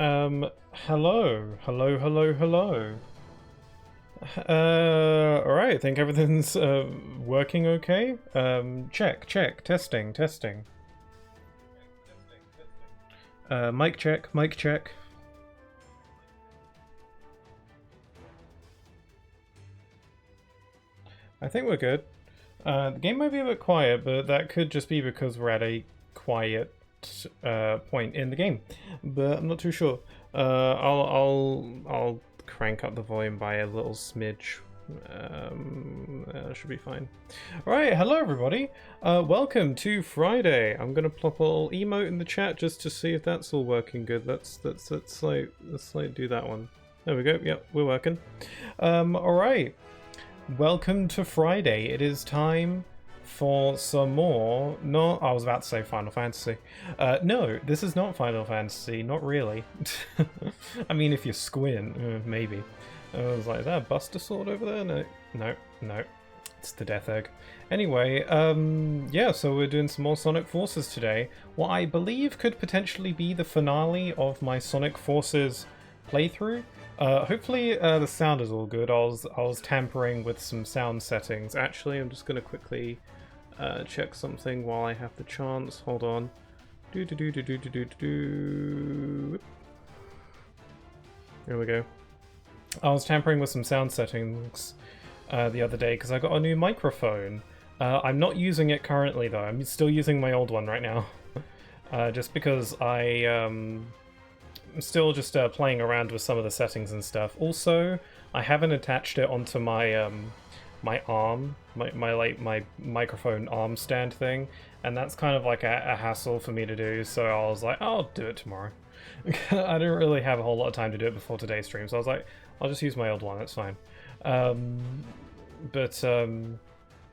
Hello. Alright, I think everything's, working okay. Check, testing. Mic check. I think we're good. The game might be a bit quiet, but that could just be because we're at a quiet, point in the game. But I'm not too sure. I'll crank up the volume by a little smidge. Should be fine. Alright, hello everybody. Welcome to Friday. I'm gonna plop a little emote in the chat just to see if that's all working good. Let's do that one. There we go. Yep, we're working. Alright. Welcome to Friday. It is time for some more. No, I was about to say Final Fantasy. No, this is not Final Fantasy. Not really. I mean, if you squint, maybe. I was like, is that a Buster Sword over there? No. It's the Death Egg. Anyway, yeah, so we're doing some more Sonic Forces today. What I believe could potentially be the finale of my Sonic Forces playthrough. Hopefully the sound is all good. I was tampering with some sound settings. Actually, I'm just gonna quickly check something while I have the chance. Hold on. Here we go. I was tampering with some sound settings the other day because I got a new microphone. I'm not using it currently though. I'm still using my old one right now. Just because I'm still just playing around with some of the settings and stuff. Also, I haven't attached it onto my my arm, my microphone arm stand thing, and that's kind of like a hassle for me to do. So I was like, I'll do it tomorrow. I didn't really have a whole lot of time to do it before today's stream, so I was like, I'll just use my old one. That's fine.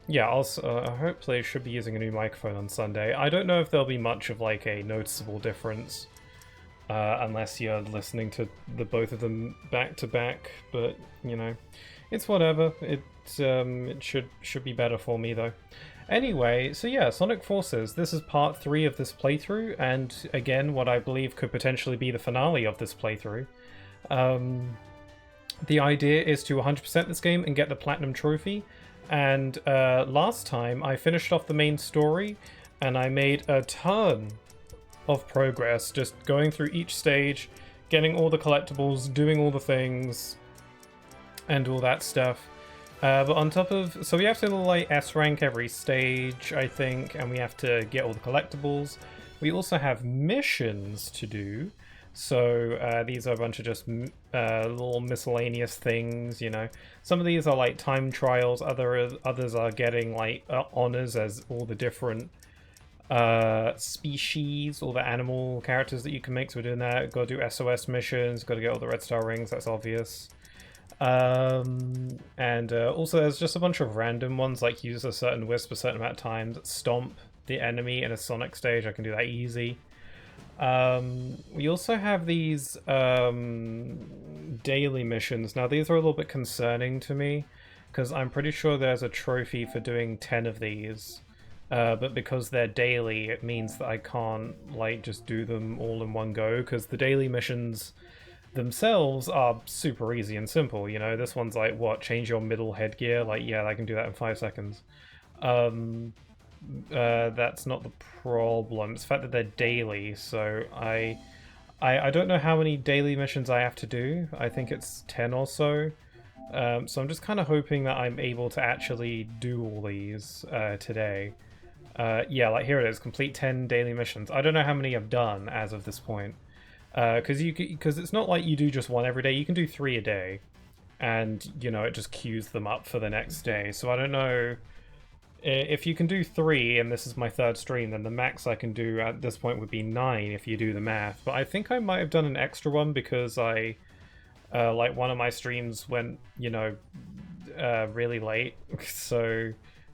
Yeah, I'll hopefully should be using a new microphone on Sunday. I don't know if there'll be much of like a noticeable difference. Unless you're listening to the both of them back to back, but you know, it's whatever. It should be better for me though. Anyway, so yeah, Sonic Forces. This is part 3 of this playthrough, and again, what I believe could potentially be the finale of this playthrough. The idea is to 100% this game and get the Platinum Trophy. And last time I finished off the main story, and I made a ton of progress, just going through each stage, getting all the collectibles, doing all the things, and all that stuff. But on top of... So we have to like S rank every stage, I think, and we have to get all the collectibles. We also have missions to do. So these are a bunch of just little miscellaneous things, you know. Some of these are like time trials, others are getting like honors as all the different species, all the animal characters that you can make. So we're doing that. Got to do SOS missions, got to get all the red star rings, that's obvious. And also there's just a bunch of random ones, like use a certain wisp a certain amount of times, stomp the enemy in a Sonic stage. I can do that easy. We also have these daily missions. Now these are a little bit concerning to me because I'm pretty sure there's a trophy for doing 10 of these. But because they're daily, it means that I can't like just do them all in one go, because the daily missions themselves are super easy and simple. You know, this one's like, what, change your middle headgear? Like, yeah, I can do that in 5 seconds. That's not the problem. It's the fact that they're daily, so I don't know how many daily missions I have to do. I think it's 10 or so. So I'm just kind of hoping that I'm able to actually do all these today. Yeah, like here it is, complete 10 daily missions. I don't know how many I've done as of this point, because it's not like you do just one every day. You can do 3 a day, and you know it just queues them up for the next day. So I don't know if you can do 3, and this is my 3rd stream, then the max I can do at this point would be 9 if you do the math. But I think I might have done an extra one because I like one of my streams went, you know, really late, so.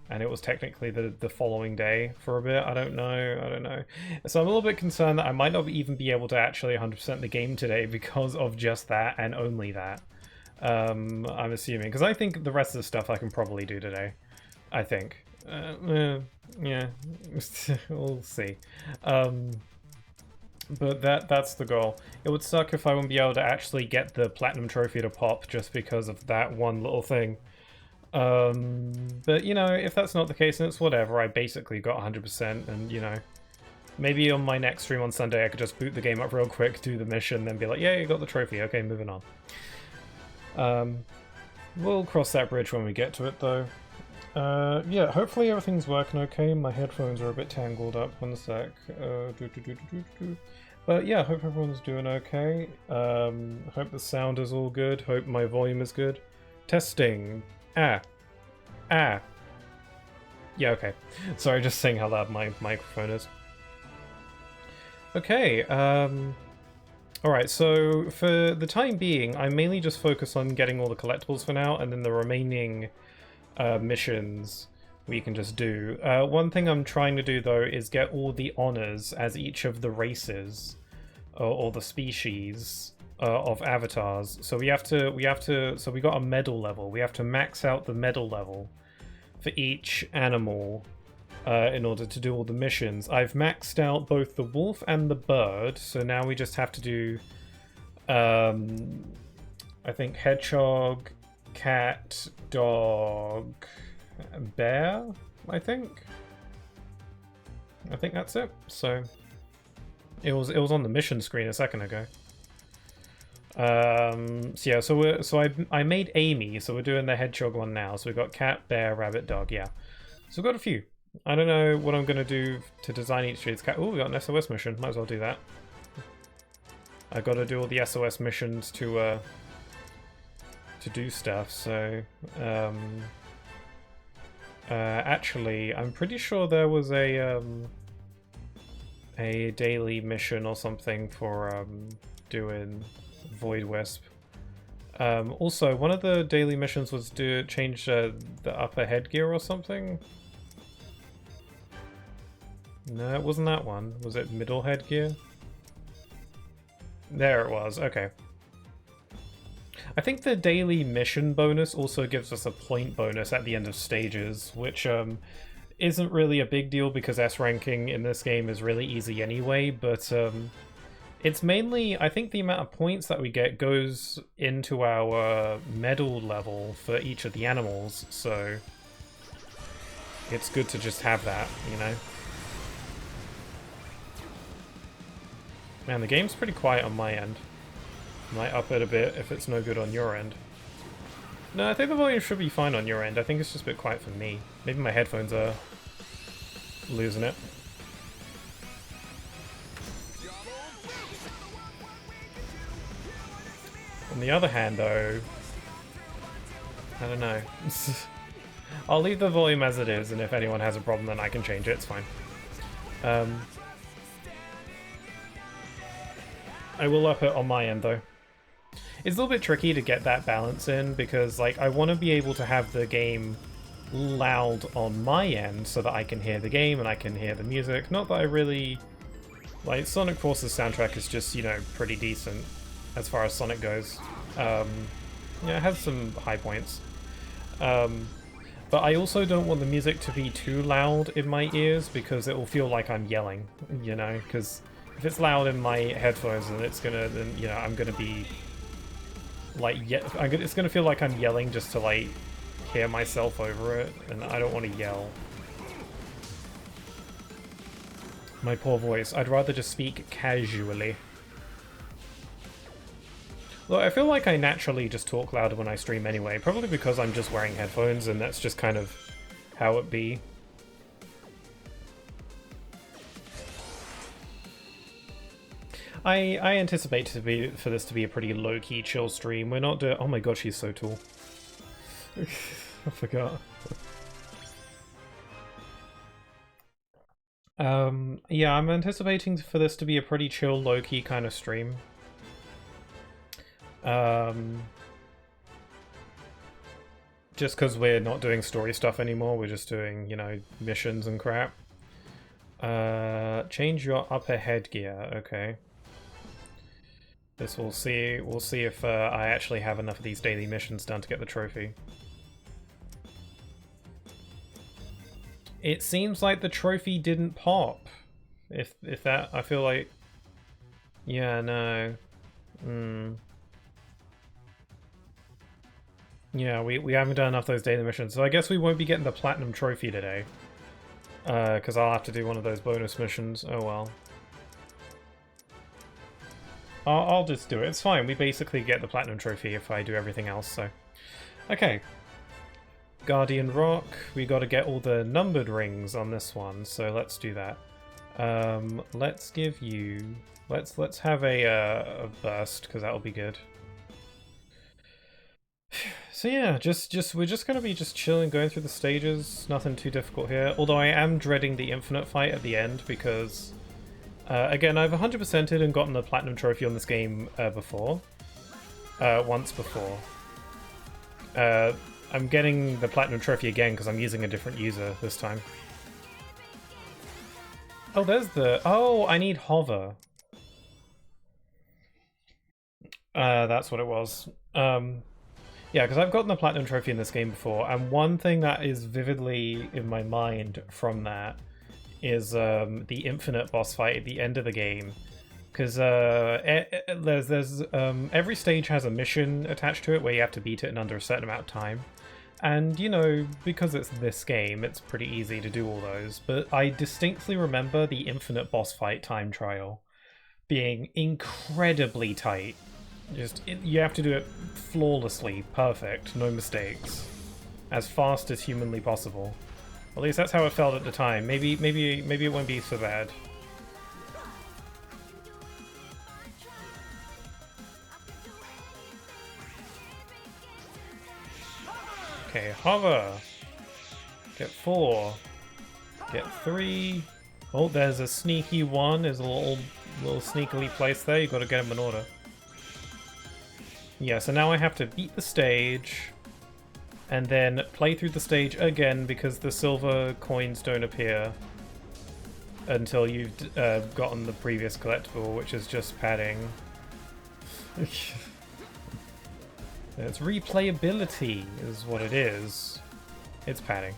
And it was technically the following day for a bit. I don't know. So I'm a little bit concerned that I might not even be able to actually 100% the game today because of just that and only that. I'm assuming. Because I think the rest of the stuff I can probably do today. I think. Yeah. We'll see. But that's the goal. It would suck if I wouldn't be able to actually get the platinum trophy to pop just because of that one little thing. But, you know, if that's not the case, then it's whatever. I basically got 100%, and, you know, maybe on my next stream on Sunday I could just boot the game up real quick, do the mission, then be like, yeah, you got the trophy. Okay, moving on. We'll cross that bridge when we get to it, though. Yeah, hopefully everything's working okay. My headphones are a bit tangled up. One sec. But yeah, hope everyone's doing okay. Hope the sound is all good. Hope my volume is good. Testing. Ah. Yeah, okay. Sorry, just saying how loud my microphone is. Okay, alright, so for the time being, I mainly just focus on getting all the collectibles for now, and then the remaining missions we can just do. One thing I'm trying to do, though, is get all the honors as each of the races, or the species, of avatars. So we got a medal level. We have to max out the medal level for each animal in order to do all the missions. I've maxed out both the wolf and the bird, so now we just have to do, I think, hedgehog, cat, dog, bear, I think that's it. So it was on the mission screen a second ago. So yeah, I made Amy, so we're doing the hedgehog one now. So we've got cat, bear, rabbit, dog, yeah. So we've got a few. I don't know what I'm gonna do to design each of these cat. Oh, we got an SOS mission. Might as well do that. I gotta do all the SOS missions to do stuff, so actually I'm pretty sure there was a daily mission or something for doing Void Wisp. Also, one of the daily missions was to change the upper headgear or something. No, it wasn't that one. Was it middle headgear? There it was, okay. I think the daily mission bonus also gives us a point bonus at the end of stages, which isn't really a big deal because S ranking in this game is really easy anyway, but it's mainly, I think the amount of points that we get goes into our medal level for each of the animals, so it's good to just have that, you know? Man, the game's pretty quiet on my end. Might up it a bit if it's no good on your end. No, I think the volume should be fine on your end. I think it's just a bit quiet for me. Maybe my headphones are losing it. On the other hand, though, I don't know. I'll leave the volume as it is, and if anyone has a problem, then I can change it. It's fine. I will up it on my end, though. It's a little bit tricky to get that balance in, because, like, I want to be able to have the game loud on my end so that I can hear the game and I can hear the music. Not that I really... Like, Sonic Forces soundtrack is just, you know, pretty decent as far as Sonic goes. Yeah, it has some high points. But I also don't want the music to be too loud in my ears, because it will feel like I'm yelling, you know, because if it's loud in my headphones, then it's gonna, then, you know, I'm gonna be like, it's gonna feel like I'm yelling just to like hear myself over it, and I don't want to yell. My poor voice. I'd rather just speak casually. Look, I feel like I naturally just talk louder when I stream anyway, probably because I'm just wearing headphones, and that's just kind of how it be. I anticipate for this to be a pretty low-key chill stream. We're not doing... Oh my god, she's so tall. I forgot. Yeah, I'm anticipating for this to be a pretty chill, low-key kind of stream. Just because we're not doing story stuff anymore, we're just doing, you know, missions and crap. Change your upper headgear, okay. This we'll see if I actually have enough of these daily missions done to get the trophy. It seems like the trophy didn't pop. If that, I feel like Yeah, no. Yeah, we haven't done enough of those daily missions, so I guess we won't be getting the Platinum Trophy today. Because I'll have to do one of those bonus missions. Oh well. I'll just do it. It's fine. We basically get the Platinum Trophy if I do everything else, so... Okay. Guardian Rock. We gotta get all the numbered rings on this one, so let's do that. Let's give you... Let's have a burst, because that'll be good. So yeah, we're just gonna be just chilling, going through the stages. Nothing too difficult here. Although I am dreading the infinite fight at the end because, again, I've 100%ed and gotten the platinum trophy on this game before, once before. I'm getting the platinum trophy again because I'm using a different user this time. Oh, there's the... Oh, I need hover. That's what it was. Yeah, because I've gotten the Platinum Trophy in this game before, and one thing that is vividly in my mind from that is the infinite boss fight at the end of the game. Because every stage has a mission attached to it where you have to beat it in under a certain amount of time. And, you know, because it's this game, it's pretty easy to do all those. But I distinctly remember the infinite boss fight time trial being incredibly tight. You have to do it flawlessly, perfect, no mistakes, as fast as humanly possible. At least that's how it felt at the time. Maybe it won't be so bad. Okay, hover. Get 4. Get 3. Oh, there's a sneaky one. There's a little sneakily placed there. You've got to get him in order. Yeah, so now I have to beat the stage, and then play through the stage again because the silver coins don't appear until you've gotten the previous collectible, which is just padding. It's replayability is what it is. It's padding.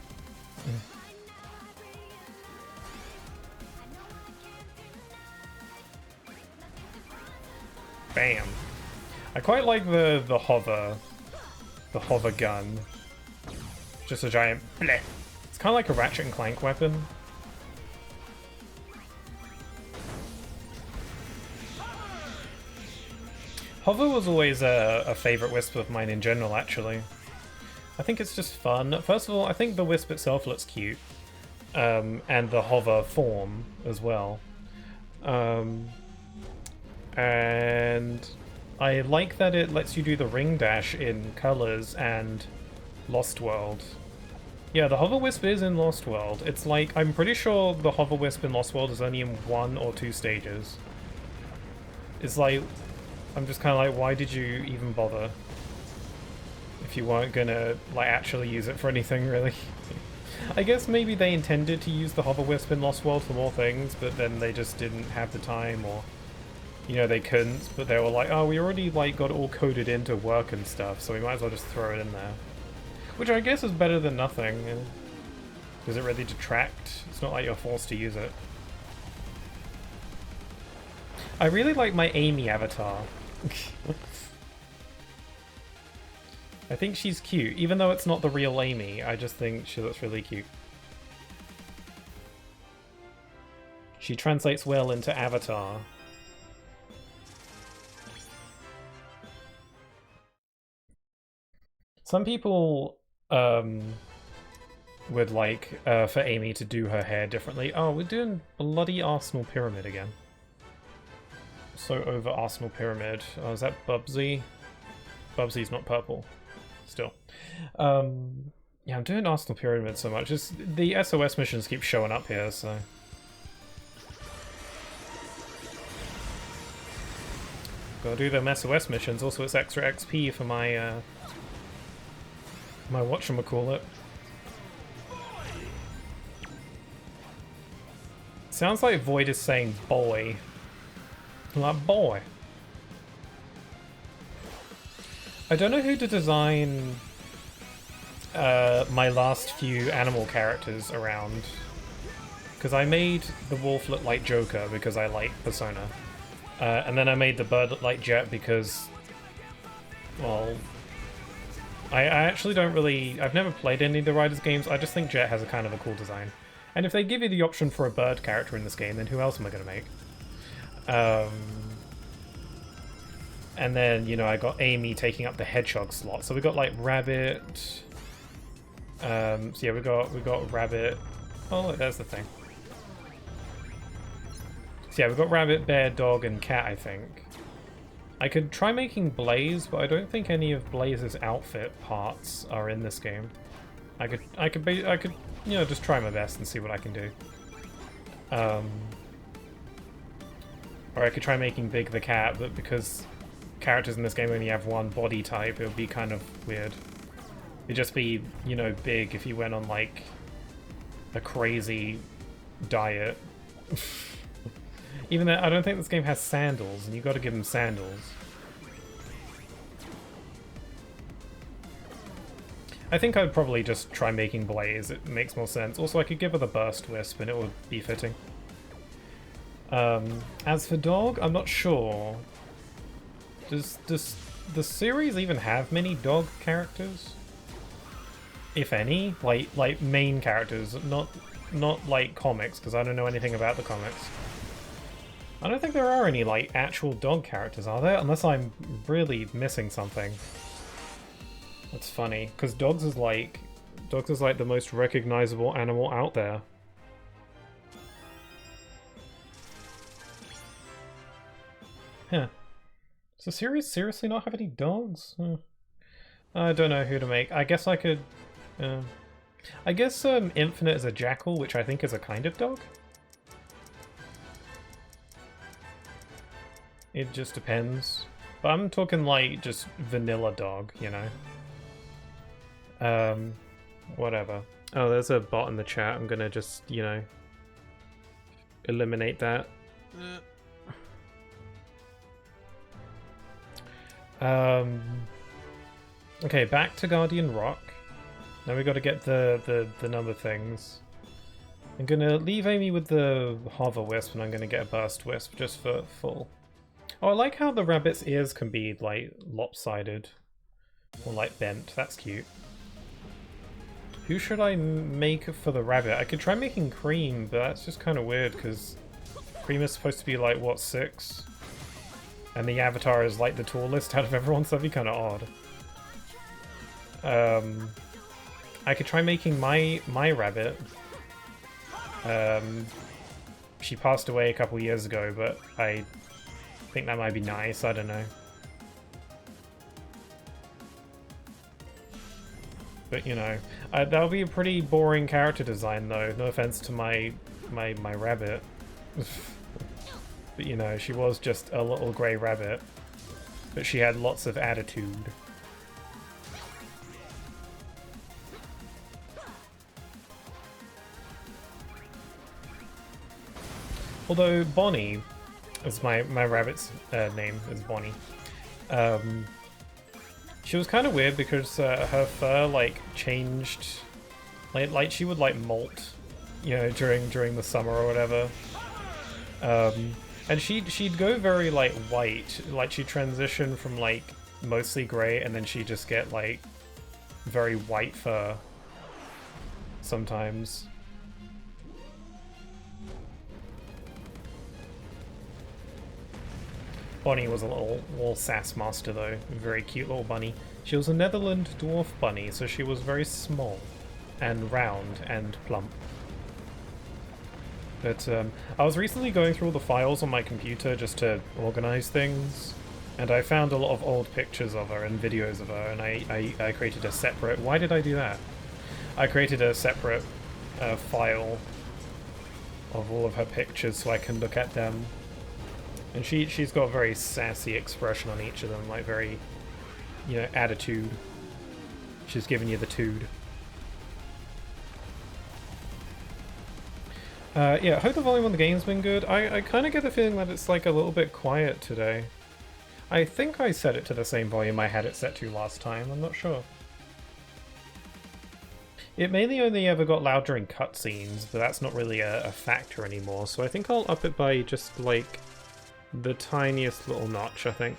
Bam. I quite like the hover gun. Just a giant bleh. It's kind of like a Ratchet and Clank weapon. Hover was always a favorite Wisp of mine in general, actually. I think it's just fun. First of all, I think the Wisp itself looks cute. And the hover form as well. And I like that it lets you do the ring dash in Colors and Lost World. Yeah, the Hover Wisp is in Lost World. It's like, I'm pretty sure the Hover Wisp in Lost World is only in 1 or 2 stages. It's like, I'm just kind of like, why did you even bother? If you weren't gonna, like, actually use it for anything, really. I guess maybe they intended to use the Hover Wisp in Lost World for more things, but then they just didn't have the time, or... You know, they couldn't, but they were like, oh, we already like got it all coded into work and stuff, so we might as well just throw it in there. Which I guess is better than nothing. Does it really detract? It's not like you're forced to use it. I really like my Amy avatar. I think she's cute, even though it's not the real Amy. I just think she looks really cute. She translates well into Avatar. Some people would like for Amy to do her hair differently. Oh, we're doing bloody Arsenal Pyramid again. So over Arsenal Pyramid. Oh, is that Bubsy? Bubsy's not purple. Still. Yeah, I'm doing Arsenal Pyramid so much. Just the SOS missions keep showing up here, so... Gotta do them SOS missions. Also, it's extra XP for my my whatchamacallit. Sounds like Void is saying boy. Like boy. I don't know who to design my last few animal characters around. Because I made the wolf look like Joker because I like Persona. And then I made the bird look like Jet because, well, I actually don't really... I've never played any of the Riders games, I just think Jet has a kind of a cool design. And if they give you the option for a bird character in this game, then who else am I going to make? And then, you know, I got Amy taking up the Hedgehog slot. So we got, like, Rabbit... so yeah, we got Rabbit... Oh, look, there's the thing. So yeah, we've got Rabbit, Bear, Dog, and Cat, I think. I could try making Blaze, but I don't think any of Blaze's outfit parts are in this game. I could, you know, just try my best and see what I can do. Or I could try making Big the cat, but because characters in this game only have one body type, it would be kind of weird. It'd just be, you know, Big if you went on, like, a crazy diet. Even though I don't think this game has sandals, and you gotta give him sandals. I think I'd probably just try making Blaze, it makes more sense. Also, I could give her the Burst Wisp, and it would be fitting. As for Dog, I'm not sure. Does the series even have many dog characters? If any? Like main characters, not like comics, because I don't know anything about the comics. I don't think there are any, like, actual dog characters, are there? Unless I'm really missing something. That's funny, because dogs is like the most recognizable animal out there. Huh. Does the series seriously not have any dogs? I don't know who to make. I guess I could... I guess Infinite is a jackal, which I think is a kind of dog. It just depends. But I'm talking like just vanilla dog, you know? Whatever. Oh, there's a bot in the chat. I'm gonna just, you know, eliminate that. Okay, back to Guardian Rock. Now we gotta get the number things. I'm gonna leave Amy with the Hover Wisp, and I'm gonna get a Burst Wisp just for full. Oh, I like how the rabbit's ears can be, like, lopsided. Or, like, bent. That's cute. Who should I make for the rabbit? I could try making Cream, but that's just kind of weird, because Cream is supposed to be, like, what, 6? And the Avatar is, like, the tallest out of everyone, so that'd be kind of odd. I could try making my rabbit. She passed away a couple years ago, but I think that might be nice, I don't know. But, you know, that'll be a pretty boring character design, though. No offense to my rabbit. But, you know, she was just a little grey rabbit. But she had lots of attitude. Although Bonnie, as my rabbit's name is Bonnie, she was kind of weird because her fur like changed, like she would like molt, you know, during the summer or whatever, and she'd go very like white, like she'd transition from like mostly grey and then she'd just get like very white fur sometimes. Bonnie was a little sass master though, a very cute little bunny. She was a Netherland dwarf bunny, so she was very small and round and plump. But I was recently going through all the files on my computer just to organize things, and I found a lot of old pictures of her and videos of her, and I created a separate... Why did I do that? I created a separate file of all of her pictures so I can look at them. And she's got a very sassy expression on each of them, like very, you know, attitude. She's giving you the tude. Yeah, I hope the volume on the game's been good. I kind of get the feeling that it's like a little bit quiet today. I think I set it to the same volume I had it set to last time, I'm not sure. It mainly only ever got loud during cutscenes, but that's not really a factor anymore, so I think I'll up it by just like... the tiniest little notch, I think.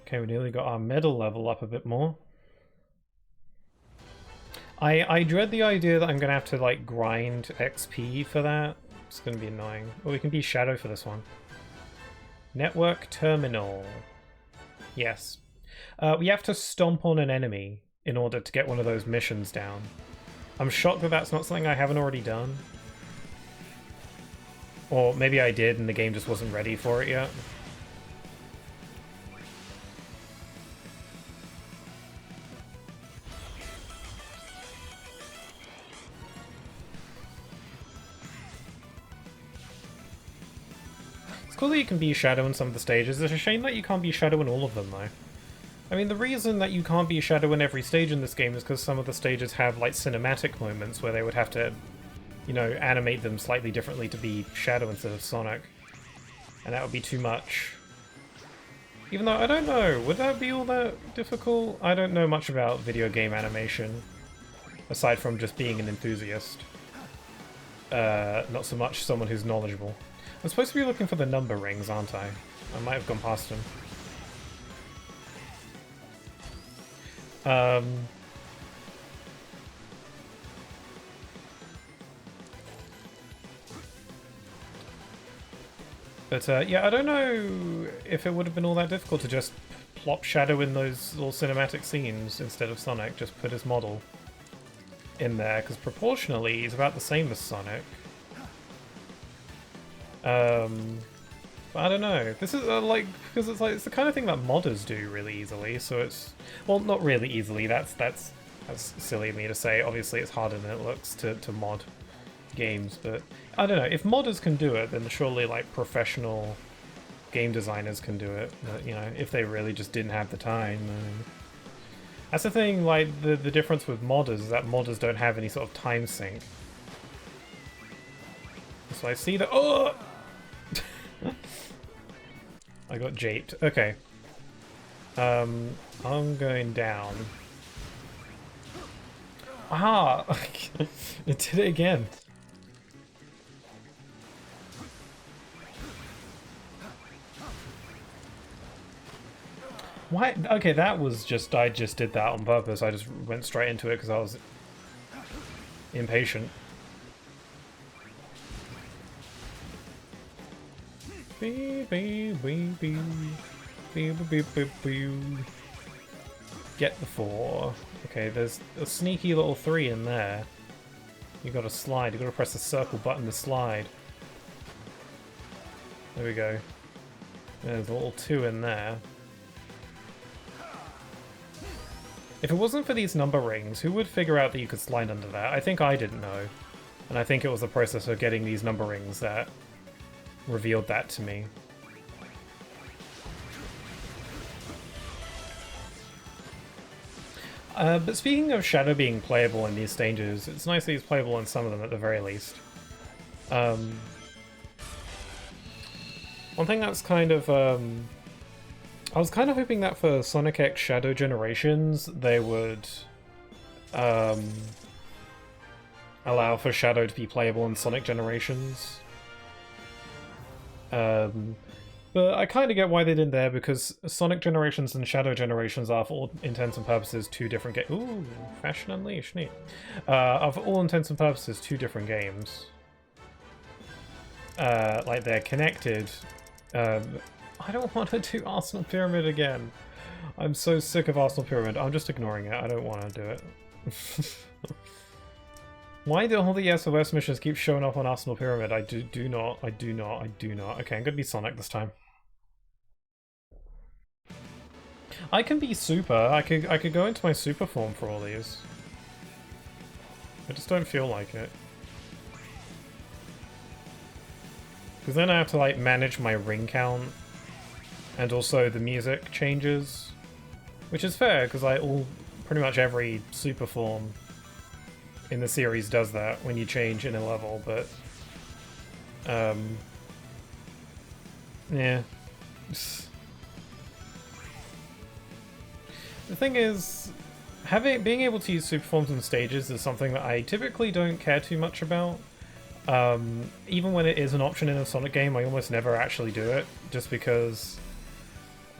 Okay, we nearly got our medal level up a bit more. I dread the idea that I'm going to have to, like, grind XP for that. It's going to be annoying. Oh, we can be Shadow for this one. Network Terminal. Yes. We have to stomp on an enemy in order to get one of those missions down. I'm shocked that that's not something I haven't already done. Or maybe I did and the game just wasn't ready for it yet. It's cool that you can be Shadow in some of the stages. It's a shame that you can't be Shadow in all of them, though. I mean, the reason that you can't be Shadow in every stage in this game is because some of the stages have, like, cinematic moments where they would have to, you know, animate them slightly differently to be Shadow instead of Sonic. And that would be too much. Even though, I don't know, would that be all that difficult? I don't know much about video game animation, aside from just being an enthusiast. Not so much someone who's knowledgeable. I'm supposed to be looking for the number rings, aren't I? I might have gone past them. But yeah, I don't know if it would have been all that difficult to just plop Shadow in those little cinematic scenes instead of Sonic, just put his model in there, because proportionally he's about the same as Sonic. But I don't know. This is like, because it's the kind of thing that modders do really easily. So it's, well, not really easily. That's silly of me to say. Obviously, it's harder than it looks to mod games. But I don't know. If modders can do it, then surely like professional game designers can do it. But, you know, if they really just didn't have the time. That's the thing. Like the difference with modders is that modders don't have any sort of time sink. So I see that. Oh. I got japed. Okay. I'm going down. Ah! It did it again. Why? Okay, that was just... I just did that on purpose. I just went straight into it because I was impatient. Get the 4. Okay, there's a sneaky little 3 in there. You gotta slide, you gotta press the circle button to slide. There we go. There's a little 2 in there. If it wasn't for these number rings, who would figure out that you could slide under that? I think I didn't know. And I think it was the process of getting these number rings that revealed that to me. But speaking of Shadow being playable in these stages, it's nice that he's playable in some of them at the very least. One thing that's kind of... I was kind of hoping that for Sonic X Shadow Generations, they would allow for Shadow to be playable in Sonic Generations. But I kind of get why they didn't there, because Sonic Generations and Shadow Generations are, for all intents and purposes, two different games. Ooh, Fashion Unleashed, neat. Are, for all intents and purposes, two different games. Like, they're connected. I don't want to do Arsenal Pyramid again. I'm so sick of Arsenal Pyramid. I'm just ignoring it. I don't want to do it. Why do all the SOS missions keep showing up on Arsenal Pyramid? I do not. Okay, I'm gonna be Sonic this time. I can be super. I could go into my super form for all these. I just don't feel like it. Because then I have to like manage my ring count, and also the music changes, which is fair because pretty much every super form in the series does that when you change in a level, but yeah. The thing is, being able to use super forms on stages is something that I typically don't care too much about. Even when it is an option in a Sonic game, I almost never actually do it, just because...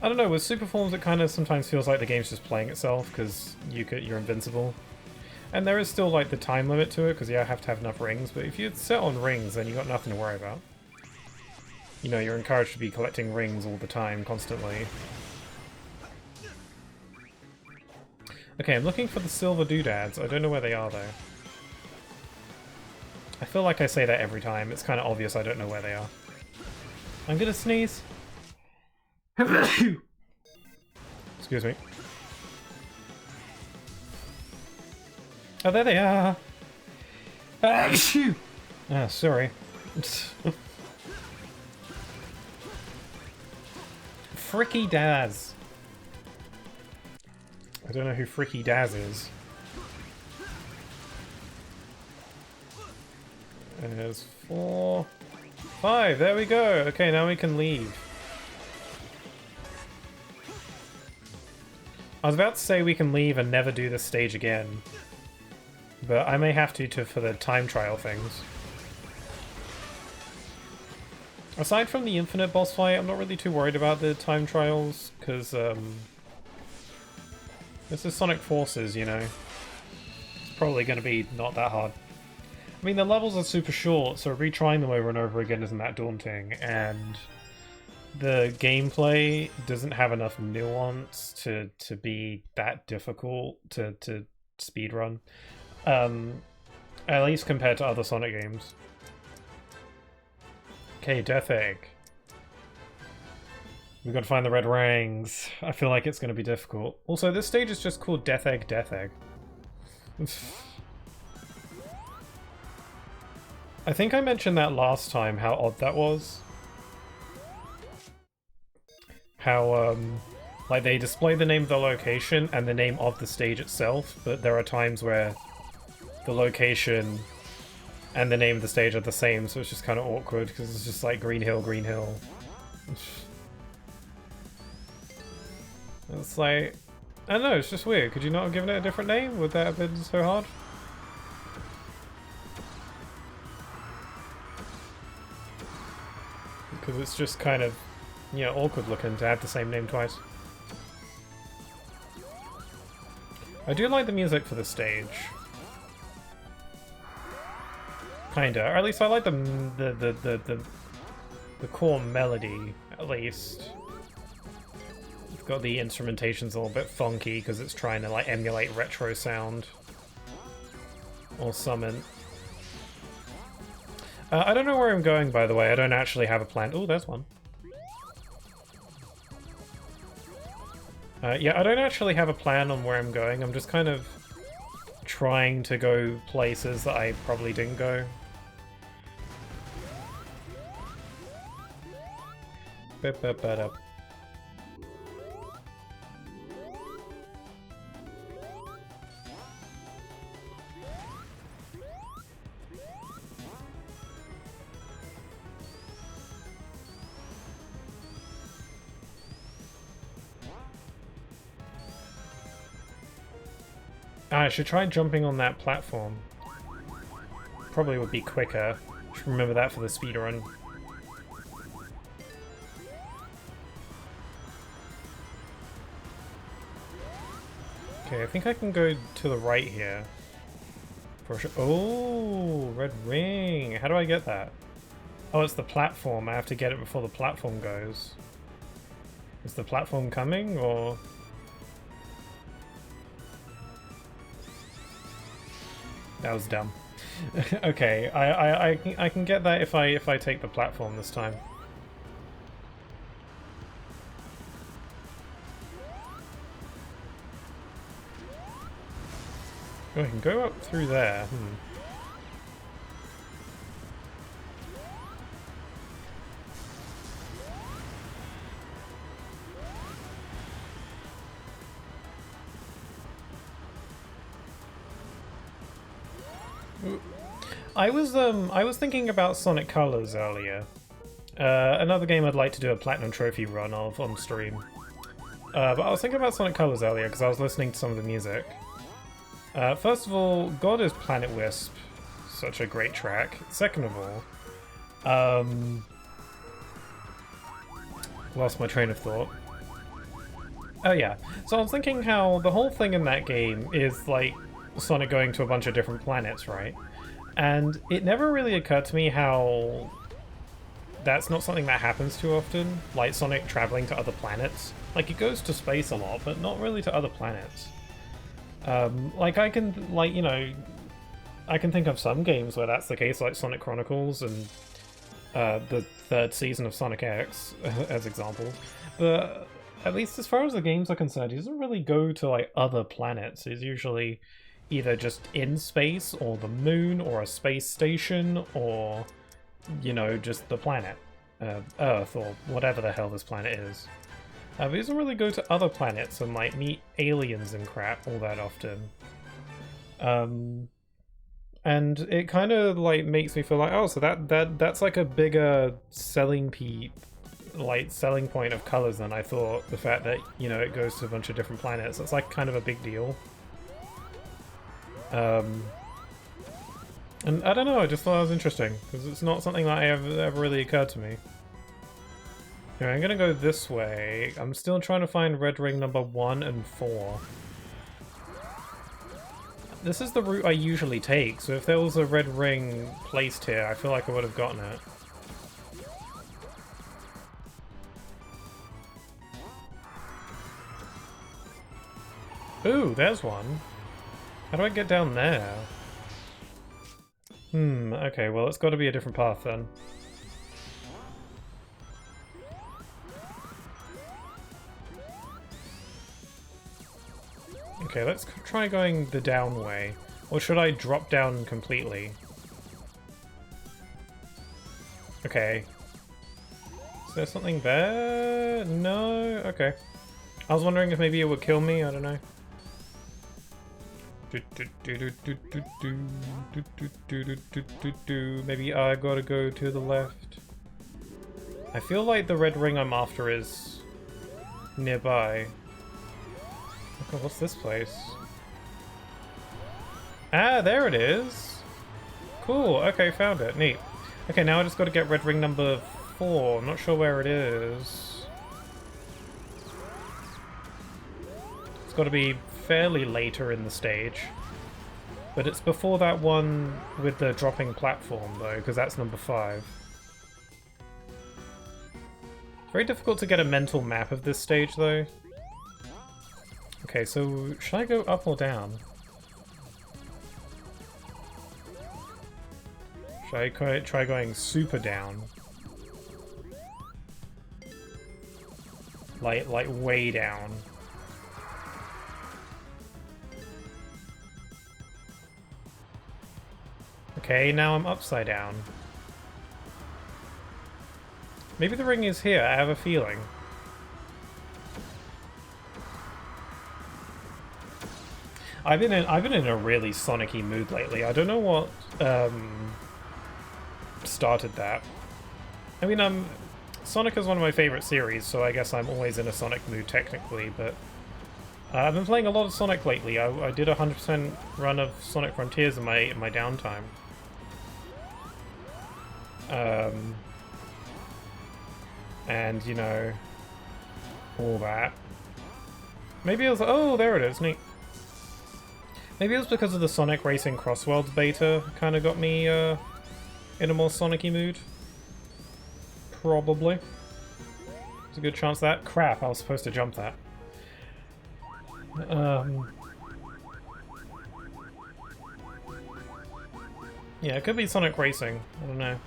I don't know, with Super Forms it kind of sometimes feels like the game's just playing itself, because you're invincible. And there is still like the time limit to it, because you have to have enough rings, but if you set on rings, then you've got nothing to worry about. You know, you're encouraged to be collecting rings all the time, constantly. Okay, I'm looking for the silver doodads. I don't know where they are, though. I feel like I say that every time. It's kind of obvious I don't know where they are. I'm gonna sneeze. Excuse me. Oh, there they are! Ah, sorry. Fricky Daz. I don't know who Fricky Daz is. There's 4... 5, there we go! Okay, now we can leave. I was about to say we can leave and never do this stage again. But I may have to for the time trial things. Aside from the infinite boss fight, I'm not really too worried about the time trials, because, this is Sonic Forces, you know. It's probably going to be not that hard. I mean, the levels are super short, so retrying them over and over again isn't that daunting, and the gameplay doesn't have enough nuance to be that difficult to speedrun. At least compared to other Sonic games. Okay, Death Egg. We've got to find the red rings. I feel like it's going to be difficult. Also, this stage is just called Death Egg, Death Egg. I think I mentioned that last time, how odd that was. How, like, they display the name of the location and the name of the stage itself, but there are times where the location and the name of the stage are the same, so it's just kind of awkward, because it's just like Green Hill, Green Hill. It's like... I don't know, it's just weird. Could you not have given it a different name? Would that have been so hard? Because it's just kind of, you know, awkward looking to have the same name twice. I do like the music for the stage. Kinda, or at least I like the core melody, at least. It's got the instrumentation's a little bit funky because it's trying to like emulate retro sound. Or summon. I don't know where I'm going, by the way. I don't actually have a plan. Oh, there's one. Yeah, I don't actually have a plan on where I'm going. I'm just kind of trying to go places that I probably didn't go. I should try jumping on that platform. Probably would be quicker. Should remember that for the speedrun. Okay, I think I can go to the right here. For sure. Oh, red ring. How do I get that? Oh, it's the platform. I have to get it before the platform goes. Is the platform coming, or...? That was dumb. Okay, I can get that if I take the platform this time. Oh, I can go up through there. I was thinking about Sonic Colors earlier. Another game I'd like to do a Platinum Trophy run of on stream. But I was thinking about Sonic Colors earlier because I was listening to some of the music. First of all, God is Planet Wisp, such a great track. Second of all, lost my train of thought. Oh yeah, so I was thinking how the whole thing in that game is like Sonic going to a bunch of different planets, right? And it never really occurred to me how that's not something that happens too often, like Sonic traveling to other planets. Like, it goes to space a lot, but not really to other planets. Like, I can, like, you know, I can think of some games where that's the case, like Sonic Chronicles and the third season of Sonic X, as examples. But at least as far as the games are concerned, he doesn't really go to, like, other planets. He's usually either just in space, or the moon, or a space station, or, you know, just the planet. Earth, or whatever the hell this planet is. But he doesn't really go to other planets and, like, meet aliens and crap all that often. And it kind of, like, makes me feel like, oh, so that's like a bigger selling point of colors than I thought. The fact that, you know, it goes to a bunch of different planets. It's like kind of a big deal. And I don't know, I just thought it was interesting, because it's not something that ever really occurred to me. Anyway, I'm gonna go this way. I'm still trying to find red ring number 1 and 4. This is the route I usually take, so if there was a red ring placed here, I feel like I would have gotten it. Ooh, there's one. How do I get down there? Okay, well, it's got to be a different path then. Okay, let's try going the down way. Or should I drop down completely? Okay. Is there something there? No? Okay. I was wondering if maybe it would kill me, I don't know. Maybe I gotta go to the left. I feel like the red ring I'm after is nearby. Okay, what's this place? Ah, there it is! Cool, okay, found it. Neat. Okay, now I just gotta get red ring number 4. I'm not sure where it is. It's gotta be fairly later in the stage. But it's before that one with the dropping platform, though, because that's number 5. Very difficult to get a mental map of this stage, though. Okay, so should I go up or down? Should I try going super down? Like way down. Okay, now I'm upside down. Maybe the ring is here, I have a feeling. I've been in a really Sonic-y mood lately. I don't know what started that. I mean, Sonic is one of my favorite series, so I guess I'm always in a Sonic mood technically, but I've been playing a lot of Sonic lately. I did a 100% run of Sonic Frontiers in my downtime. And, you know, all that. Maybe it was... Oh, there it is. Neat. Maybe it was because of the Sonic Racing Crossworlds beta kind of got me in a more Sonic-y mood. Probably. There's a good chance that... Crap, I was supposed to jump that. Yeah, it could be Sonic Racing. I don't know.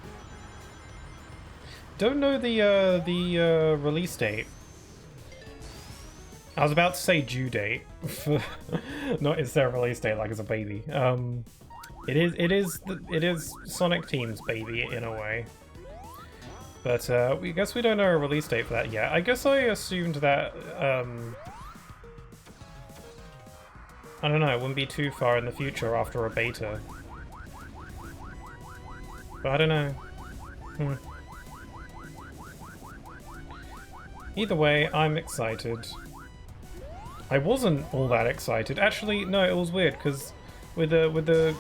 Don't know the release date. I was about to say due date. Not is there a release date like it's a baby. It is Sonic Team's baby in a way. But we guess we don't know a release date for that yet. I guess I assumed that I don't know, it wouldn't be too far in the future after a beta. But I don't know. Either way, I'm excited. I wasn't all that excited. Actually, no, it was weird because with the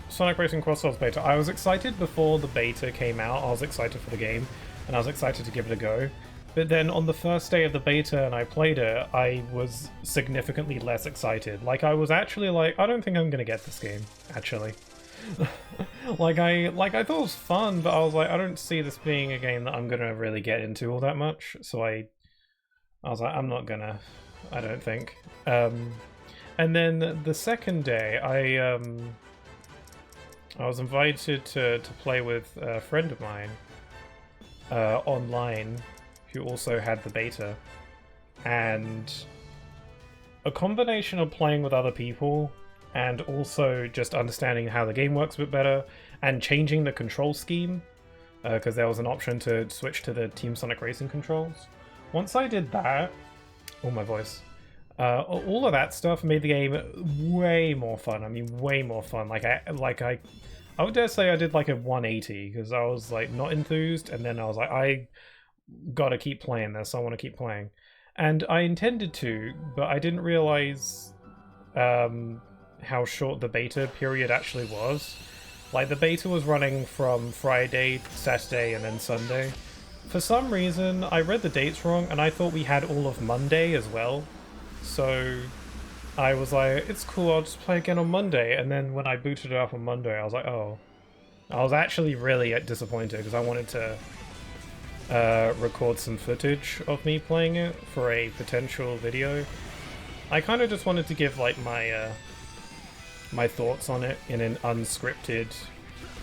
Sonic Racing Cross Souls beta. I was excited before the beta came out. I was excited for the game, and I was excited to give it a go. But then on the first day of the beta and I played it, I was significantly less excited. Like, I was actually like, I don't think I'm gonna get this game, actually. I thought it was fun, but I was like, I don't see this being a game that I'm gonna really get into all that much. So I was like, I'm not gonna, I don't think. And then the second day, I was invited to play with a friend of mine online who also had the beta. And a combination of playing with other people and also just understanding how the game works a bit better and changing the control scheme, because there was an option to switch to the Team Sonic Racing controls. Once I did that, oh my voice, all of that stuff made the game way more fun. I mean, way more fun. I would dare say I did like a 180, because I was like not enthused, and then I was like, I gotta keep playing this. I want to keep playing, and I intended to, but I didn't realize how short the beta period actually was. Like, the beta was running from Friday, Saturday, and then Sunday. For some reason, I read the dates wrong, and I thought we had all of Monday as well. So I was like, it's cool, I'll just play again on Monday. And then when I booted it up on Monday, I was like, oh. I was actually really disappointed, because I wanted to record some footage of me playing it for a potential video. I kind of just wanted to give like my thoughts on it in an unscripted,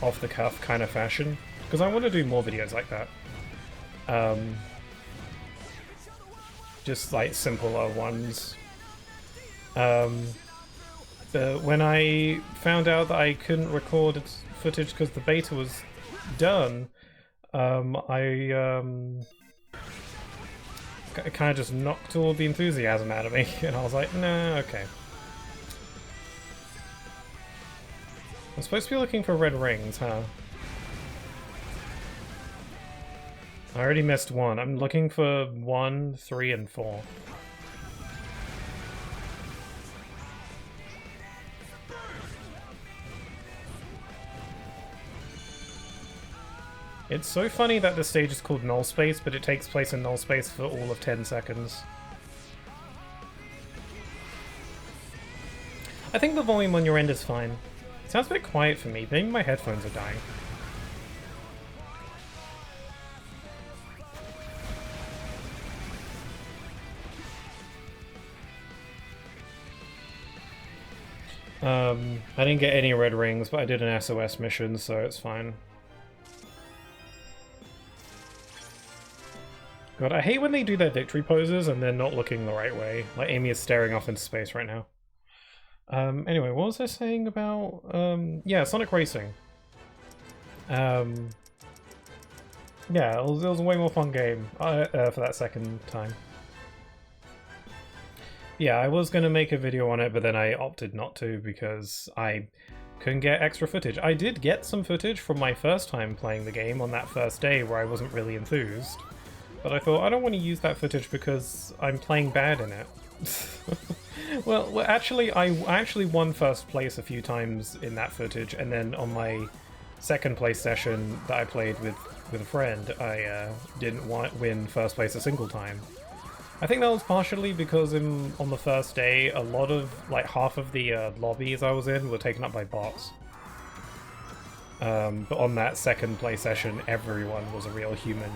off-the-cuff kind of fashion, because I want to do more videos like that. Just like simpler ones. But when I found out that I couldn't record footage because the beta was done, I kind of just knocked all the enthusiasm out of me, and I was like, nah, okay. I'm supposed to be looking for red rings, huh? I already missed one. I'm looking for 1, 3, and 4. It's so funny that the stage is called Null Space, but it takes place in Null Space for all of 10 seconds. I think the volume on your end is fine. It sounds a bit quiet for me. Maybe my headphones are dying. I didn't get any red rings, but I did an SOS mission, so it's fine. God, I hate when they do their victory poses and they're not looking the right way. Like, Amy is staring off into space right now. Anyway, what was I saying about... yeah, Sonic Racing. Yeah, it was a way more fun game for that second time. Yeah, I was going to make a video on it, but then I opted not to because I couldn't get extra footage. I did get some footage from my first time playing the game on that first day where I wasn't really enthused. But I thought, I don't want to use that footage because I'm playing bad in it. well, actually, I actually won first place a few times in that footage, and then on my second place session that I played with a friend, I didn't win first place a single time. I think that was partially because on the first day, a lot of, like, half of the lobbies I was in were taken up by bots. But on that second play session, everyone was a real human.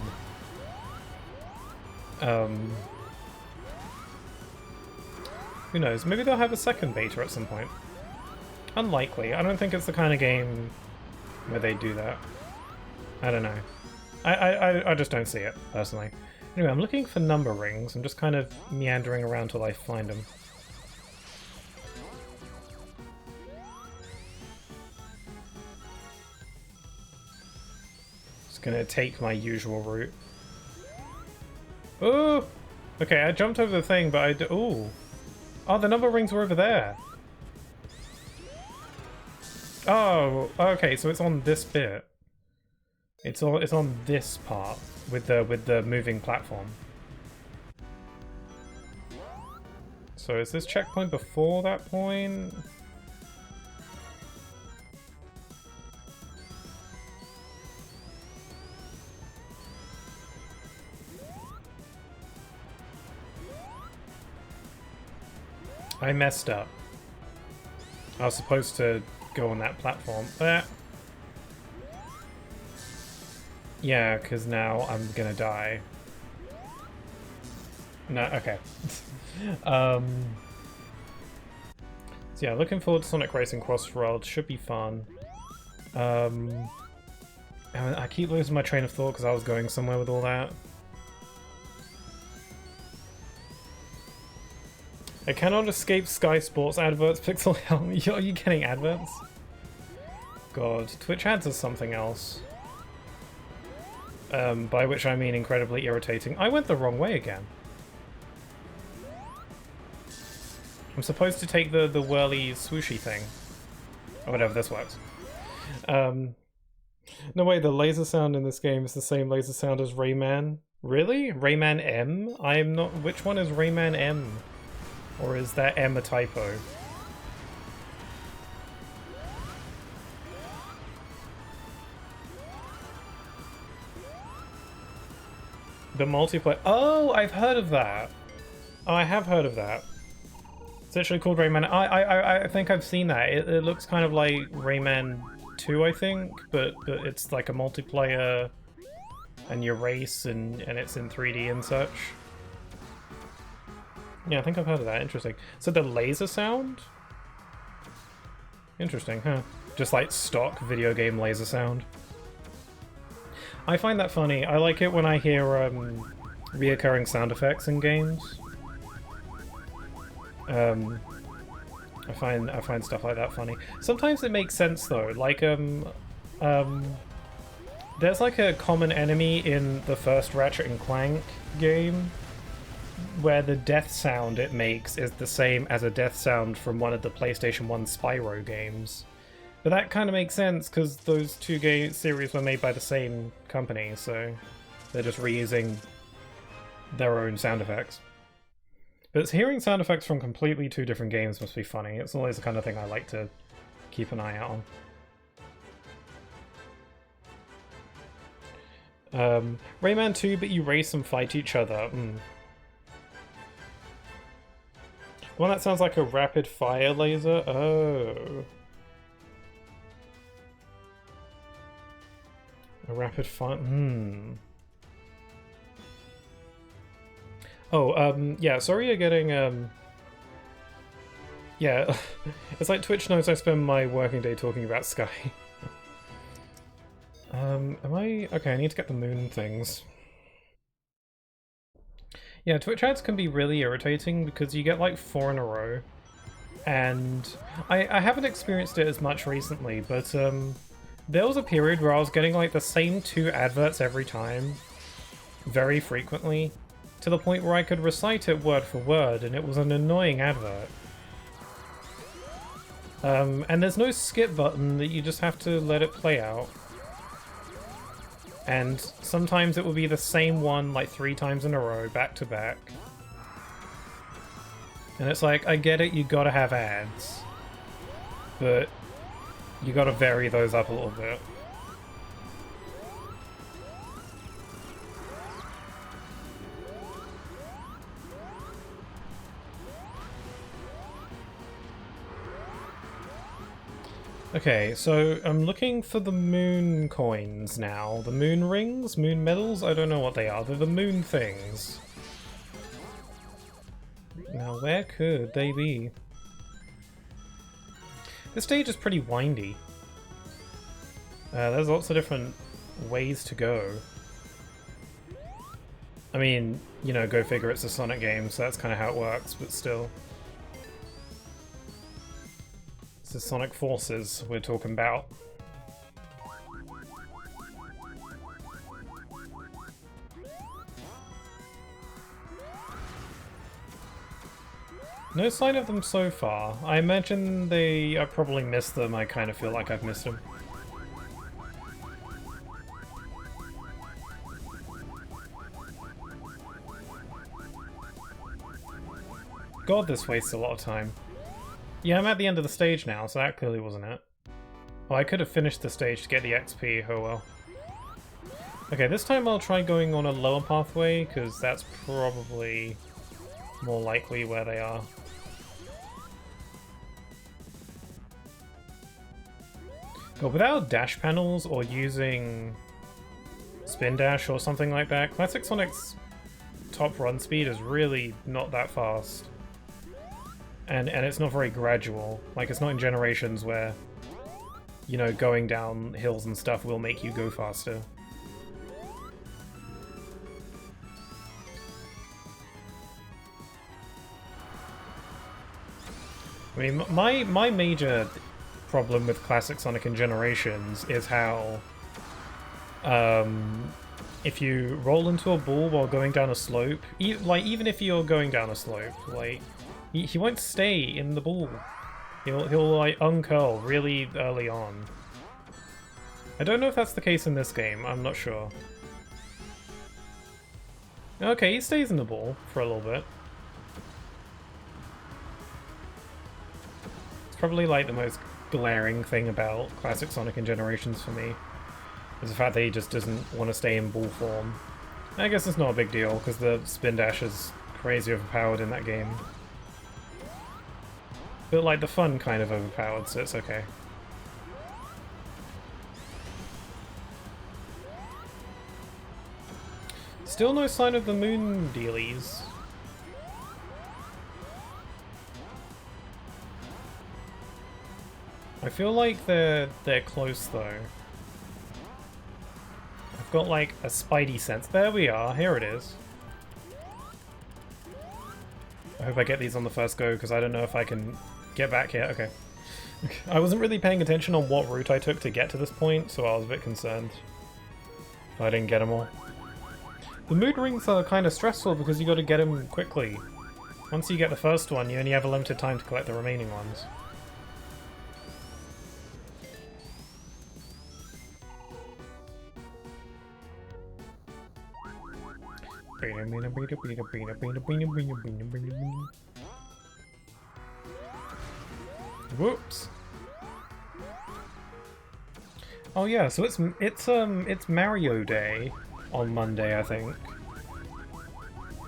Who knows? Maybe they'll have a second beta at some point. Unlikely. I don't think it's the kind of game where they do that. I don't know. I just don't see it, personally. Anyway, I'm looking for number rings. I'm just kind of meandering around till I find them. Just gonna take my usual route. Oh! Okay, I jumped over the thing, but I... Ooh! Oh, the number rings were over there! Oh, okay, so it's on this bit. It's on this part with the moving platform. So is this checkpoint before that point? I messed up. I was supposed to go on that platform. Yeah, because now I'm gonna die. No, okay. So yeah, looking forward to Sonic Racing Crossroads. Should be fun. I keep losing my train of thought because I was going somewhere with all that. I cannot escape Sky Sports adverts, Pixel Hell. Are you getting adverts? God, Twitch ads are something else. By which I mean incredibly irritating. I went the wrong way again. I'm supposed to take the whirly swooshy thing. Or whatever, this works. No way, the laser sound in this game is the same laser sound as Rayman. Really? Rayman M? I am not... Which one is Rayman M? Or is that M a typo? The multiplayer... Oh, I've heard of that! Oh, I have heard of that. It's actually called Rayman... I think I've seen that. It looks kind of like Rayman 2, I think, but it's like a multiplayer and you race and it's in 3D and such. Yeah, I think I've heard of that. Interesting. So the laser sound? Interesting, huh? Just like stock video game laser sound. I find that funny. I like it when I hear reoccurring sound effects in games. I find stuff like that funny. Sometimes it makes sense though. Like there's like a common enemy in the first Ratchet and Clank game where the death sound it makes is the same as a death sound from one of the PlayStation 1 Spyro games. But that kind of makes sense because those two game series were made by the same company, so they're just reusing their own sound effects. But hearing sound effects from completely two different games must be funny. It's always the kind of thing I like to keep an eye out on. Rayman 2, but you race and fight each other. Well, that sounds like a rapid fire laser. Oh. A rapid fire... Oh, yeah, sorry you're getting, yeah, it's like Twitch knows I spend my working day talking about Sky. Am I... Okay, I need to get the moon things. Yeah, Twitch ads can be really irritating because you get like 4 in a row. And I haven't experienced it as much recently, but there was a period where I was getting like the same 2 adverts every time, very frequently, to the point where I could recite it word for word, and it was an annoying advert. And there's no skip button, that you just have to let it play out. And sometimes it will be the same one like 3 times in a row, back to back. And it's like, I get it, you gotta have ads, but you gotta vary those up a little bit. Okay, so I'm looking for the moon coins now. The moon rings? Moon medals? I don't know what they are. They're the moon things. Now, where could they be? This stage is pretty windy. There's lots of different ways to go. I mean, you know, go figure, it's a Sonic game, so that's kind of how it works, but still. It's the Sonic Forces we're talking about. No sign of them so far. I imagine I probably missed them. I kind of feel like I've missed them. God, this wastes a lot of time. Yeah, I'm at the end of the stage now, so that clearly wasn't it. Well, I could have finished the stage to get the XP, oh well. Okay, this time I'll try going on a lower pathway, because that's probably more likely where they are. But without dash panels or using spin dash or something like that, Classic Sonic's top run speed is really not that fast. And it's not very gradual. Like, it's not in Generations where, you know, going down hills and stuff will make you go faster. I mean, my major problem with Classic Sonic and Generations is how if you roll into a ball while going down a slope, even if you're going down a slope, like, he won't stay in the ball. He'll like uncurl really early on. I don't know if that's the case in this game, I'm not sure. Okay, he stays in the ball for a little bit. It's probably like the most glaring thing about Classic Sonic and Generations for me, is the fact that he just doesn't want to stay in ball form. I guess it's not a big deal, because the spin dash is crazy overpowered in that game. But like the fun kind of overpowered, so it's okay. Still no sign of the moon dealies. I feel like they're close though. I've got like a spidey sense. There we are, here it is. I hope I get these on the first go, because I don't know if I can get back here. Okay. I wasn't really paying attention on what route I took to get to this point, so I was a bit concerned if I didn't get them all. The mood rings are kind of stressful because you got to get them quickly. Once you get the first one, you only have a limited time to collect the remaining ones. Whoops. Oh yeah, so it's Mario Day on Monday, I think.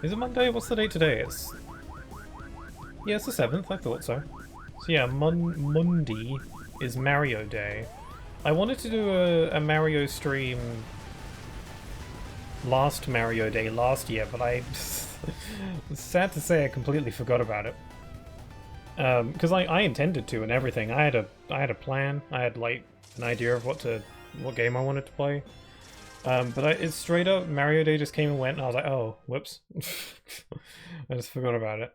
Is it Monday? What's the date today? Yeah, it's the 7th, I thought so. So yeah, Monday is Mario Day. I wanted to do a Mario stream last Mario Day last year, but it's sad to say I completely forgot about it. Because I intended to and everything. I had a plan. I had like an idea of what game I wanted to play. But it's straight up Mario Day just came and went, and I was like, oh, whoops. I just forgot about it.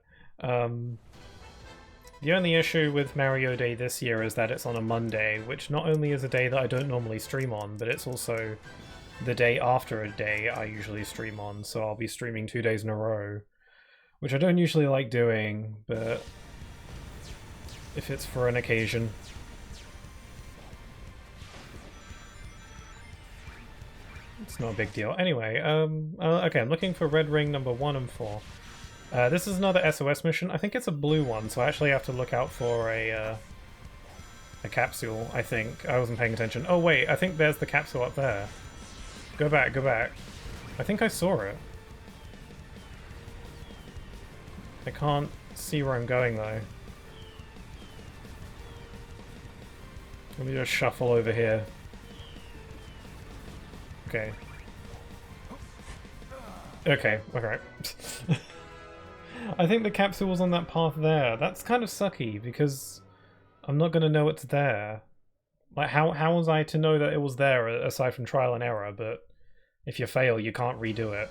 The only issue with Mario Day this year is that it's on a Monday, which not only is a day that I don't normally stream on, but it's also the day after a day I usually stream on, so I'll be streaming 2 days in a row, which I don't usually like doing, but if it's for an occasion. It's not a big deal. Anyway, okay, I'm looking for red ring number 1 and 4. This is another SOS mission. I think it's a blue one, so I actually have to look out for a capsule, I think. I wasn't paying attention. Oh wait, I think there's the capsule up there. Go back, go back. I think I saw it. I can't see where I'm going though. Let me just shuffle over here. Okay. Okay, alright. I think the capsule was on that path there. That's kind of sucky, because I'm not going to know it's there. Like, how was I to know that it was there, aside from trial and error? But if you fail, you can't redo it.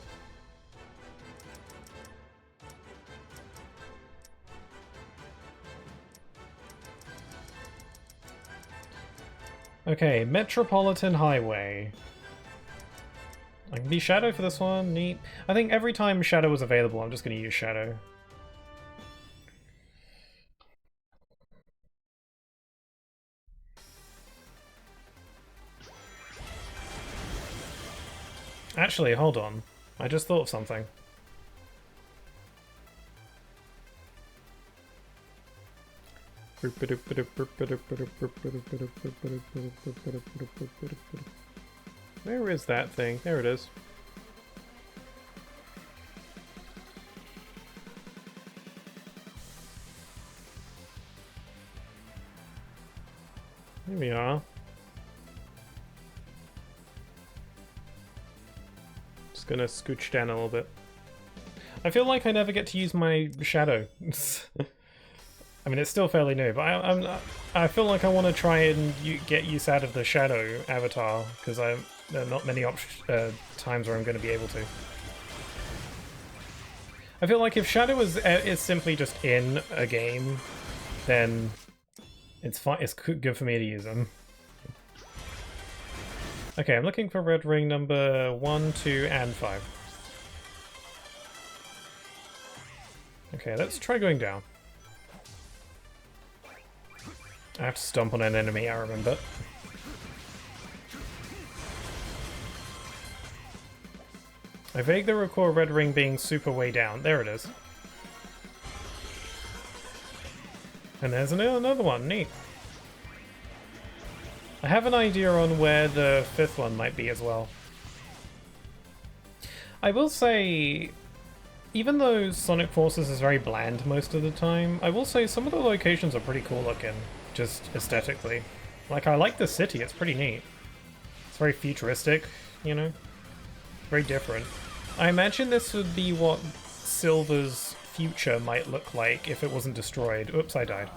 Okay, Metropolitan Highway. I can be Shadow for this one, neat. I think every time Shadow was available, I'm just going to use Shadow. Actually, hold on. I just thought of something. Where is that thing? There it is. Here we are. Just gonna scooch down a little bit. I feel like I never get to use my shadow. I mean, it's still fairly new, but I feel like I want to try and get use out of the shadow avatar, because there are not many times where I'm going to be able to. I feel like if shadow is simply just in a game, then it's fine. It's good for me to use them. Okay, I'm looking for red ring number 1, 2, and 5. Okay, let's try going down. I have to stomp on an enemy, I remember. I vaguely recall red ring being super way down. There it is. And there's another one. Neat. I have an idea on where the 5th one might be as well. I will say, even though Sonic Forces is very bland most of the time, I will say some of the locations are pretty cool looking, just aesthetically. Like, I like the city, it's pretty neat. It's very futuristic, you know? Very different. I imagine this would be what Silver's future might look like if it wasn't destroyed. Oops, I died.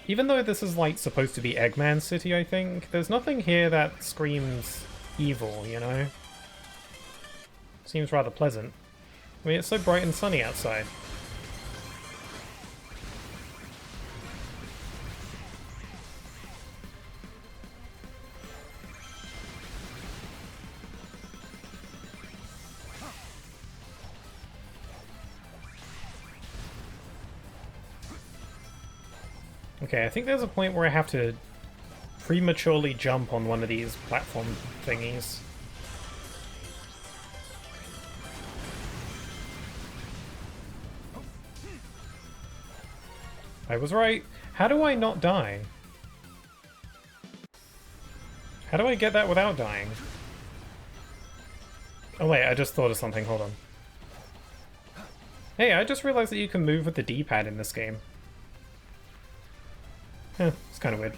Even though this is, like, supposed to be Eggman City, I think, there's nothing here that screams evil, you know? Seems rather pleasant. I mean, it's so bright and sunny outside. Okay, I think there's a point where I have to prematurely jump on one of these platform thingies. I was right. How do I not die? How do I get that without dying? Oh wait, I just thought of something, hold on. Hey, I just realized that you can move with the D-pad in this game. It's kind of weird.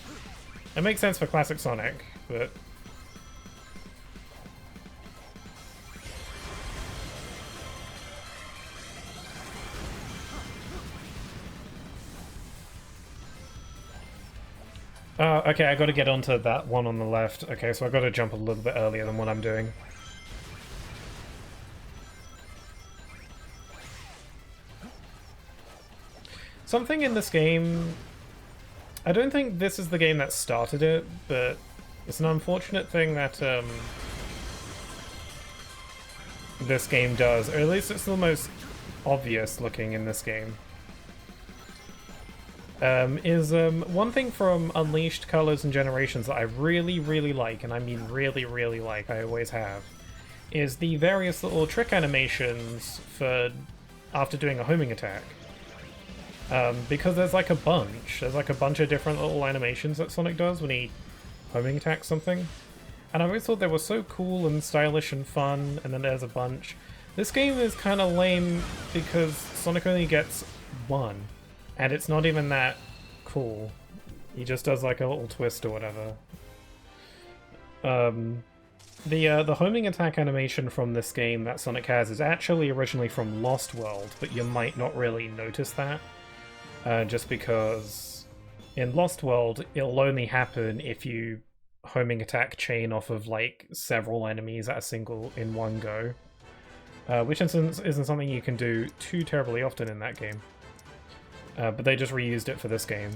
It makes sense for classic Sonic, but... okay, I gotta get onto that one on the left. Okay, so I gotta jump a little bit earlier than what I'm doing. Something in this game... I don't think this is the game that started it, but it's an unfortunate thing that this game does, or at least it's the most obvious looking in this game. One thing from Unleashed, Colors, and Generations that I really, really like, and I mean really, really like, I always have, is the various little trick animations for after doing a homing attack. Because there's like a bunch. There's like a bunch of different little animations that Sonic does when he homing attacks something. And I always thought they were so cool and stylish and fun, and then there's a bunch. This game is kind of lame because Sonic only gets one, and it's not even that cool. He just does like a little twist or whatever. The homing attack animation from this game that Sonic has is actually originally from Lost World, but you might not really notice that. Just because in Lost World, it'll only happen if you homing attack chain off of like several enemies in one go. Which isn't something you can do too terribly often in that game. But they just reused it for this game.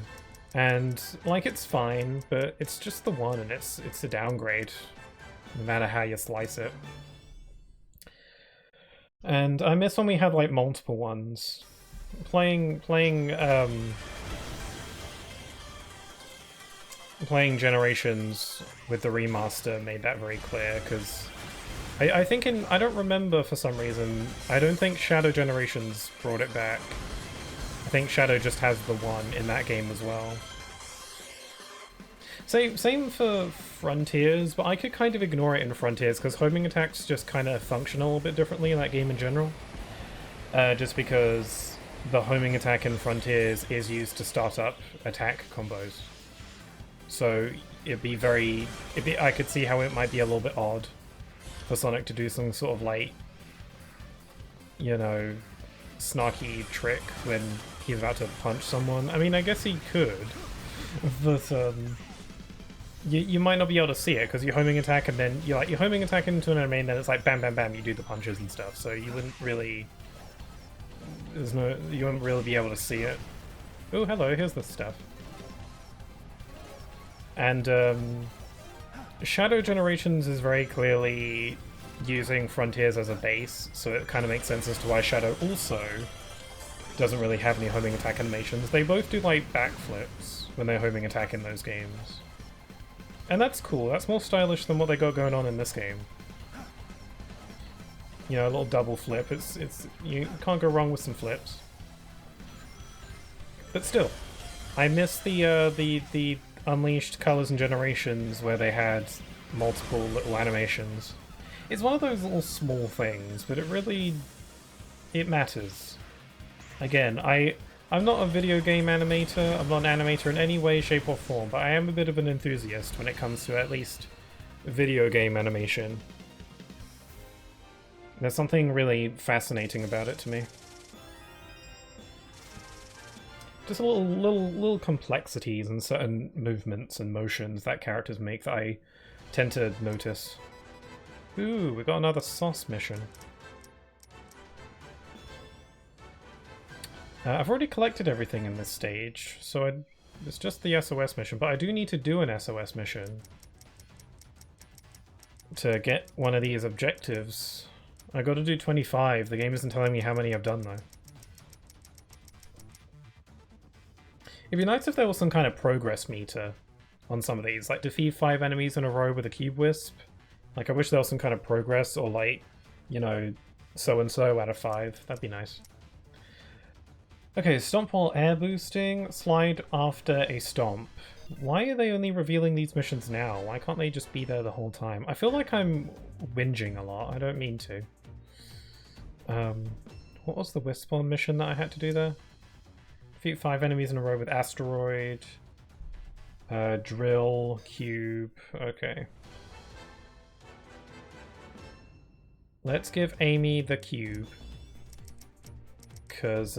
And like it's fine, but it's just the one and it's a downgrade, no matter how you slice it. And I miss when we had like multiple ones. Playing Generations with the remaster made that very clear, because I think I don't remember for some reason, I don't think Shadow Generations brought it back. I think Shadow just has the one in that game as well. Same for Frontiers, but I could kind of ignore it in Frontiers, because homing attacks just kind of function a little bit differently in that game in general. Just because the homing attack in Frontiers is used to start up attack combos. So it'd be very... I could see how it might be a little bit odd for Sonic to do some sort of, like, you know, snarky trick when he's about to punch someone. I mean, I guess he could, but you might not be able to see it because you're homing attack and then you're homing attack into an enemy and then it's like bam bam bam, you do the punches and stuff, so you wouldn't really... you wouldn't really be able to see it. Oh, hello, here's the stuff. And Shadow Generations is very clearly using Frontiers as a base, so it kind of makes sense as to why Shadow also doesn't really have any homing attack animations. They both do, like, backflips when they're homing attack in those games. And that's cool, that's more stylish than what they got going on in this game. You know, a little double flip, you can't go wrong with some flips. But still, I miss the Unleashed Colors and Generations where they had multiple little animations. It's one of those little small things, but it matters. Again, I'm not a video game animator, I'm not an animator in any way, shape or form, but I am a bit of an enthusiast when it comes to at least video game animation. There's something really fascinating about it to me. Just little complexities in certain movements and motions that characters make that I tend to notice. Ooh, we got another sauce mission. I've already collected everything in this stage, so it's just the SOS mission, but I do need to do an SOS mission to get one of these objectives. I got to do 25. The game isn't telling me how many I've done, though. It'd be nice if there was some kind of progress meter on some of these, like defeat 5 enemies in a row with a Cube Wisp. Like, I wish there was some kind of progress, or like, you know, so-and-so out of 5. That'd be nice. Okay, stomp while air boosting, slide after a stomp. Why are they only revealing these missions now? Why can't they just be there the whole time? I feel like I'm whinging a lot. I don't mean to. What was the Wisp on mission that I had to do there? Defeat 5 enemies in a row with Asteroid. Drill, Cube. Okay. Let's give Amy the cube. Because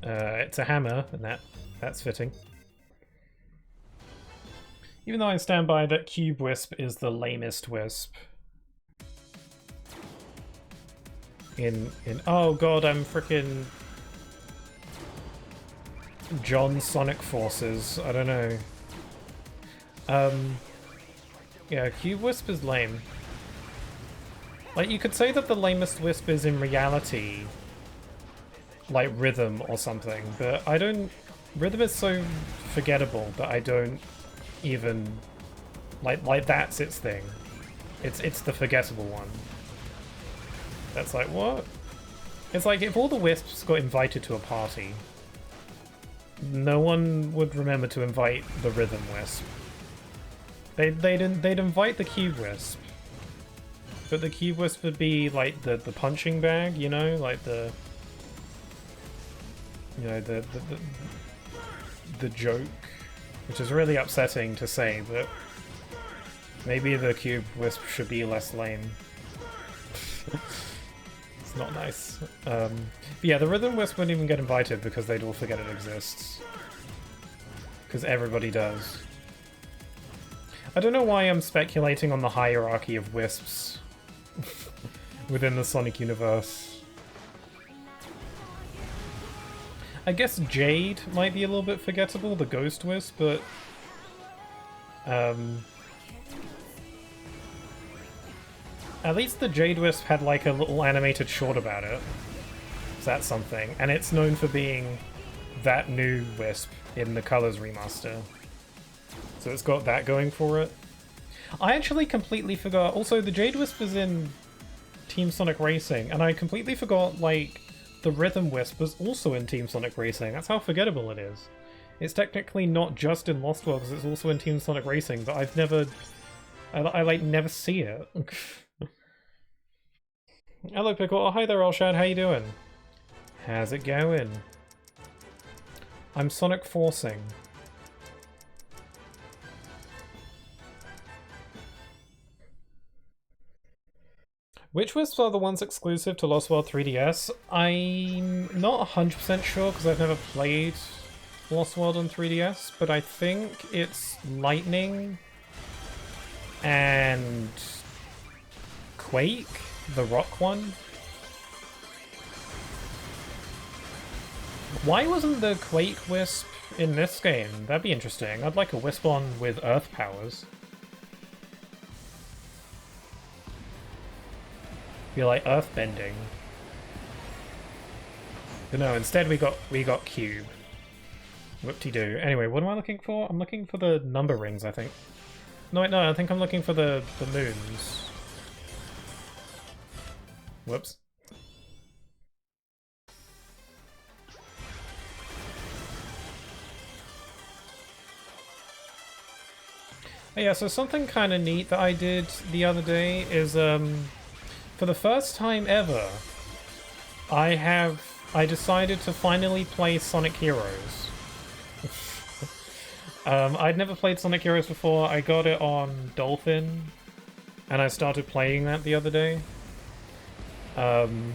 it's a hammer, and that's fitting. Even though I stand by that Cube Wisp is the lamest wisp. Oh god, I'm frickin' John Sonic Forces. I don't know. Yeah, Cube Wisp is lame. Like, you could say that the lamest wisp is in reality like Rhythm or something, but I don't... Rhythm is so forgettable that I don't even... Like that's its thing. It's the forgettable one. That's like, what? It's like if all the wisps got invited to a party, no one would remember to invite the Rhythm Wisp. They'd invite the Cube Wisp. But the Cube Wisp would be like the punching bag, you know, like the joke, which is really upsetting to say, but maybe the Cube Wisp should be less lame. It's not nice. But yeah, the Rhythm Wisp wouldn't even get invited because they'd all forget it exists. Because everybody does. I don't know why I'm speculating on the hierarchy of wisps within the Sonic universe. I guess Jade might be a little bit forgettable, the Ghost Wisp, but at least the Jade Wisp had like a little animated short about it. So that's something. And it's known for being that new Wisp in the Colors remaster. So it's got that going for it. I actually completely forgot. Also, the Jade Wisp was in Team Sonic Racing, and I completely forgot, like, the Rhythm Wisp was also in Team Sonic Racing. That's how forgettable it is. It's technically not just in Lost World, because it's also in Team Sonic Racing, but I've never... I like, never see it. Hello, Pickle. Oh, hi there, Elshad. How you doing? How's it going? I'm Sonic Forcing. Which wisps are the ones exclusive to Lost World 3DS? I'm not 100% sure because I've never played Lost World on 3DS, but I think it's Lightning and Quake, the rock one. Why wasn't the Quake Wisp in this game? That'd be interesting. I'd like a Wisp on with Earth powers. Be like Earth bending. But no, instead we got Cube. Whoop-de-doo. Anyway, what am I looking for? I'm looking for the number rings, I think. No, wait, no, I think I'm looking for the moons. Whoops. Oh, yeah, so something kind of neat that I did the other day is, for the first time ever, I decided to finally play Sonic Heroes. I'd never played Sonic Heroes before. I got it on Dolphin, and I started playing that the other day. I'm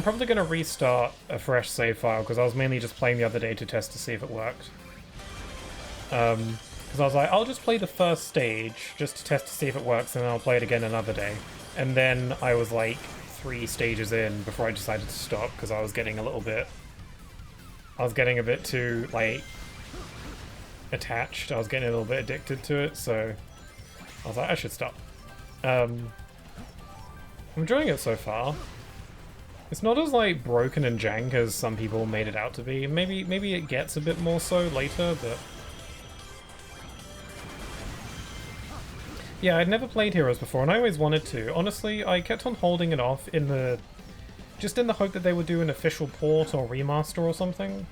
probably going to restart a fresh save file, because I was mainly just playing the other day to test to see if it worked. Because I was like, I'll just play the first stage, just to test to see if it works, and then I'll play it again another day. And then I was like 3 stages in before I decided to stop, because I was getting a bit too, like, attached. I was getting a little bit addicted to it, so I was like, I should stop. I'm enjoying it so far. It's not as, like, broken and jank as some people made it out to be. Maybe it gets a bit more so later, but... Yeah, I'd never played Heroes before, and I always wanted to. Honestly, I kept on holding it off just in the hope that they would do an official port or remaster or something.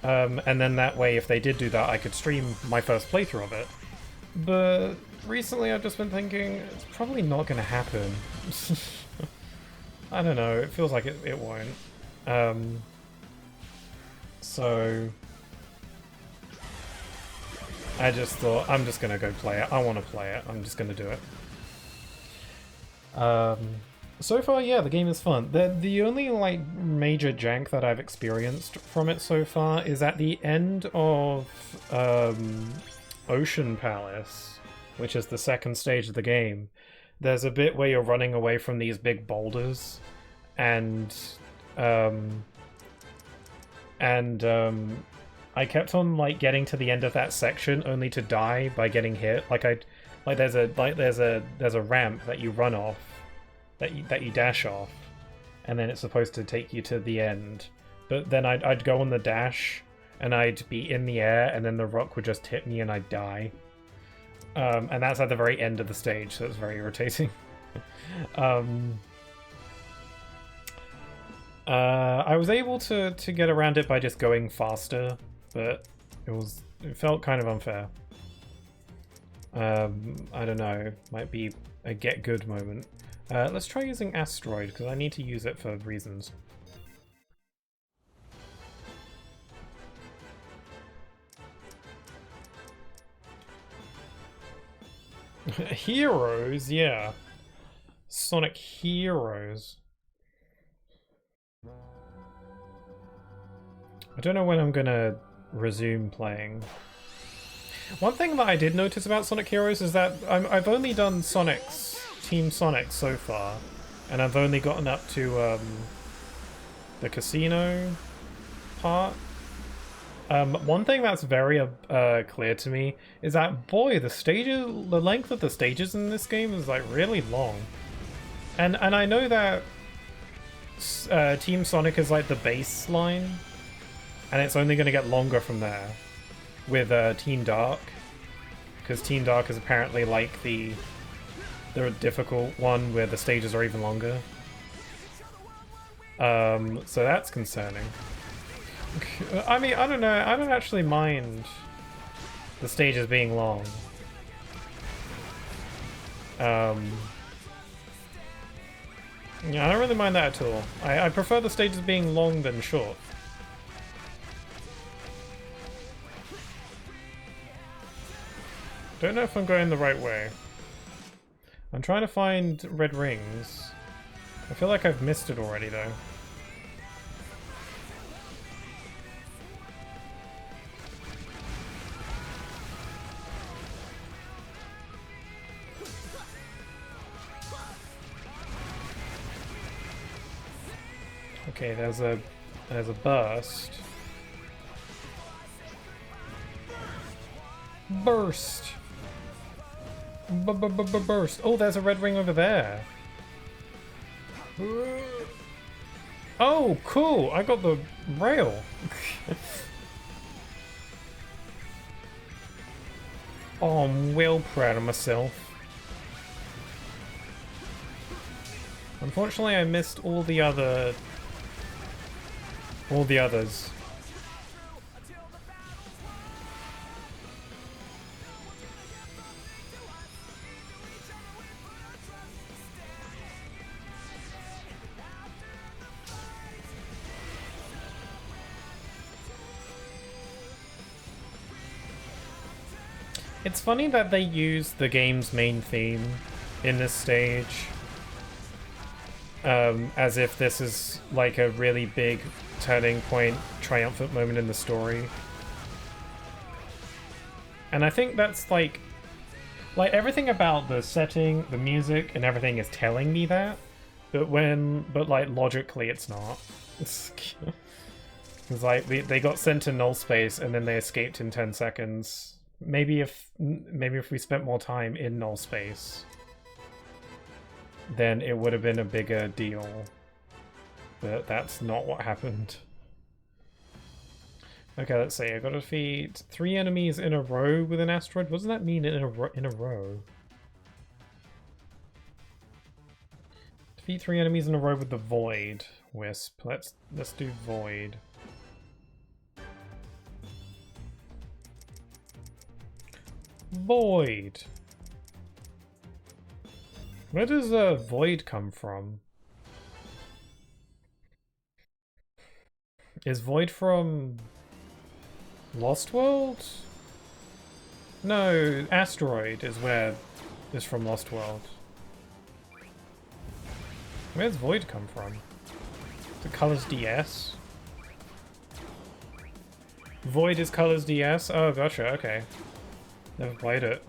And then that way, if they did do that, I could stream my first playthrough of it. But recently I've just been thinking, it's probably not going to happen. I don't know, it feels like it won't. So... I just thought, I'm just gonna go play it. I want to play it. I'm just gonna do it. So far, yeah, the game is fun. The only, like, major jank that I've experienced from it so far is at the end of Ocean Palace, which is the second stage of the game. There's a bit where you're running away from these big boulders, and I kept on, like, getting to the end of that section only to die by getting hit. There's a ramp that you run off, that you dash off, and then it's supposed to take you to the end. But then I'd go on the dash, and I'd be in the air, and then the rock would just hit me and I'd die. And that's at the very end of the stage, so it's very irritating. I was able to get around it by just going faster, but it felt kind of unfair. I don't know, might be a get good moment. Let's try using Asteroid, because I need to use it for reasons. Heroes, yeah. Sonic Heroes. I don't know when I'm gonna resume playing. One thing that I did notice about Sonic Heroes is that I've only done Team Sonic so far, and I've only gotten up to the casino part. One thing that's very clear to me is that, boy, the length of the stages in this game is, like, really long. And I know that Team Sonic is, like, the baseline, and it's only going to get longer from there with Team Dark, because Team Dark is apparently, like, the difficult one where the stages are even longer. So that's concerning. I mean, I don't know, I don't actually mind the stages being long. Yeah, I don't really mind that at all. I prefer the stages being long than short. Don't know if I'm going the right way. I'm trying to find red rings. I feel like I've missed it already, though. Okay, there's a burst. Burst. Burst. Oh, there's a red ring over there. Oh, cool! I got the rail. Oh, I'm well proud of myself. Unfortunately, I missed all the others. It's funny that they use the game's main theme in this stage. As if this is like a really big turning point, triumphant moment in the story. And I think that's like everything about the setting, the music, and everything is telling me that. But like logically it's not. It's like they got sent to null space and then they escaped in 10 seconds. Maybe if we spent more time in null space, then it would have been a bigger deal. But that's not what happened. Okay, let's see. I gotta defeat 3 enemies in a row with an asteroid. What does that mean in a row? Defeat 3 enemies in a row with the Void Wisp. Let's do Void. Void. Where does Void come from? Is Void from Lost World? No, Asteroid is from Lost World. Where's Void come from? The Colors DS? Void is Colors DS? Oh, gotcha, okay. Never played it.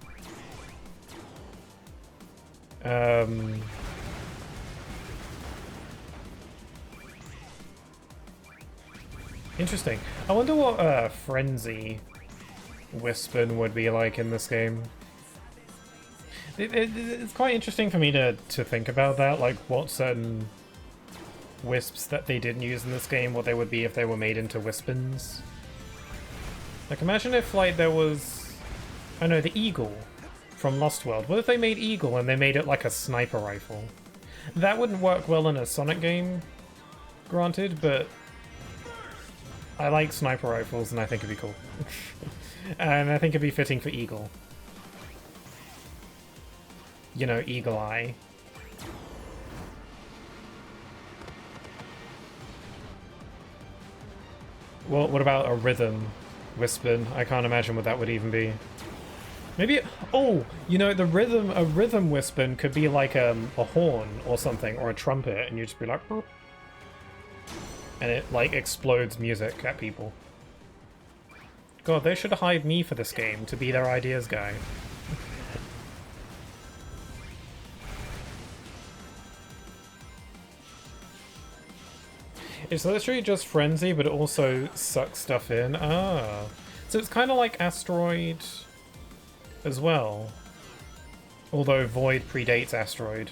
Interesting. I wonder what Frenzy Wispin would be like in this game. It's quite interesting for me to think about that, like what certain wisps that they didn't use in this game, what they would be if they were made into Wispins. Like imagine if like there was, I know, the Eagle from Lost World. What if they made Eagle and they made it like a sniper rifle? That wouldn't work well in a Sonic game, granted, but I like sniper rifles and I think it'd be cool. And I think it'd be fitting for Eagle. You know, Eagle Eye. Well, what about a Rhythm Wispin? I can't imagine what that would even be. Maybe oh, you know, a rhythm Wispin could be like a horn or something, or a trumpet, and you just be like, burp, and it like explodes music at people. God, they should have hired me for this game to be their ideas guy. It's literally just Frenzy, but it also sucks stuff in. Ah, so it's kind of like Asteroid as well, although Void predates Asteroid.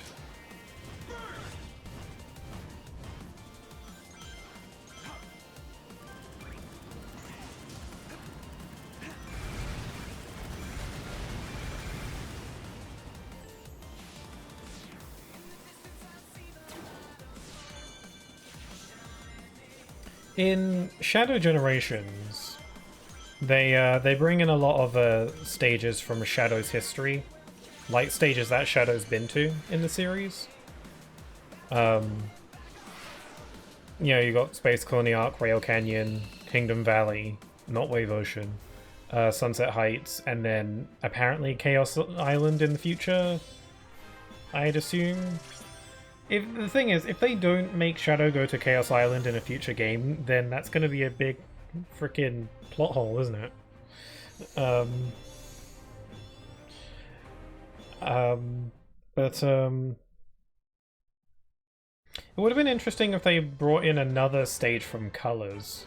In Shadow Generations, they bring in a lot of stages from Shadow's history, like stages that Shadow's been to in the series. You know, you got Space Colony Arc, Rail Canyon, Kingdom Valley, not Wave Ocean, Sunset Heights, and then apparently Chaos Island in the future. I'd assume... If the thing is, if they don't make Shadow go to Chaos Island in a future game, then that's going to be a big freaking plot hole, isn't it? But it would have been interesting if they brought in another stage from Colors,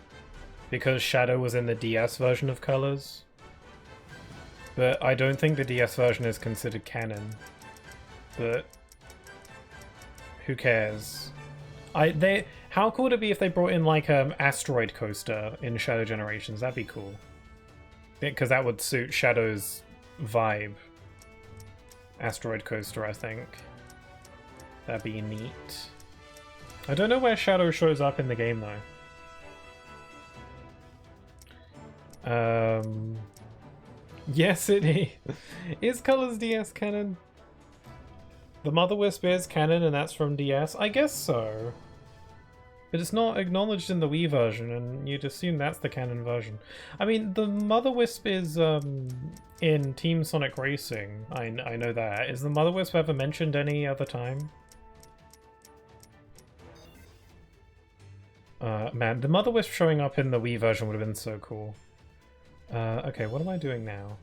because Shadow was in the DS version of Colors. But I don't think the DS version is considered canon. But who cares? How cool would it be if they brought in like Asteroid Coaster in Shadow Generations? That'd be cool. Because that would suit Shadow's vibe. Asteroid Coaster, I think. That'd be neat. I don't know where Shadow shows up in the game though. Yes, it is. Is Colors DS canon? The Mother Wisp is canon and that's from DS? I guess so. But it's not acknowledged in the Wii version, and you'd assume that's the canon version. I mean, the Mother Wisp is in Team Sonic Racing. I know that. Is the Mother Wisp ever mentioned any other time? Man, the Mother Wisp showing up in the Wii version would have been so cool. Okay, what am I doing now?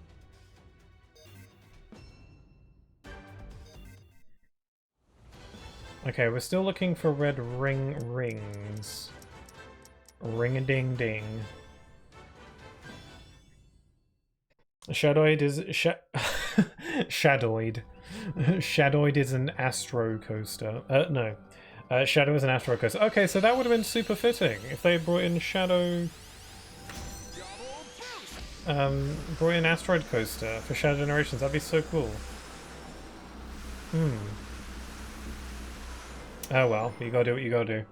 Okay, we're still looking for red rings. Ring-a-ding-ding. Shadoid is... Shadoid. Shadoid is an Astro Coaster. No. Shadow is an Astro Coaster. Okay, so that would have been super fitting if they brought in Shadow... brought in Asteroid Coaster for Shadow Generations. That'd be so cool. Oh well, you gotta do what you gotta do.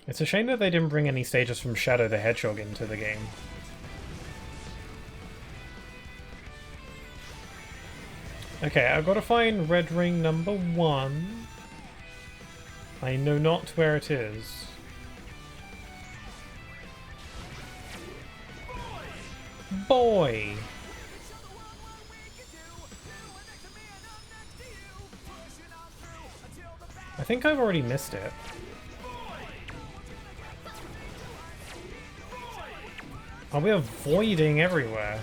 It's a shame that they didn't bring any stages from Shadow the Hedgehog into the game. Okay, I've got to find red ring number 1. I know not where it is. Boy! I think I've already missed it. Oh, we are voiding everywhere.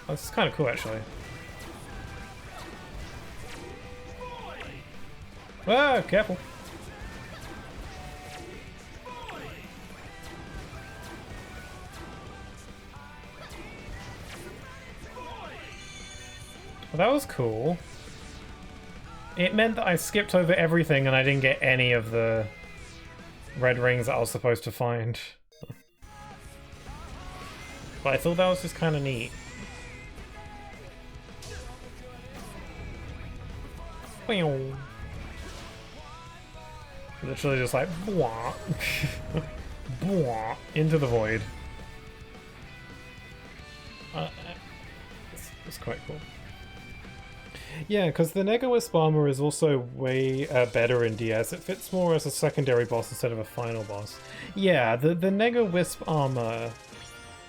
Oh, this is kind of cool, actually. Whoa, careful. Well, that was cool. It meant that I skipped over everything and I didn't get any of the red rings that I was supposed to find. But I thought that was just kind of neat. Literally just like, bwah. Bwah, into the void. It's quite cool. Yeah, because the Nega Wisp armor is also way better in DS. It fits more as a secondary boss instead of a final boss. Yeah, the Nega Wisp armor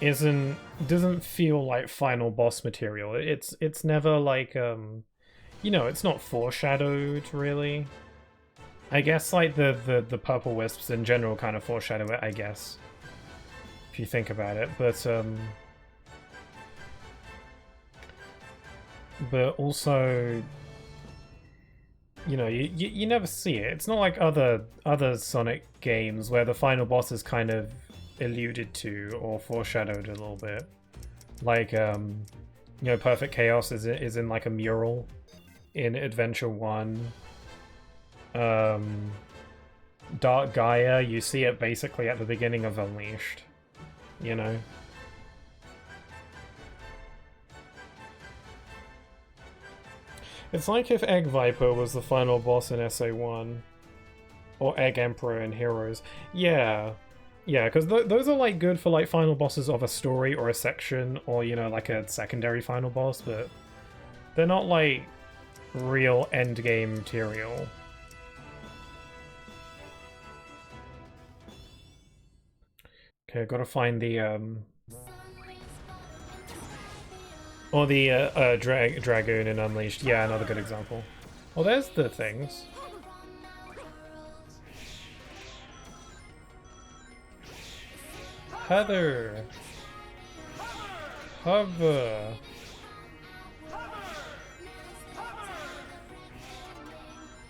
doesn't feel like final boss material. It's never like you know, it's not foreshadowed really. I guess like the purple wisps in general kind of foreshadow it, I guess. If you think about it, but also, you know, you never see it. It's not like other Sonic games where the final boss is kind of alluded to or foreshadowed a little bit. Like, you know, Perfect Chaos is in like a mural in Adventure 1. Dark Gaia, you see it basically at the beginning of Unleashed, you know? It's like if Egg Viper was the final boss in SA1. Or Egg Emperor in Heroes. Yeah. Yeah, because those are like good for like final bosses of a story or a section, or, you know, like a secondary final boss, but they're not like real endgame material. Okay, gotta find the Or the Dragoon in Unleashed. Yeah, another good example. Well, there's the things. Heather! Hover!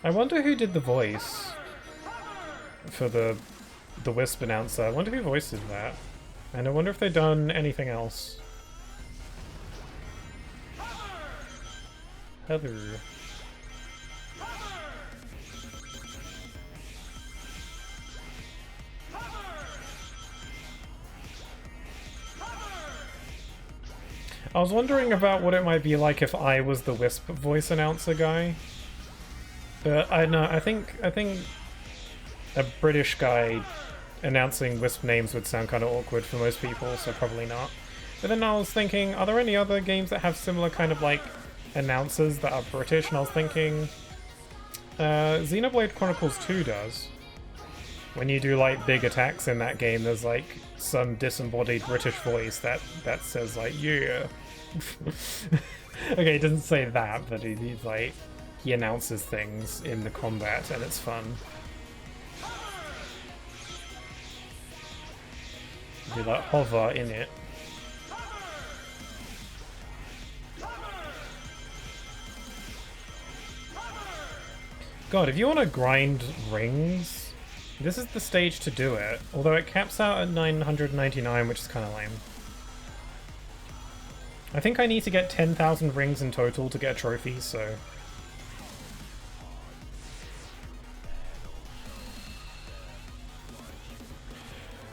I wonder who did the voice for the Wisp announcer. I wonder who voices that. And I wonder if they've done anything else. Heather. I was wondering about what it might be like if I was the Wisp voice announcer guy. But I know, I think a British guy announcing Wisp names would sound kind of awkward for most people, so probably not. But then I was thinking, are there any other games that have similar kind of like announcers that are British? And I was thinking, Xenoblade Chronicles 2 does. When you do like big attacks in that game, there's like some disembodied British voice that says like, yeah. Okay, he doesn't say that, but he's like, he announces things in the combat and it's fun. Do like hover in it. God, if you want to grind rings, this is the stage to do it. Although it caps out at 999, which is kind of lame. I think I need to get 10,000 rings in total to get a trophy, so...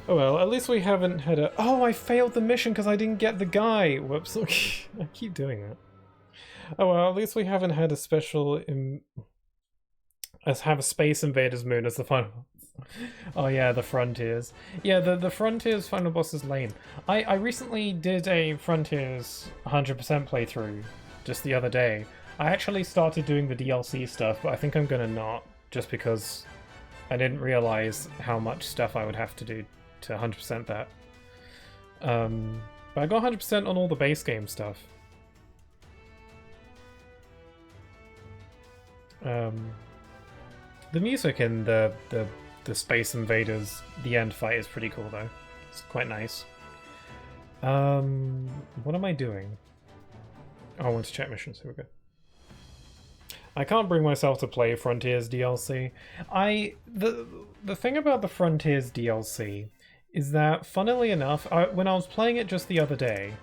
Oh well, at least we haven't had a... Oh, I failed the mission because I didn't get the guy! Whoops, I keep doing that. Oh well, at least we haven't had a special... have a Space Invaders moon as the final boss. Oh yeah, the Frontiers. Yeah, the Frontiers final boss is lame. I recently did a Frontiers 100% playthrough just the other day. I actually started doing the DLC stuff, but I think I'm gonna not, just because I didn't realize how much stuff I would have to do to 100% that. But I got 100% on all the base game stuff. The music in the Space Invaders, the end fight is pretty cool though. It's quite nice. What am I doing? Oh, I want to check missions. Here we go. I can't bring myself to play Frontiers DLC. The thing about the Frontiers DLC is that, funnily enough, when I was playing it just the other day,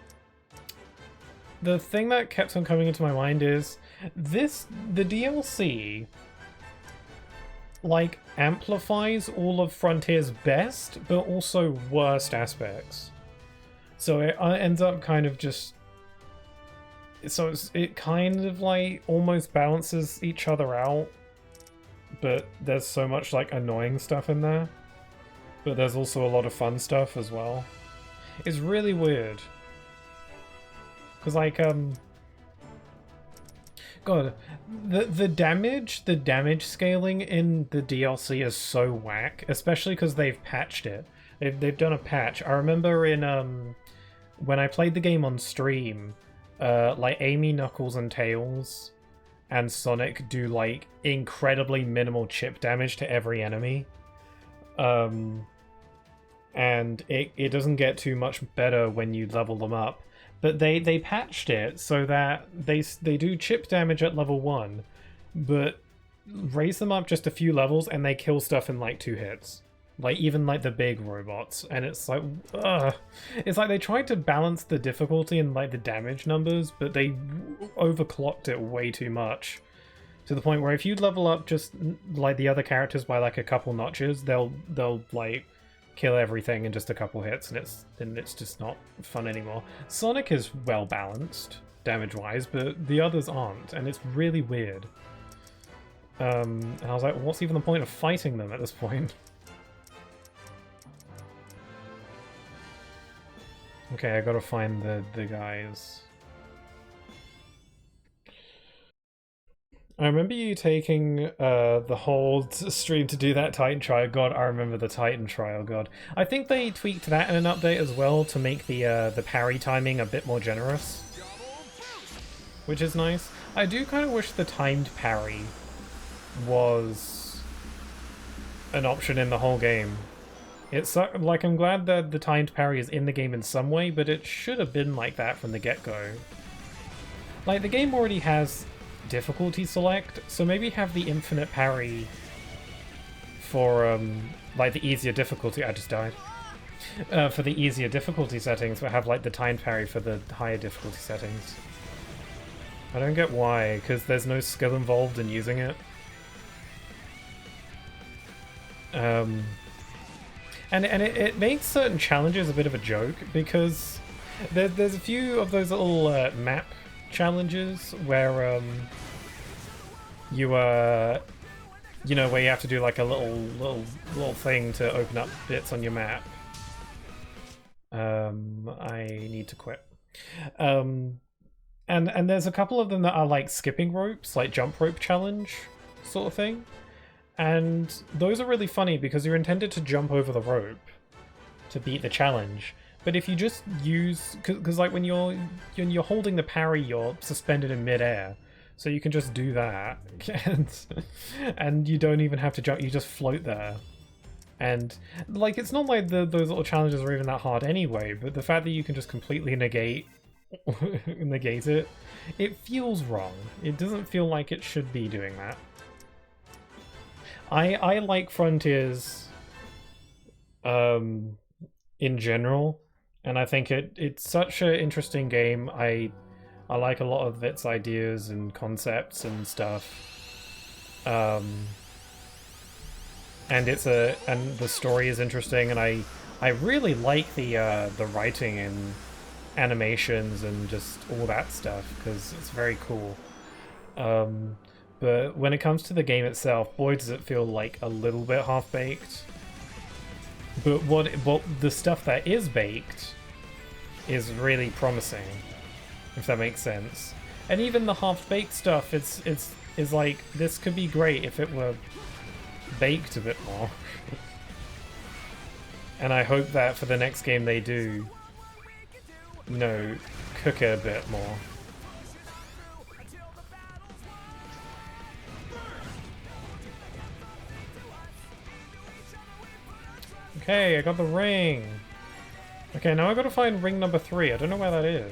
the thing that kept on coming into my mind is the DLC like amplifies all of Frontier's best but also worst aspects. So it ends up kind of just... So it kind of like almost balances each other out, but there's so much like annoying stuff in there. But there's also a lot of fun stuff as well. It's really weird. Because like, God, the damage scaling in the DLC is so whack, especially because they've patched it. They've done a patch. I remember in when I played the game on stream, like Amy, Knuckles, and Tails and Sonic do like incredibly minimal chip damage to every enemy. And it doesn't get too much better when you level them up. But they patched it so that they do chip damage at level 1, but raise them up just a few levels and they kill stuff in like 2 hits. Like even like the big robots, and it's like, ugh. It's like they tried to balance the difficulty and like the damage numbers, but they overclocked it way too much. To the point where if you level up just like the other characters by like a couple notches, they'll like kill everything in just a couple hits, and it's just not fun anymore. Sonic is well balanced damage wise, but the others aren't, and it's really weird. And I was like, what's even the point of fighting them at this point? Okay, I gotta find the guys. I remember you taking the whole stream to do that Titan trial. God, I remember the Titan trial. God, I think they tweaked that in an update as well to make the parry timing a bit more generous. which is nice. I do kind of wish the timed parry was an option in the whole game. It's like, I'm glad that the timed parry is in the game in some way, but it should have been like that from the get-go. Like, the game already has difficulty select, so maybe have the infinite parry for, like, the easier difficulty. I just died. For the easier difficulty settings, but have, like, the timed parry for the higher difficulty settings. I don't get why, because there's no skill involved in using it. And it makes certain challenges a bit of a joke, because there's a few of those little map challenges where you know, where you have to do like a little thing to open up bits on your map. I need to quit. And there's a couple of them that are like skipping ropes, like jump rope challenge sort of thing. And those are really funny because you're intended to jump over the rope to beat the challenge. But if you just use, because like when you're holding the parry, you're suspended in midair, so you can just do that, and you don't even have to jump. You just float there, and like it's not like those little challenges are even that hard anyway. But the fact that you can just completely negate it, it feels wrong. It doesn't feel like it should be doing that. I like Frontiers in general, and I think it's such an interesting game. I like a lot of its ideas and concepts and stuff. And the story is interesting, and I really like the writing and animations and just all that stuff because it's very cool. But when it comes to the game itself, boy, does it feel like a little bit half-baked. But what the stuff that is baked is really promising, if that makes sense. And even the half-baked stuff, is like, this could be great if it were baked a bit more. And I hope that for the next game they do, you know, cook it a bit more. Okay, I got the ring. Okay, now I gotta find ring number 3. I don't know where that is.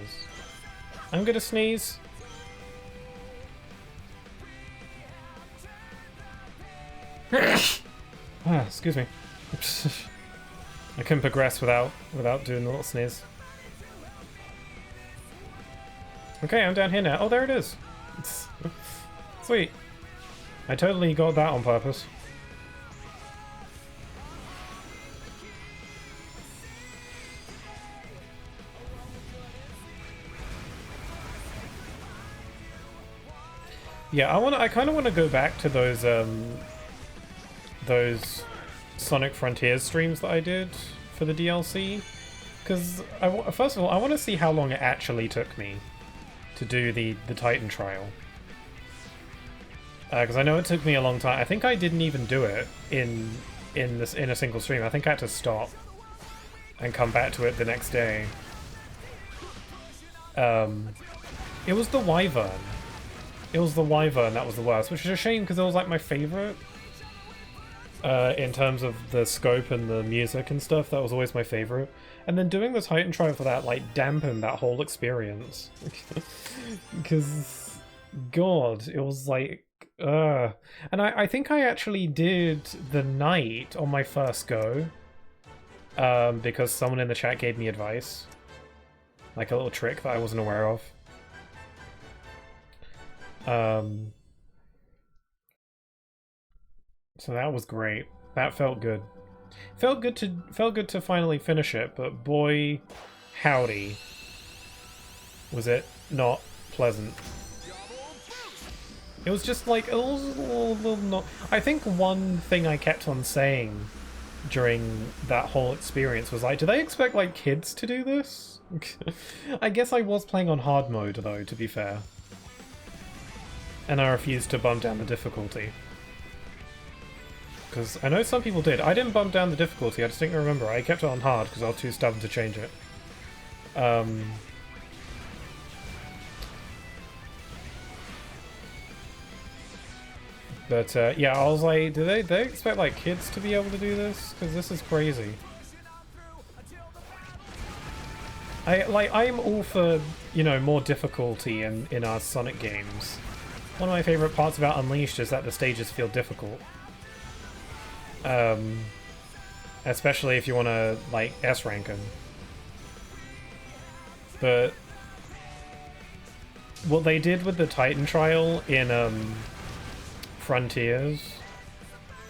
I'm gonna sneeze. Excuse me. I couldn't progress without doing the little sneeze. Okay, I'm down here now. Oh, there it is. Sweet. I totally got that on purpose. Yeah, I kind of want to go back to those Sonic Frontiers streams that I did for the DLC, because first of all, I want to see how long it actually took me to do the Titan trial. Because I know it took me a long time. I think I didn't even do it in a single stream. I think I had to stop and come back to it the next day. It was the Wyvern. It was the Wyvern that was the worst, which is a shame because it was like my favorite. In terms of the scope and the music and stuff, that was always my favorite. And then doing the Titan trial for that, like, dampened that whole experience. Because, God, it was like, And I think I actually did the night on my first go. Because someone in the chat gave me advice. Like a little trick that I wasn't aware of. So that was great. That felt good. Felt good to finally finish it, but boy, howdy, was it not pleasant. It was just like a little not. I think one thing I kept on saying during that whole experience was like, do they expect like kids to do this? I guess I was playing on hard mode though, to be fair. And I refused to bump down the difficulty. Because I know some people did. I didn't bump down the difficulty, I just didn't remember. I kept it on hard because I was too stubborn to change it. But yeah, I was like, do they expect like kids to be able to do this? Because this is crazy. I'm all for, you know, more difficulty in our Sonic games. One of my favorite parts about Unleashed is that the stages feel difficult. Especially if you want to, like, S-rank them. But what they did with the Titan trial in Frontiers,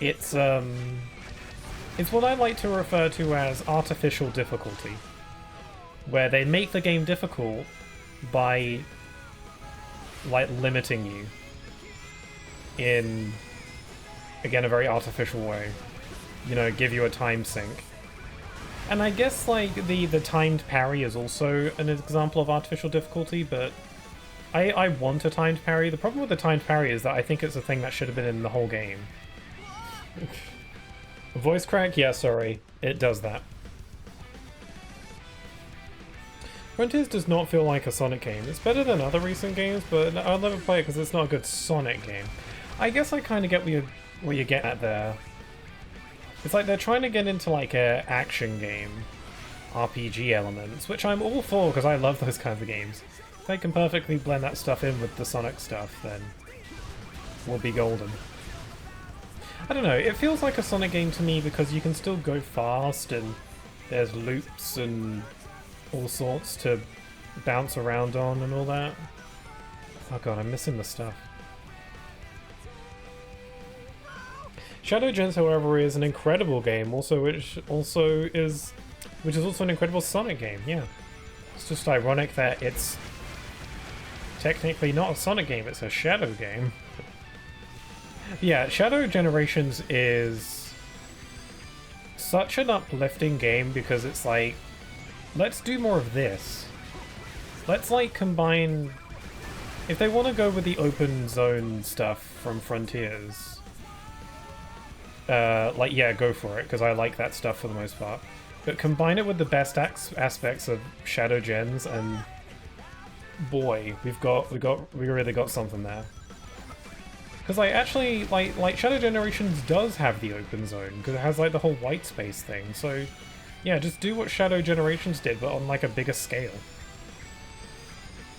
it's what I like to refer to as artificial difficulty, where they make the game difficult by, like, limiting you in, again, a very artificial way. You know, give you a time sink. And I guess, like, the timed parry is also an example of artificial difficulty, but I want a timed parry. The problem with the timed parry is that I think it's a thing that should have been in the whole game. Voice crack? Yeah, sorry. It does that. Frontiers does not feel like a Sonic game. It's better than other recent games, but I'll never play it because it's not a good Sonic game. I guess I kind of get what you get at there. It's like they're trying to get into like a action game, RPG elements, which I'm all for because I love those kinds of games. If they can perfectly blend that stuff in with the Sonic stuff, then we'll be golden. I don't know, it feels like a Sonic game to me because you can still go fast and there's loops and all sorts to bounce around on and all that. Oh god, I'm missing the stuff. Shadow Gens, however, is an incredible game, which is also an incredible Sonic game. Yeah, it's just ironic that it's technically not a Sonic game; it's a Shadow game. Yeah, Shadow Generations is such an uplifting game because it's like, let's do more of this. Let's like combine. If they want to go with the open zone stuff from Frontiers. Like, yeah, go for it, because I like that stuff for the most part. But combine it with the best aspects of Shadow Gens, and boy, we really got something there. Because, like, actually, like Shadow Generations does have the open zone, because it has, like, the whole white space thing. So, yeah, just do what Shadow Generations did, but on, like, a bigger scale.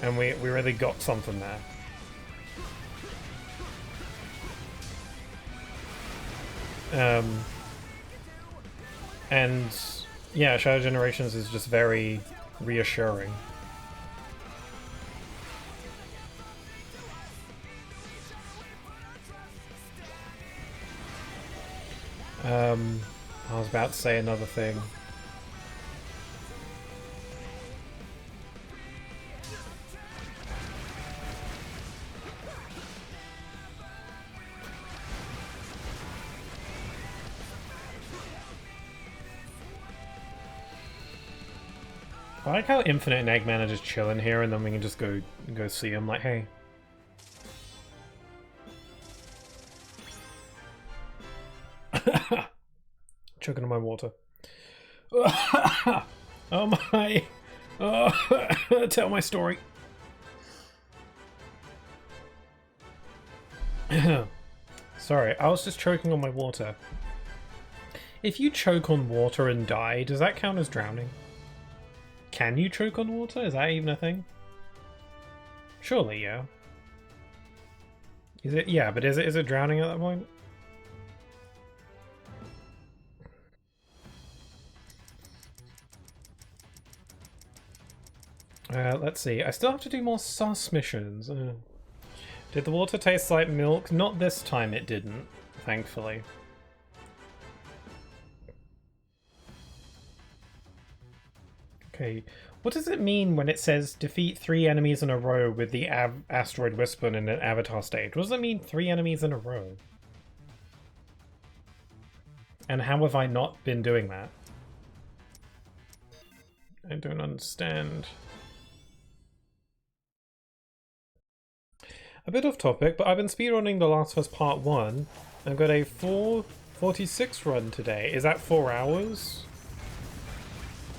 And we really got something there. And yeah, Shadow Generations is just very reassuring. I was about to say another thing. I like how Infinite and Eggman are just chilling here, and then we can just go see him. Like, hey. Choking on my water. Oh my! Oh, tell my story. Sorry, I was just choking on my water. If you choke on water and die, does that count as drowning? Can you choke on water? Is that even a thing? Surely, yeah. Is it? Yeah, but is it drowning at that point? Let's see. I still have to do more sauce missions. Did the water taste like milk? Not this time it didn't, thankfully. Okay, what does it mean when it says defeat 3 enemies in a row with the Asteroid Whisper in an avatar stage? What does it mean 3 enemies in a row? And how have I not been doing that? I don't understand. A bit off topic, but I've been speedrunning The Last of Us Part 1. I've got a 4:46 run today. Is that 4 hours?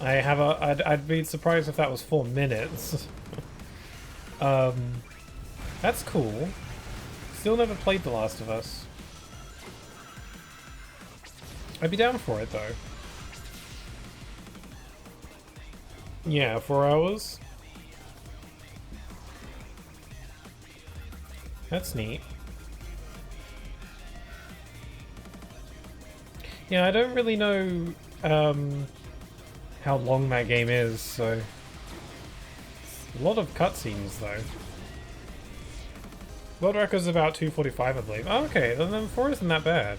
I'd be surprised if that was 4 minutes. That's cool. Still never played The Last of Us. I'd be down for it though. Yeah, 4 hours. That's neat. Yeah, I don't really know how long that game is, so... A lot of cutscenes, though. World record's about 2:45, I believe. Oh, okay, then 4 isn't that bad.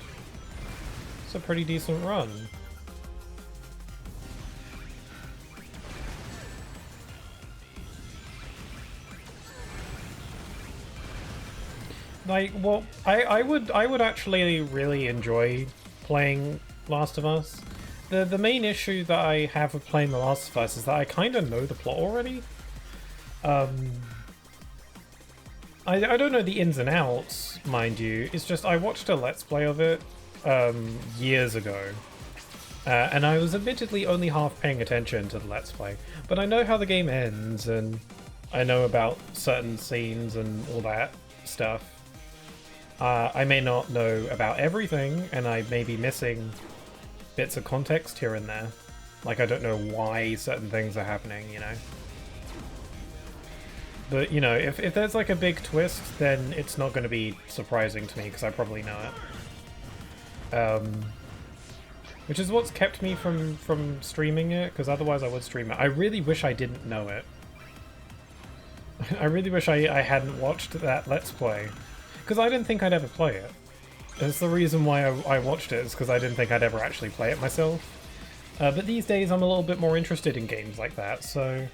It's a pretty decent run. Like, well, I would actually really enjoy playing Last of Us. The main issue that I have with playing The Last of Us is that I kind of know the plot already. I don't know the ins and outs, mind you. It's just I watched a Let's Play of it years ago. And I was admittedly only half paying attention to the Let's Play. But I know how the game ends, and I know about certain scenes and all that stuff. I may not know about everything, and I may be missing bits of context here and there. Like, I don't know why certain things are happening, you know? But, you know, if there's like a big twist, then it's not going to be surprising to me, because I probably know it. Which is what's kept me from streaming it, because otherwise I would stream it. I really wish I didn't know it. I really wish I hadn't watched that Let's Play. Because I didn't think I'd ever play it. That's the reason why I watched it, is because I didn't think I'd ever actually play it myself. But these days I'm a little bit more interested in games like that, so...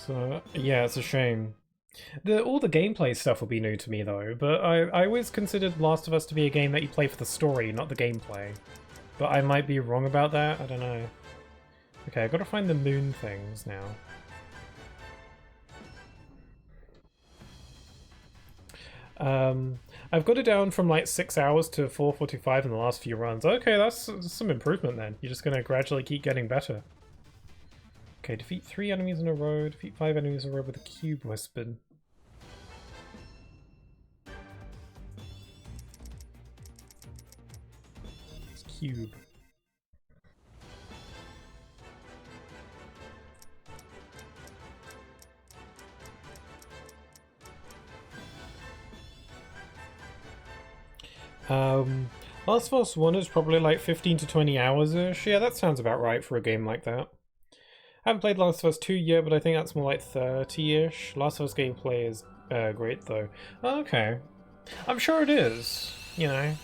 So, yeah, it's a shame. All the gameplay stuff will be new to me, though, but I always considered Last of Us to be a game that you play for the story, not the gameplay. But I might be wrong about that, I don't know. Okay, I've got to find the moon things now. I've got it down from like 6 hours to 4:45 in the last few runs. Okay, that's some improvement then. You're just going to gradually keep getting better. Okay, defeat 3 enemies in a row, defeat 5 enemies in a row with a cube whispered. It's cube. Last of Us 1 is probably like 15 to 20 hours-ish. Yeah, that sounds about right for a game like that. I haven't played Last of Us 2 yet, but I think that's more like 30-ish. Last of Us gameplay is great, though. Okay. I'm sure it is, you know.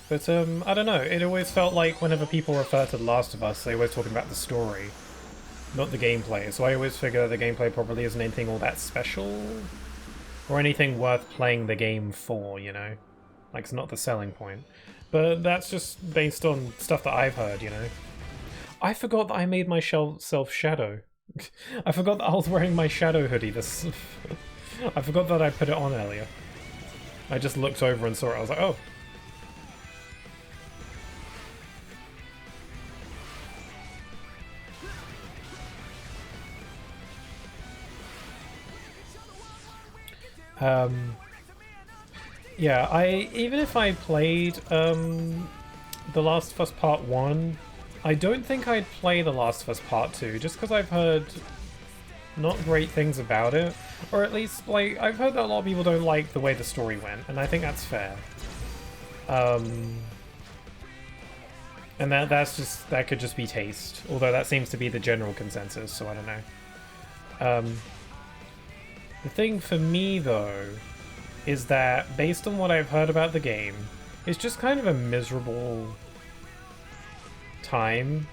But, I don't know. It always felt like whenever people refer to The Last of Us, they always talking about the story, not the gameplay. So I always figure the gameplay probably isn't anything all that special, or anything worth playing the game for, you know? Like, it's not the selling point. But that's just based on stuff that I've heard, you know? I forgot that I made myself Shadow. I forgot that I was wearing my Shadow hoodie. I forgot that I put it on earlier. I just looked over and saw it. I was like, oh. Yeah, even if I played The Last of Us Part 1, I don't think I'd play The Last of Us Part 2, just because I've heard not great things about it. Or at least, like, I've heard that a lot of people don't like the way the story went, and I think that's fair. And that could just be taste, although that seems to be the general consensus, so I don't know. The thing for me, though, is that, based on what I've heard about the game, it's just kind of a miserable time.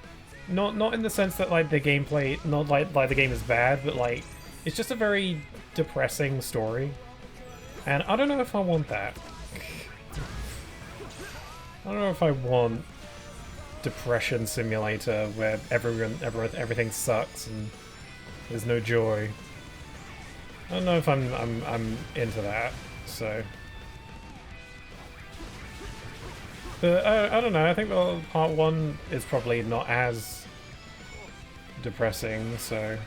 Not in the sense that, like, the gameplay, not like the game is bad, but, like, it's just a very depressing story. And I don't know if I want that. I don't know if I want Depression Simulator where everything sucks and there's no joy. I don't know if I'm into that. So, but I don't know. I think part 1 is probably not as depressing. So,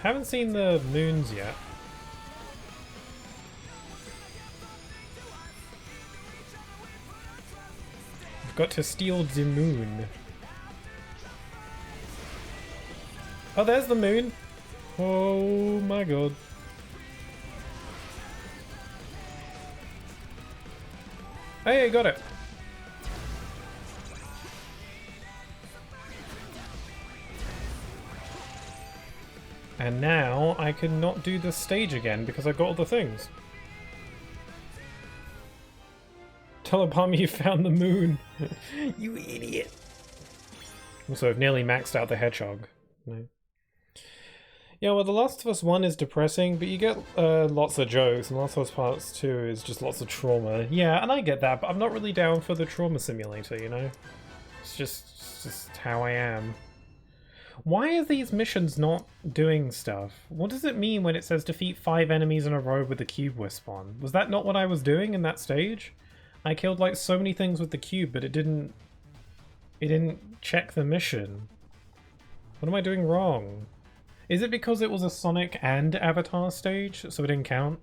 Haven't seen the moons yet. We've got to steal the moon. Oh, there's the moon. Oh my god. Hey, I got it. And now I can not do this stage again because I got all the things. Telepalm, you found the moon. You idiot. Also, I've nearly maxed out the Hedgehog. No. Yeah, well, The Last of Us 1 is depressing, but you get lots of jokes, and Last of Us Parts 2 is just lots of trauma. Yeah, and I get that, but I'm not really down for the trauma simulator, you know? It's just how I am. Why are these missions not doing stuff? What does it mean when it says defeat 5 enemies in a row with the cube wisp on? Was that not what I was doing in that stage? I killed like so many things with the cube, but it didn't check the mission. What am I doing wrong? Is it because it was a Sonic and Avatar stage, so it didn't count?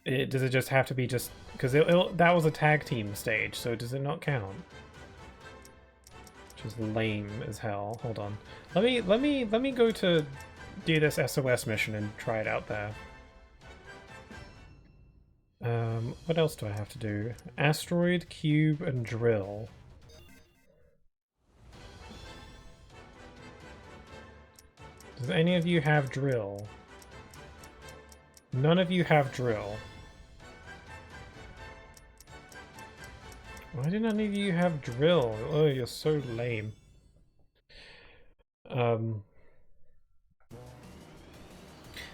Does it just have to be just... Because that was a tag team stage, so does it not count? Which is lame as hell. Hold on. Let me go to do this SOS mission and try it out there. What else do I have to do? Asteroid, cube, and drill. Does any of you have drill? None of you have drill. Why do none of you have drill? Oh, you're so lame.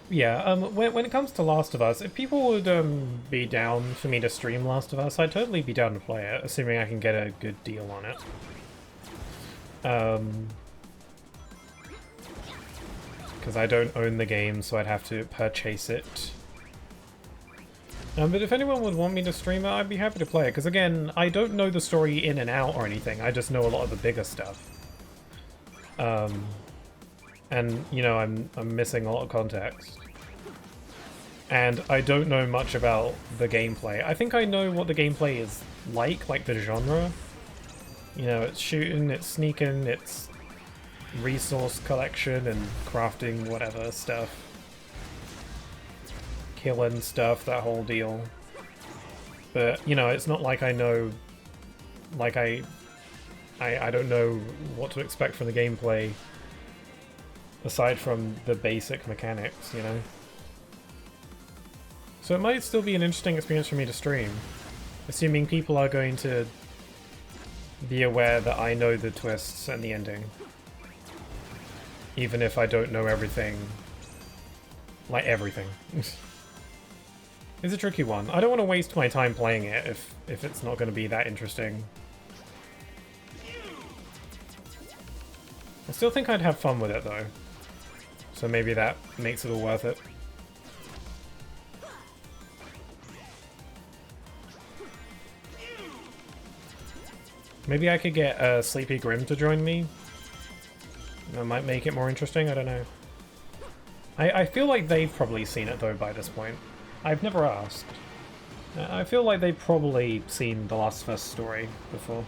Yeah, when it comes to Last of Us, if people would be down for me to stream Last of Us, I'd totally be down to play it, assuming I can get a good deal on it. Because I don't own the game, so I'd have to purchase it. But if anyone would want me to stream it, I'd be happy to play it, because again, I don't know the story in and out or anything, I just know a lot of the bigger stuff. And, you know, I'm missing a lot of context. And I don't know much about the gameplay. I think I know what the gameplay is like the genre. You know, it's shooting, it's sneaking, it's resource collection and crafting whatever stuff. Killing stuff, that whole deal. But, you know, it's not like I know... Like I don't know what to expect from the gameplay aside from the basic mechanics, you know? So it might still be an interesting experience for me to stream, assuming people are going to be aware that I know the twists and the ending. Even if I don't know everything. Like everything. It's a tricky one. I don't want to waste my time playing it if it's not going to be that interesting. I still think I'd have fun with it though. So maybe that makes it all worth it. Maybe I could get Sleepy Grim to join me. That might make it more interesting, I don't know. I feel like they've probably seen it though by this point. I've never asked. I feel like they've probably seen The Last of Us story before.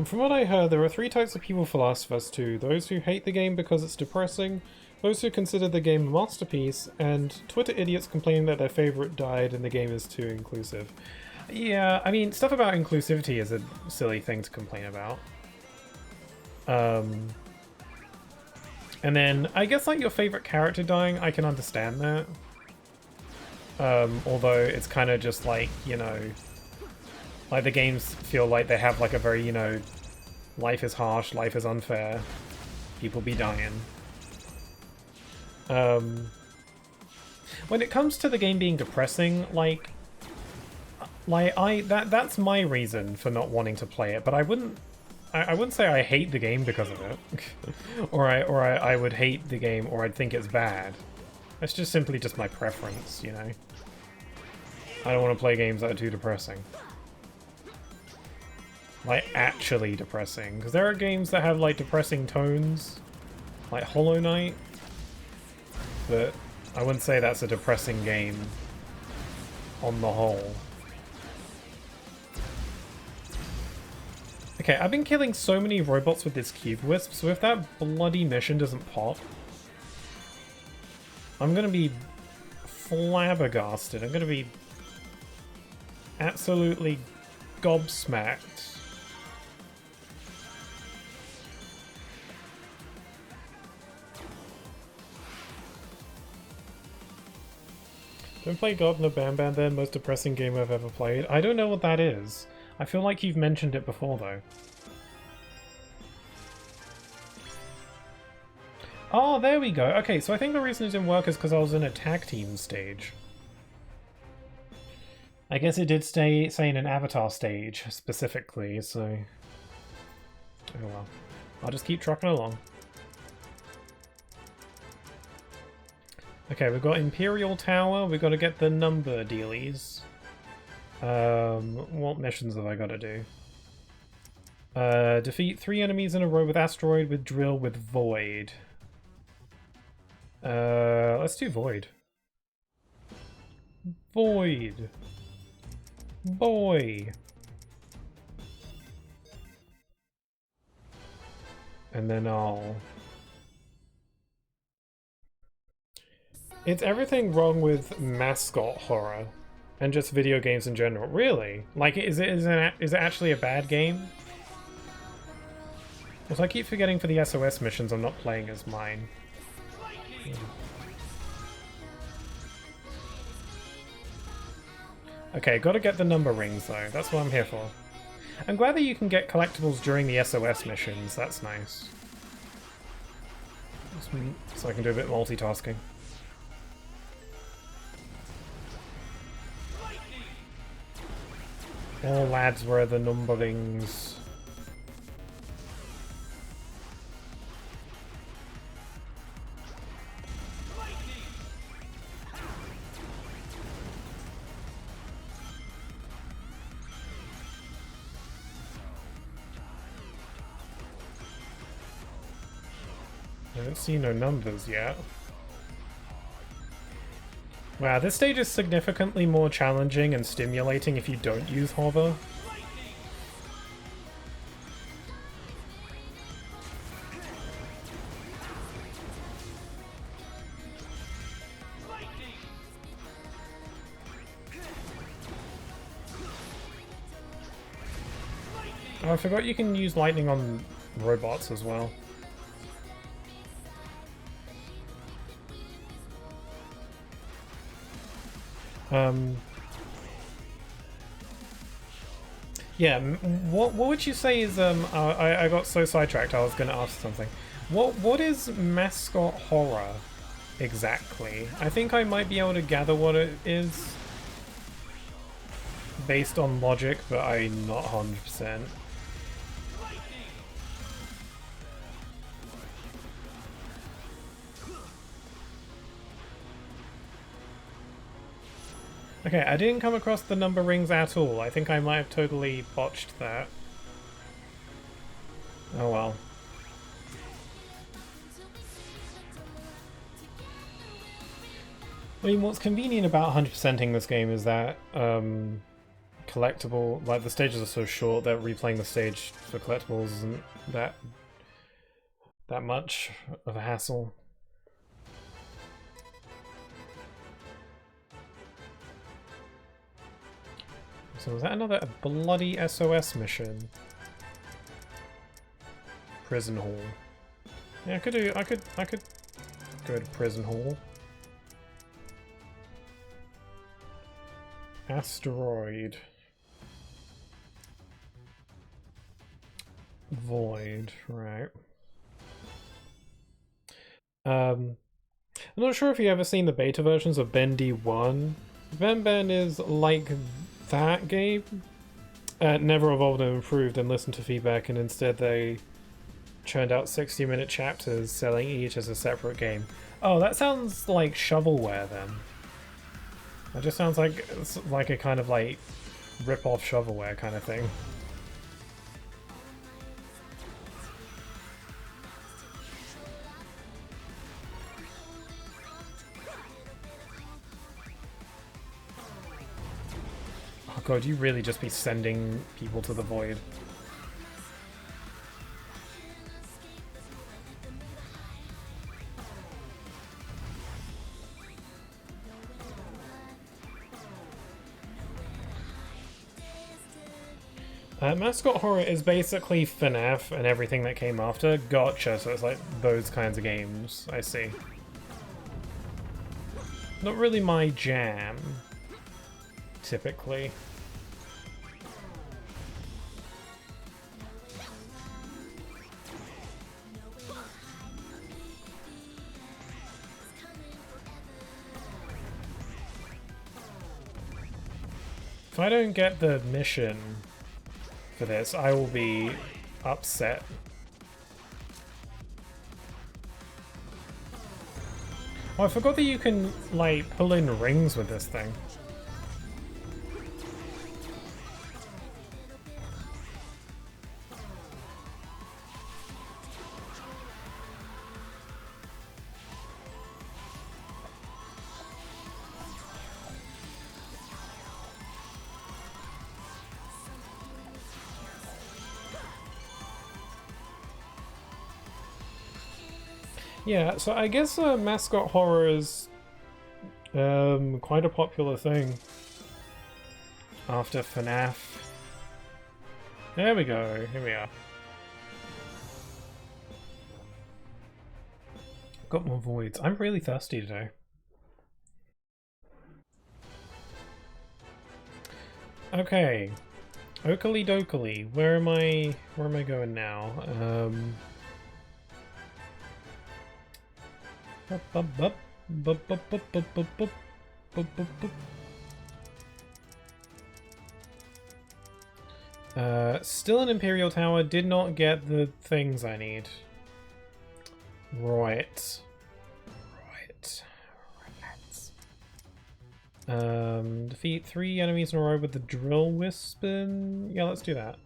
From what I heard, there are 3 types of people for Last of Us 2. Those who hate the game because it's depressing, those who consider the game a masterpiece, and Twitter idiots complaining that their favorite died and the game is too inclusive. Yeah, I mean, stuff about inclusivity is a silly thing to complain about. And then, I guess like your favorite character dying, I can understand that. Although it's kind of just like, you know... Like, the games feel like they have, like, a very, you know, life is harsh, life is unfair, people be dying. When it comes to the game being depressing, that's my reason for not wanting to play it, but I wouldn't say I hate the game because of it. or I would hate the game, or I'd think it's bad. It's just simply just my preference, you know? I don't want to play games that are too depressing. Like, actually depressing. Because there are games that have, like, depressing tones. Like Hollow Knight. But I wouldn't say that's a depressing game on the whole. Okay, I've been killing so many robots with this cube wisp, so if that bloody mission doesn't pop, I'm gonna be flabbergasted. I'm gonna be absolutely gobsmacked. Don't play God in a Bam Bam then, most depressing game I've ever played. I don't know what that is. I feel like you've mentioned it before though. Oh, there we go. Okay, so I think the reason it didn't work is because I was in a tag team stage. I guess it did say in an avatar stage specifically, so... Oh well. I'll just keep trucking along. Okay, we've got Imperial Tower, we've got to get the number dealies. What missions have I got to do? Defeat 3 enemies in a row with Asteroid, with Drill, with Void. Let's do Void. Void! Boy! And then I'll... It's everything wrong with mascot horror. And just video games in general. Really? Like, is it actually a bad game? Because I keep forgetting for the SOS missions I'm not playing as mine. Okay, gotta get the number rings though. That's what I'm here for. I'm glad that you can get collectibles during the SOS missions. That's nice. So I can do a bit of multitasking. Oh lads, where are the numberings? I don't see no numbers yet. Wow, this stage is significantly more challenging and stimulating if you don't use hover. Oh, I forgot you can use lightning on robots as well. Yeah, what would you say is, I got so sidetracked I was going to ask something. What is mascot horror, exactly? I think I might be able to gather what it is based on logic, but I'm not 100%. Okay, I didn't come across the number rings at all. I think I might have totally botched that. Oh well. I mean, what's convenient about 100%ing this game is that collectible, like the stages are so short that replaying the stage for collectibles isn't that much of a hassle. So was that another bloody SOS mission? Prison hall. Yeah, I could go to prison hall. Asteroid. Void, right. I'm not sure if you've ever seen the beta versions of Bendy 1. Ben is like that game. Never evolved and improved and listened to feedback, and instead they churned out 60-minute chapters, selling each as a separate game. Oh, that sounds like shovelware then. That just sounds like it's like a kind of like rip-off shovelware kind of thing. Oh god, you really just be sending people to the void. Mascot Horror is basically FNAF and everything that came after. Gotcha, so it's like those kinds of games. I see. Not really my jam, typically. If I don't get the mission for this, I will be upset. Oh, I forgot that you can, like, pull in rings with this thing. Yeah, so I guess mascot horror is quite a popular thing after FNAF. There we go, here we are. Got more voids. I'm really thirsty today. Okay. Oakley dokley. Where am I going now? Still an Imperial Tower, did not get the things I need. Right. Defeat 3 enemies in a row with the drill wispin. Yeah, let's do that.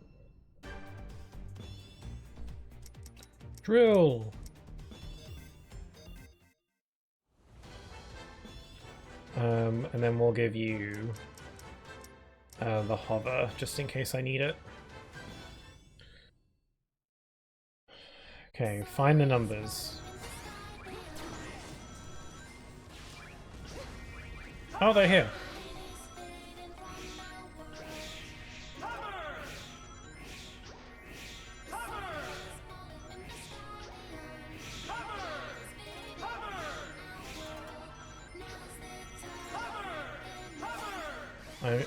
Drill! And then we'll give you the hover, just in case I need it. Okay, find the numbers. Oh, they're here.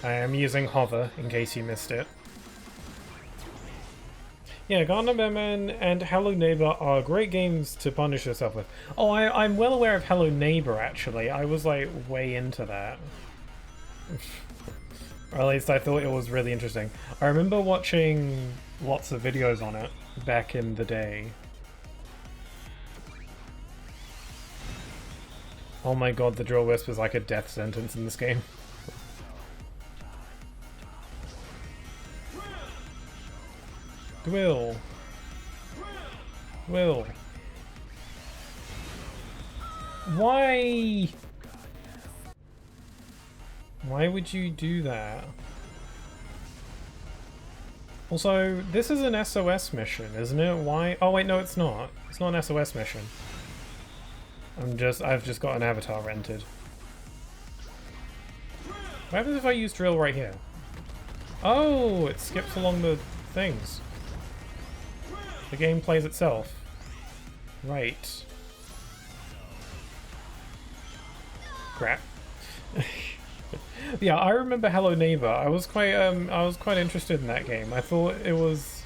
I am using hover, in case you missed it. Yeah, Garden Bearman and Hello Neighbor are great games to punish yourself with. Oh, I'm well aware of Hello Neighbor, actually. I was, like, way into that. Or at least I thought it was really interesting. I remember watching lots of videos on it back in the day. Oh my god, the drill wisp is like a death sentence in this game. Will. Why? Why would you do that? Also, this is an SOS mission, isn't it? Why? Oh wait, no, it's not. It's not an SOS mission. I've just got an avatar rented. What happens if I use drill right here? Oh, it skips along the things. The game plays itself. Right. Crap. Yeah, I remember Hello Neighbor. I was quite interested in that game. I thought it was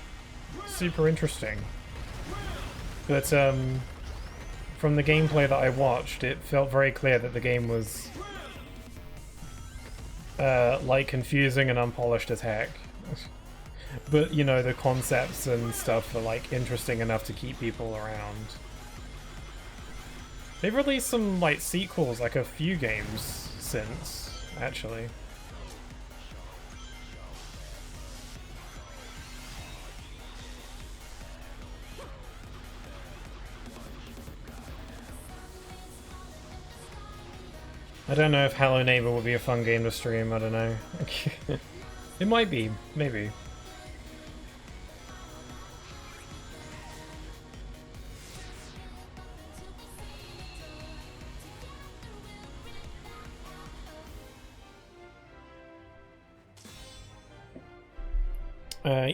super interesting. But from the gameplay that I watched, it felt very clear that the game was like confusing and unpolished as heck. But, you know, the concepts and stuff are, like, interesting enough to keep people around. They've released some, like, sequels, like, a few games since, actually. I don't know if Hello Neighbor would be a fun game to stream, I don't know. It might be, maybe.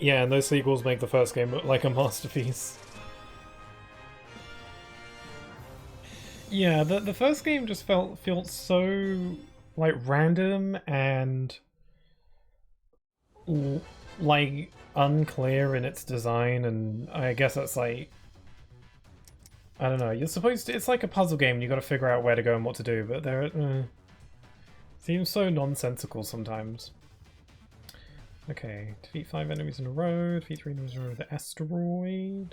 Yeah, and those sequels make the first game look like a masterpiece. Yeah, the first game just felt so like random and like unclear in its design, and I guess that's like, I don't know. You're supposed to. It's like a puzzle game. And you got to figure out where to go and what to do, but there seems so nonsensical sometimes. Okay, defeat 5 enemies in a row. Defeat 3 enemies in a row with the asteroid.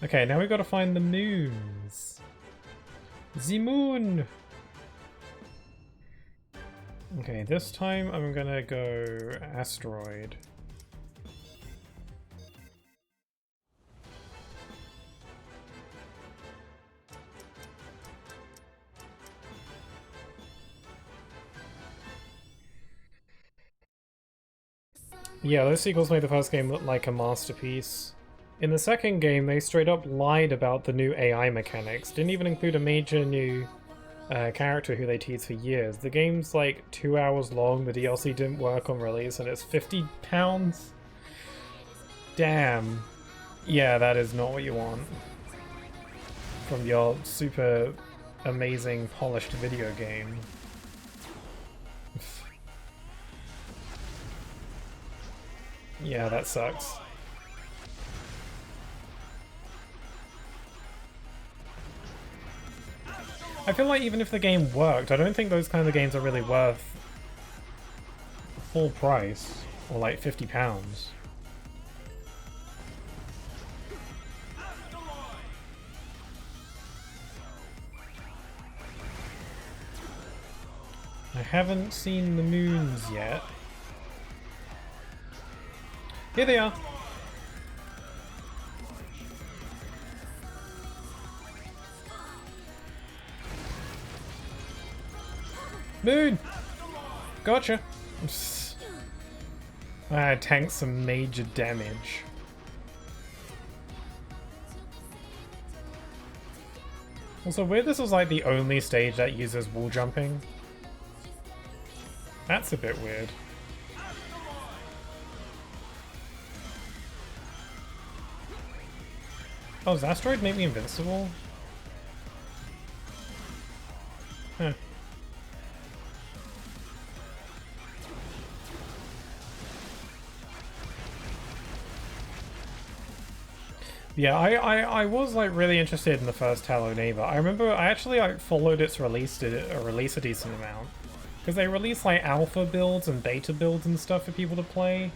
Okay, now we've got to find the moons. The moon! Okay, this time I'm gonna go asteroid. Yeah, those sequels made the first game look like a masterpiece. In the second game, they straight up lied about the new AI mechanics. Didn't even include a major new character who they teased for years. The game's like 2 hours long, the DLC didn't work on release, and it's £50? Damn. Yeah, that is not what you want from your super amazing polished video game. Yeah, that sucks. I feel like even if the game worked, I don't think those kind of games are really worth full price, or like £50. I haven't seen the moons yet. Here they are! Moon! Gotcha! I tanked some major damage. Also, weird this was like the only stage that uses wall jumping. That's a bit weird. Oh, does Asteroid make me invincible? Huh. Yeah, I was like really interested in the first Hello Neighbor. I remember I actually like followed its release a decent amount. Because they released like alpha builds and beta builds and stuff for people to play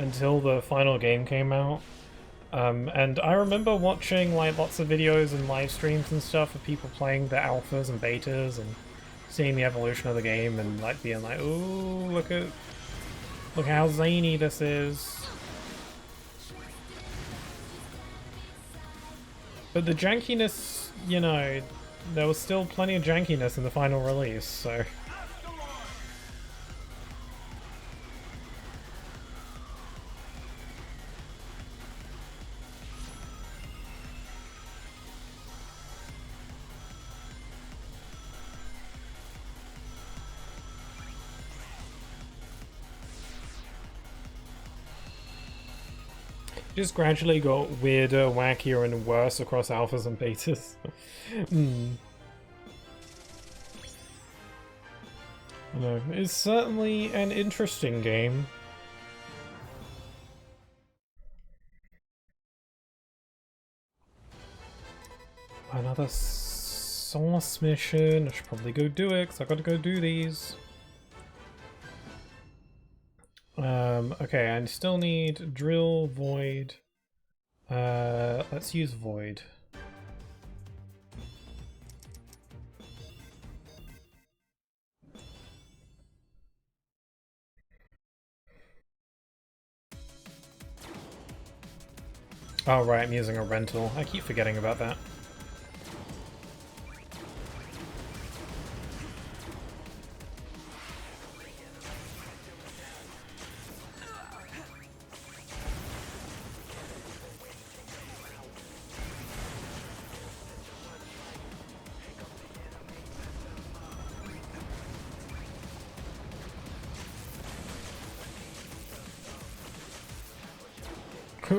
until the final game came out. And I remember watching like lots of videos and live streams and stuff of people playing the alphas and betas and seeing the evolution of the game and like being like, ooh, look how zany this is. But the jankiness, you know, there was still plenty of jankiness in the final release, so... Just gradually got weirder, wackier, and worse across alphas and betas. I know. It's certainly an interesting game. Another sauce mission. I should probably go do it, because I gotta go do these. Okay, I still need drill, void. Let's use void. Oh right, I'm using a rental. I keep forgetting about that.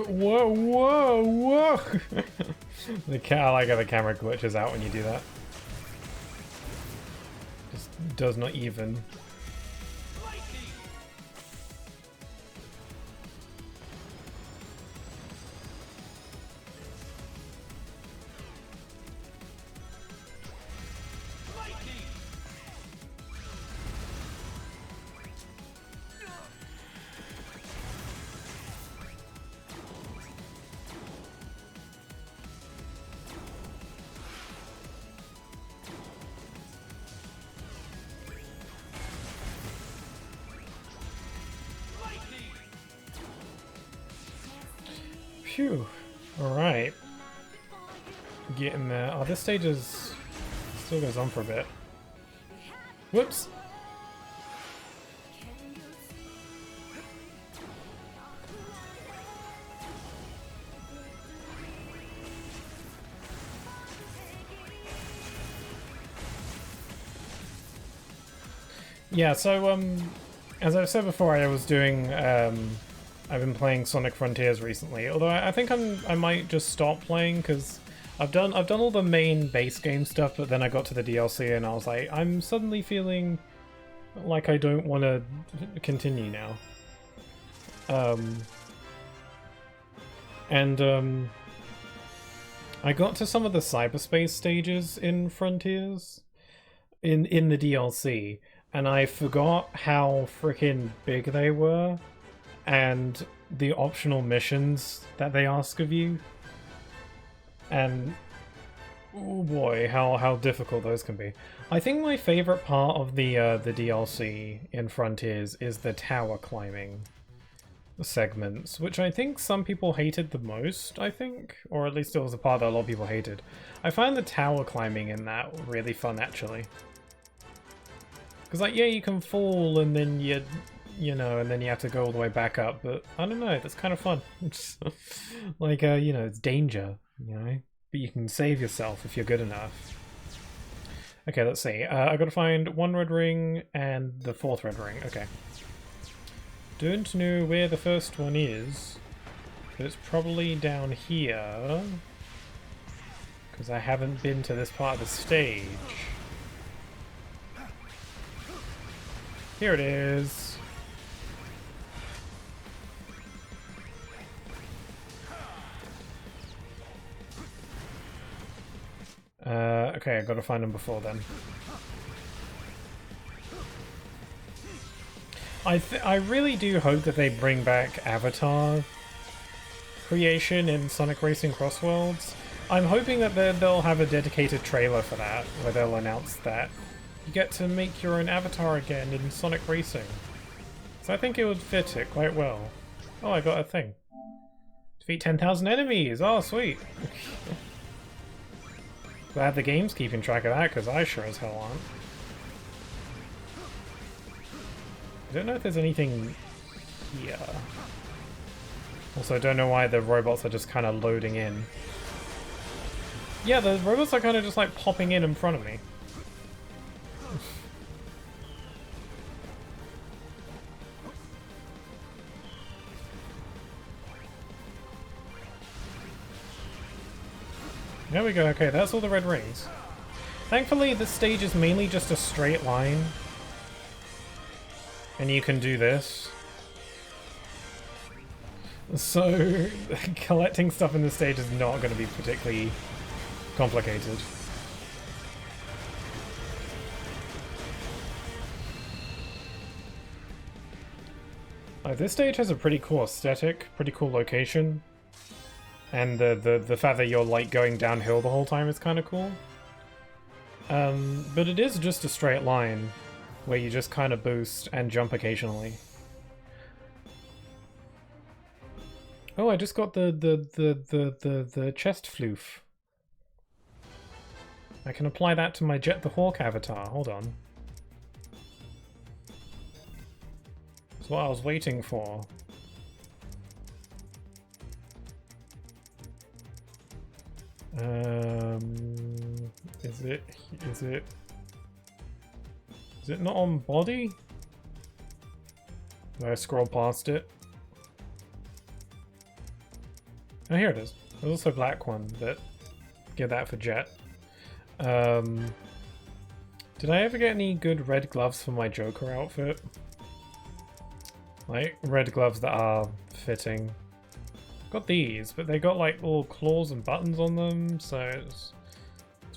Whoa, whoa, whoa! I like how the camera glitches out when you do that. Just does not even. Phew. Alright. Getting there. Oh, this stage is still goes on for a bit. Whoops! Yeah, so as I've said before, I was doing I've been playing Sonic Frontiers recently. Although I think I might just stop playing because I've done all the main base game stuff, but then I got to the DLC and I was like, I'm suddenly feeling like I don't want to continue now. I got to some of the cyberspace stages in Frontiers in the DLC, and I forgot how freaking big they were and the optional missions that they ask of you. And oh boy, how difficult those can be. I think my favorite part of the DLC in Frontiers is the tower climbing segments, which I think some people hated the most, I think, or at least it was a part that a lot of people hated. I find the tower climbing in that really fun, actually. Because, like, yeah, you can fall and then you know, and then you have to go all the way back up, but I don't know, that's kind of fun. Like, you know, it's danger, you know, but you can save yourself if you're good enough. Okay, let's see. I gotta find one red ring and the fourth red ring. Okay. Don't know where the first one is, but it's probably down here, because I haven't been to this part of the stage. Here it is. Okay, I gotta find them before then. I really do hope that they bring back avatar creation in Sonic Racing Cross Worlds. I'm hoping that they'll have a dedicated trailer for that, where they'll announce that you get to make your own avatar again in Sonic Racing. So I think it would fit it quite well. Oh, I got a thing. Defeat 10,000 enemies! Oh, sweet! Glad the game's keeping track of that, because I sure as hell aren't. I don't know if there's anything here. Also, I don't know why the robots are just kind of loading in. Yeah, the robots are kind of just like popping in front of me. There we go, okay, that's all the red rings. Thankfully, this stage is mainly just a straight line. And you can do this. So, collecting stuff in this stage is not going to be particularly complicated. This stage has a pretty cool aesthetic, pretty cool location. And the fact that you're like going downhill the whole time is kind of cool. But it is just a straight line where you just kind of boost and jump occasionally. Oh, I just got the chest floof. I can apply that to my Jet the Hawk avatar. Hold on. That's what I was waiting for. Is it not on body? Did I scroll past it? Oh, here it is. There's also a black one, but get that for Jet. Did I ever get any good red gloves for my Joker outfit? Like, red gloves that are fitting. Got these, but they got like little claws and buttons on them, so it's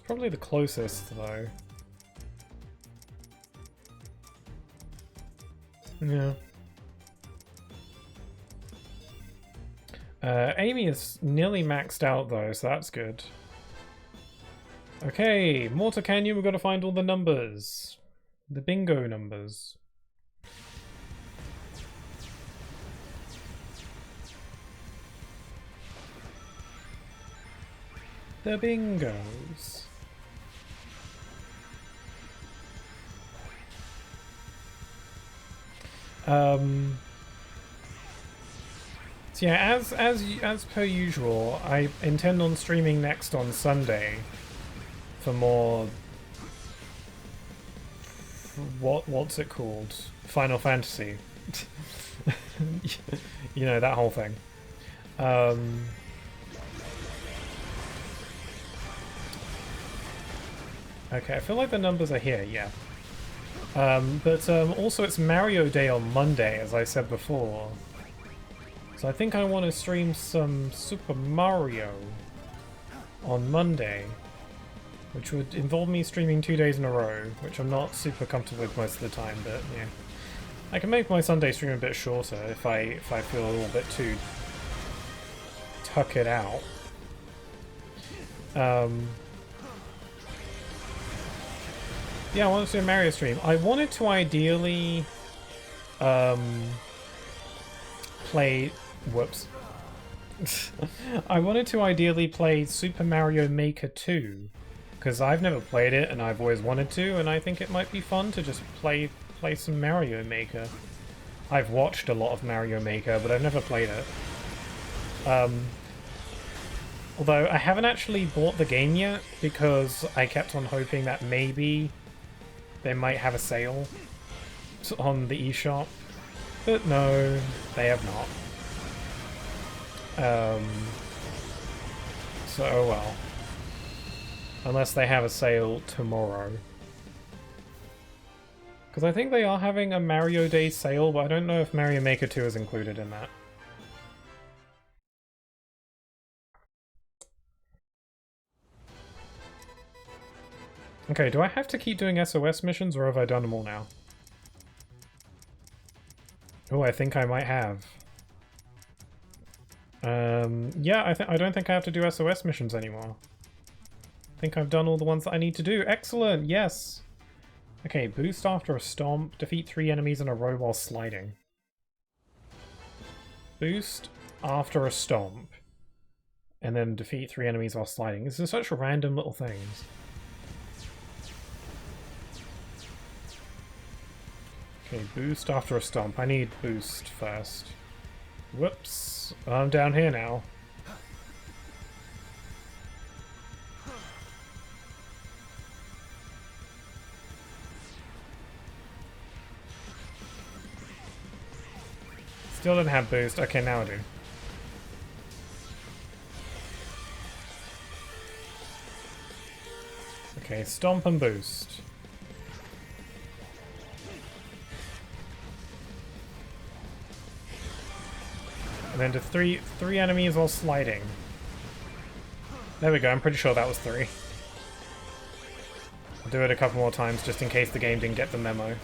probably the closest though. Yeah. Amy is nearly maxed out though, so that's good. Okay, Mortar Canyon, we've got to find all the numbers. The bingo numbers. The bingos. So yeah, as per usual, I intend on streaming next on Sunday for more. What's it called? Final Fantasy. You know, that whole thing. Okay, I feel like the numbers are here, yeah. But also it's Mario Day on Monday, as I said before. So I think I want to stream some Super Mario on Monday, which would involve me streaming 2 days in a row, which I'm not super comfortable with most of the time, but yeah. I can make my Sunday stream a bit shorter if I feel a little bit too tuck it out. Yeah, I want to do a Mario stream. I wanted to ideally play... Whoops. I wanted to ideally play Super Mario Maker 2, because I've never played it and I've always wanted to, and I think it might be fun to just play some Mario Maker. I've watched a lot of Mario Maker, but I've never played it. Although I haven't actually bought the game yet, because I kept on hoping that maybe they might have a sale on the eShop, but no, they have not. So, oh well. Unless they have a sale tomorrow. Because I think they are having a Mario Day sale, but I don't know if Mario Maker 2 is included in that. Okay, do I have to keep doing SOS missions, or have I done them all now? Oh, I think I might have. Yeah, I don't think I have to do SOS missions anymore. I think I've done all the ones that I need to do. Excellent, yes! Okay, boost after a stomp, defeat 3 enemies in a row while sliding. Boost after a stomp, and then defeat 3 enemies while sliding. This is such random little things. Okay, boost after a stomp. I need boost first. Whoops. I'm down here now. Still didn't have boost. Okay, now I do. Okay, stomp and boost. And then to three enemies while sliding. There we go, I'm pretty sure that was 3. I'll do it a couple more times just in case the game didn't get the memo.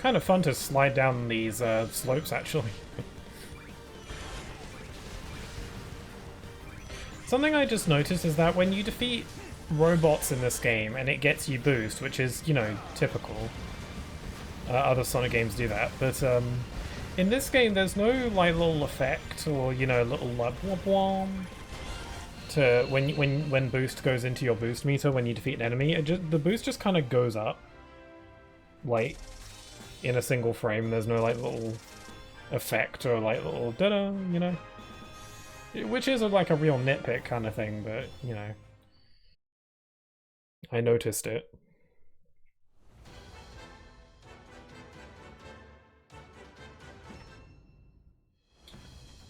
kind of fun to slide down these slopes, actually. Something I just noticed is that when you defeat robots in this game and it gets you boost, which is, you know, typical. Other Sonic games do that, but in this game there's no like little effect or, you know, little like blah to when boost goes into your boost meter when you defeat an enemy. The boost just kind of goes up, like in a single frame. There's no like little effect or like little da-da, you know, which is like a real nitpick kind of thing, but you know, I noticed it.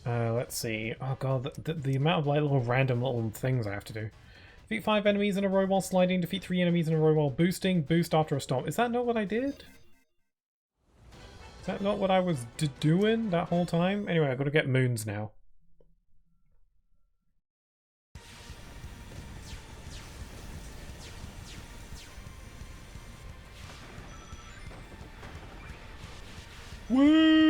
Let's see. Oh god, the amount of like little random little things I have to do. Defeat 5 enemies in a row while sliding, defeat 3 enemies in a row while boosting, boost after a stomp. Is that not what I did? Is that not what I was doing that whole time? Anyway, I've got to get moons now. Woo!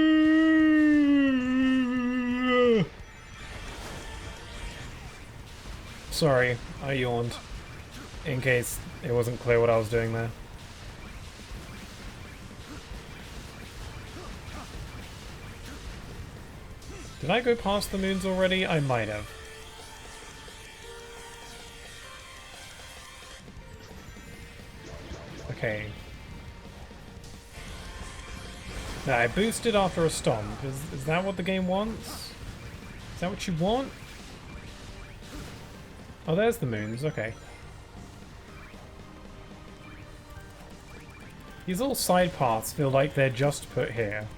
Sorry, I yawned. In case it wasn't clear what I was doing there. Did I go past the moons already? I might have. Okay. Now, I boosted after a stomp. Is that what the game wants? Is that what you want? Oh, there's the moons. Okay. These little side paths feel like they're just put here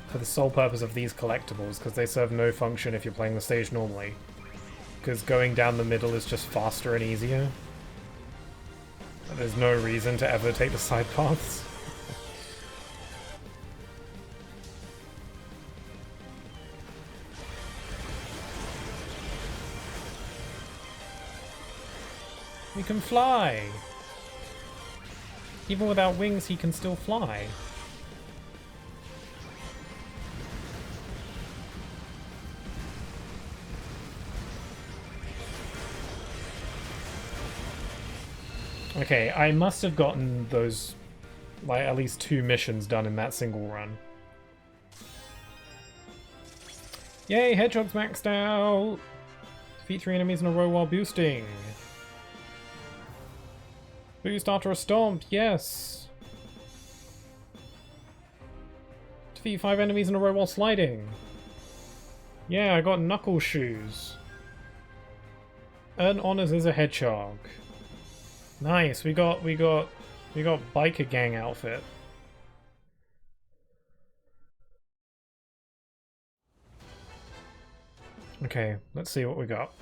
for the sole purpose of these collectibles, because they serve no function if you're playing the stage normally. Because going down the middle is just faster and easier. There's no reason to ever take the side paths. He can fly! Even without wings, he can still fly. Okay, I must have gotten those, like, at least 2 missions done in that single run. Yay, Hedgehog's maxed out! Defeat 3 enemies in a row while boosting. Boost after a stomp, yes! Defeat 5 enemies in a row while sliding. Yeah, I got knuckle shoes. Earn honors as a hedgehog. Nice, we got biker gang outfit. Okay, let's see what we got.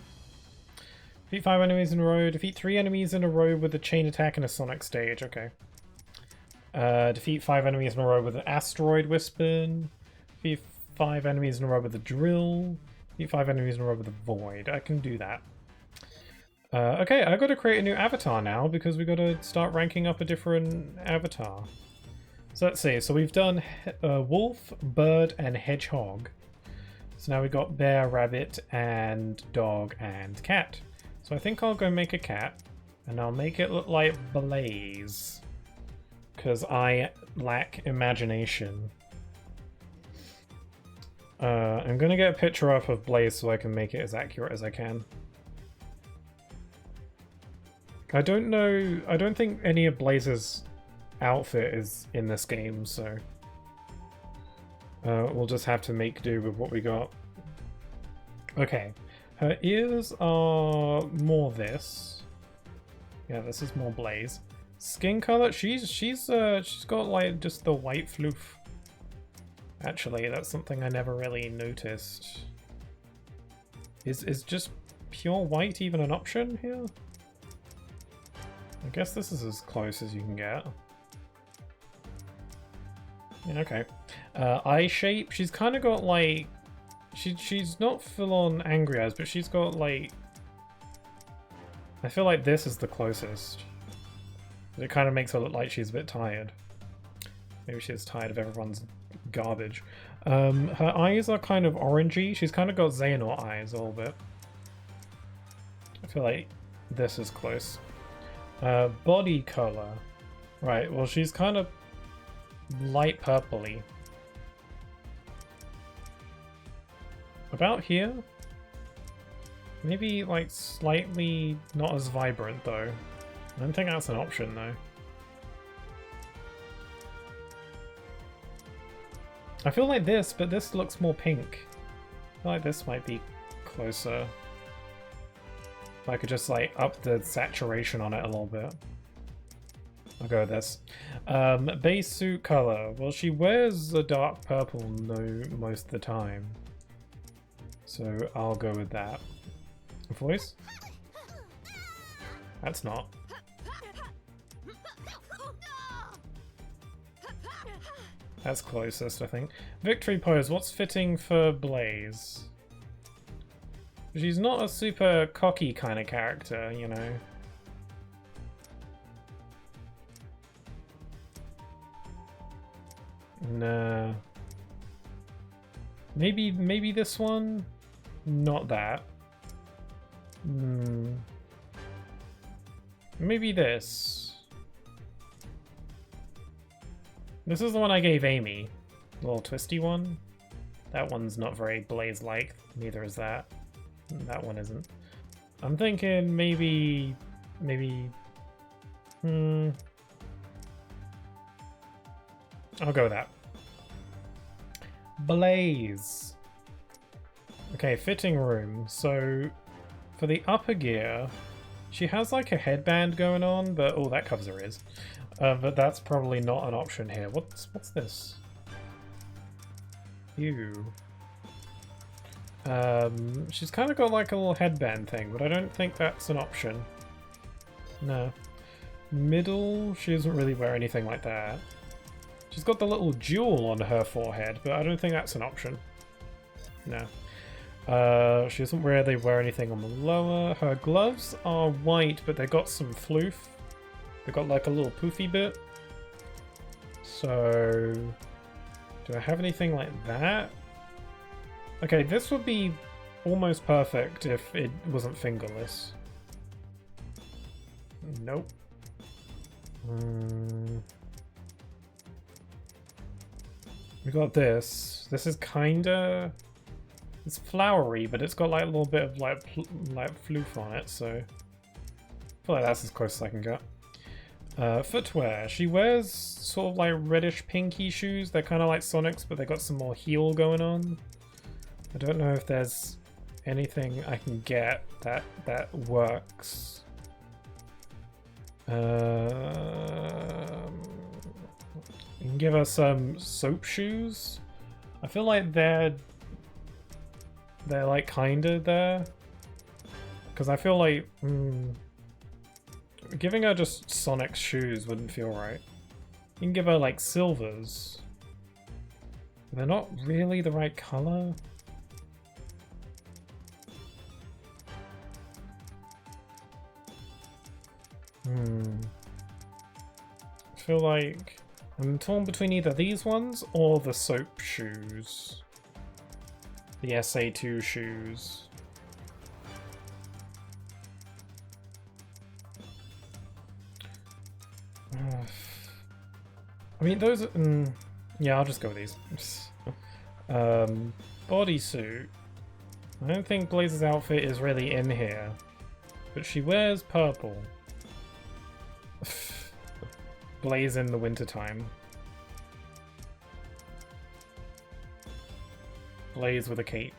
Defeat 5 enemies in a row, defeat 3 enemies in a row with a chain attack and a sonic stage, okay. Defeat 5 enemies in a row with an asteroid wispin. Defeat 5 enemies in a row with a drill. Defeat 5 enemies in a row with a void. I can do that. Okay, I've got to create a new avatar now because we've got to start ranking up a different avatar. So let's see, so we've done wolf, bird, and hedgehog. So now we've got bear, rabbit, and dog, and cat. So I think I'll go make a cat, and I'll make it look like Blaze. Because I lack imagination. I'm going to get a picture up of Blaze so I can make it as accurate as I can. I don't know, I don't think any of Blaze's outfit is in this game, so we'll just have to make do with what we got. Okay, her ears are more this. Yeah, this is more Blaze. Skin color, she's got like just the white floof. Actually, that's something I never really noticed. Is just pure white even an option here? I guess this is as close as you can get. Yeah, okay. Eye shape, she's kind of got like... She's not full-on angry eyes, but she's got like... I feel like this is the closest. It kind of makes her look like she's a bit tired. Maybe she's tired of everyone's garbage. Her eyes are kind of orangey. She's kind of got Xehanort eyes a little bit. I feel like this is close. Body color. Right, well she's kind of light purpley. About here? Maybe like slightly not as vibrant though. I don't think that's an option though. I feel like this, but this looks more pink. I feel like this might be closer. If I could just like up the saturation on it a little bit. I'll go with this. Base suit color. Well, she wears a dark purple most of the time. So I'll go with that. Voice? That's not. That's closest, I think. Victory pose. What's fitting for Blaze? She's not a super cocky kind of character, you know. Nah. Maybe this one? Not that. Maybe this. This is the one I gave Amy. The little twisty one. That one's not very Blaze-like. Neither is that. That one isn't. I'm thinking maybe... I'll go with that. Blaze. Okay, fitting room. So, for the upper gear, she has like a headband going on, but oh, that covers her ears. But that's probably not an option here. What's this? Ew. She's kind of got like a little headband thing, but I don't think that's an option. No. Middle, she doesn't really wear anything like that. She's got the little jewel on her forehead, but I don't think that's an option. No. She doesn't really wear anything on the lower. Her gloves are white, but they got some floof. They got like a little poofy bit. So, do I have anything like that? Okay, this would be almost perfect if it wasn't fingerless. Nope. We got this. This is kinda... It's flowery, but it's got like a little bit of like floof on it, so... I feel like that's as close as I can get. Footwear. She wears sort of like reddish pinky shoes. They're kind of like Sonic's, but they got some more heel going on. I don't know if there's anything I can get that works. You can give her some soap shoes. I feel like they're like kinda there, because I feel like giving her just Sonic shoes wouldn't feel right. You can give her like silvers. They're not really the right color. I feel like I'm torn between either these ones or the soap shoes. The SA2 shoes. I mean, those are... yeah, I'll just go with these. Bodysuit. I don't think Blaze's outfit is really in here. But she wears purple. Blaze in the wintertime. Blaze with a cape.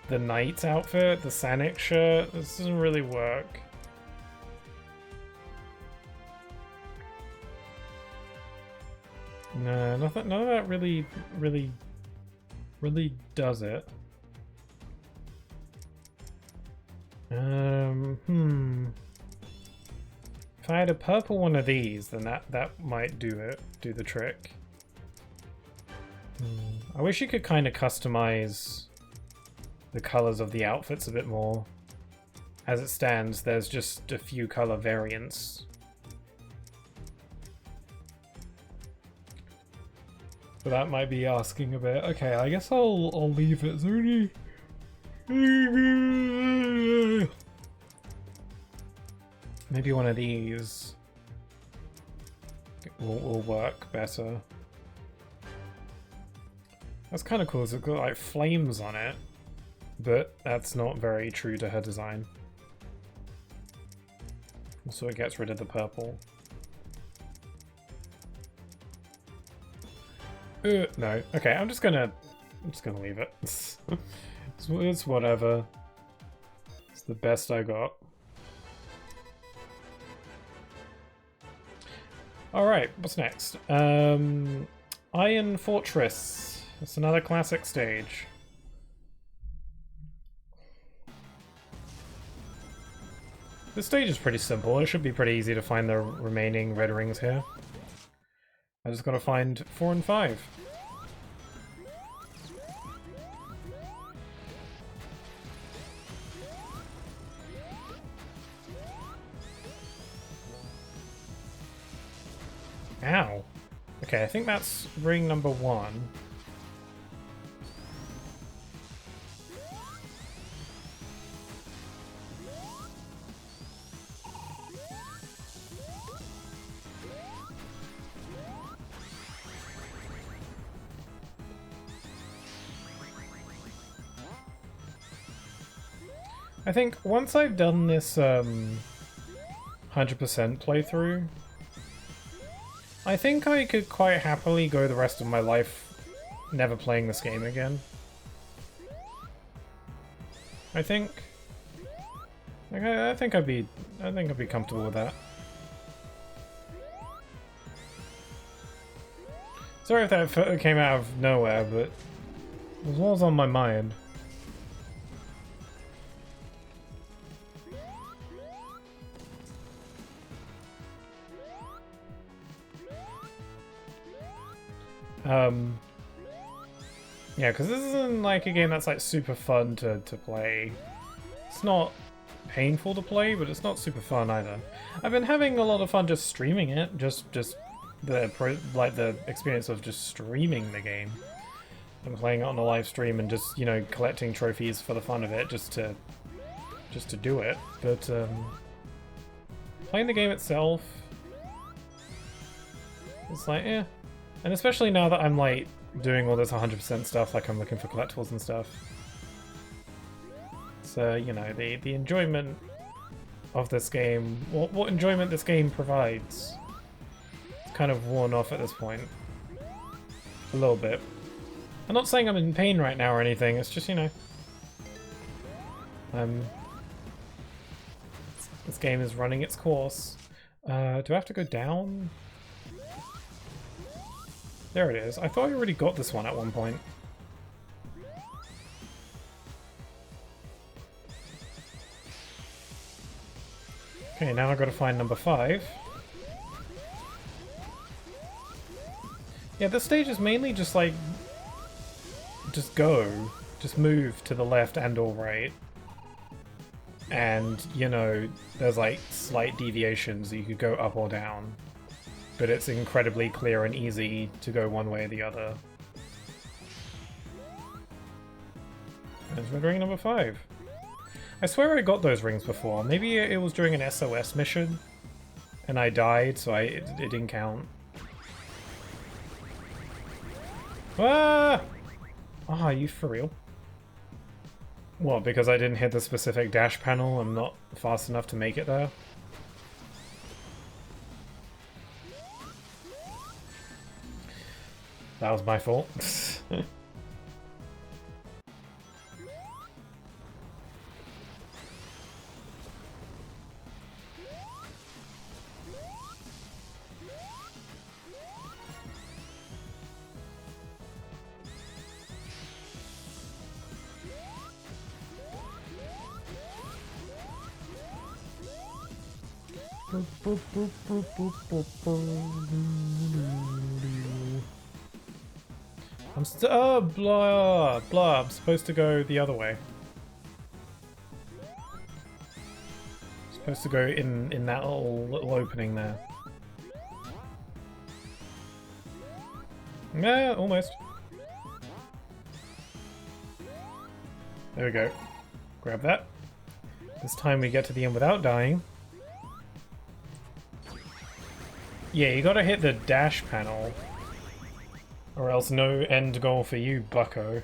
The knight's outfit, the Sanic shirt, this doesn't really work. No, none of that really does it. If I had a purple one of these, then that might do the trick. I wish you could kind of customize the colors of the outfits a bit more. as it stands, there's just a few color variants. But that might be asking a bit. Okay, I guess I'll leave it. It's only... Maybe one of these will work better. That's kind of cool. It's got like flames on it, but that's not very true to her design. So it gets rid of the purple. No. Okay, I'm just gonna leave it. It's whatever. It's the best I got. Alright, what's next? Iron Fortress. It's another classic stage. This stage is pretty simple. It should be pretty easy to find the remaining red rings here. I just gotta find 4 and 5. Ow. Okay, I think that's ring number 1. I think once I've done this 100% playthrough, I think I could quite happily go the rest of my life never playing this game again. I think I'd be comfortable with that. Sorry if that came out of nowhere, but it was what was on my mind. Yeah, because this isn't like a game that's like super fun to play. It's not painful to play, but it's not super fun either. I've been having a lot of fun just streaming it, just the experience of just streaming the game. I'm playing it on a live stream and just, you know, collecting trophies for the fun of it, just to do it. But playing the game itself, it's like, eh. And especially now that I'm like doing all this 100% stuff, like I'm looking for collectibles and stuff. So, you know, the enjoyment of this game, what enjoyment this game provides, it's kind of worn off at this point. A little bit. I'm not saying I'm in pain right now or anything, it's just, you know, this game is running its course. Do I have to go down? There it is. I thought I already got this one at one point. Okay, now I've got to find number 5. Yeah, this stage is mainly just like... just go. Just move to the left and or right. And, you know, there's like slight deviations that you could go up or down. But it's incredibly clear and easy to go one way or the other. There's ring number 5. I swear I got those rings before. Maybe it was during an SOS mission, and I died, so it didn't count. Ah! Ah, are you for real? What, because I didn't hit the specific dash panel, I'm not fast enough to make it there? That was my fault. Oh, blah, blah. I'm supposed to go the other way. Supposed to go in that little opening there. Yeah, almost. There we go. Grab that. This time we get to the end without dying. Yeah, you gotta hit the dash panel. Or else no end goal for you, bucko.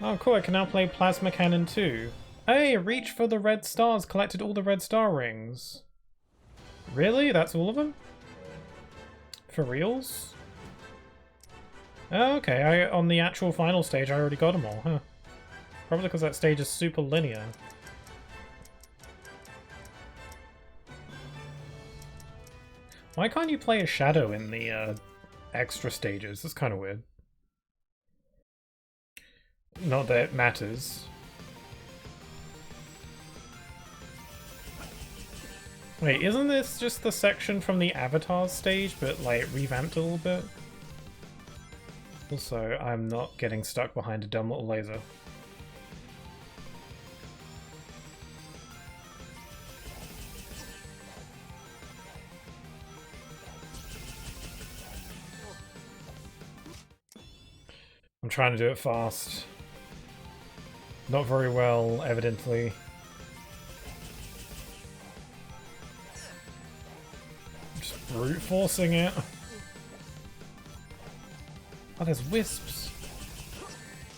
Oh cool, I can now play Plasma Cannon too. Hey, reach for the red stars, collected all the red star rings. Really? That's all of them? For reals? Oh, okay, on the actual final stage I already got them all, huh? Probably because that stage is super linear. Why can't you play a shadow in the extra stages? That's kind of weird. Not that it matters. Wait, isn't this just the section from the Avatar stage, but like revamped a little bit? Also, I'm not getting stuck behind a dumb little laser. I'm trying to do it fast. Not very well, evidently. Just brute forcing it. Oh, there's wisps.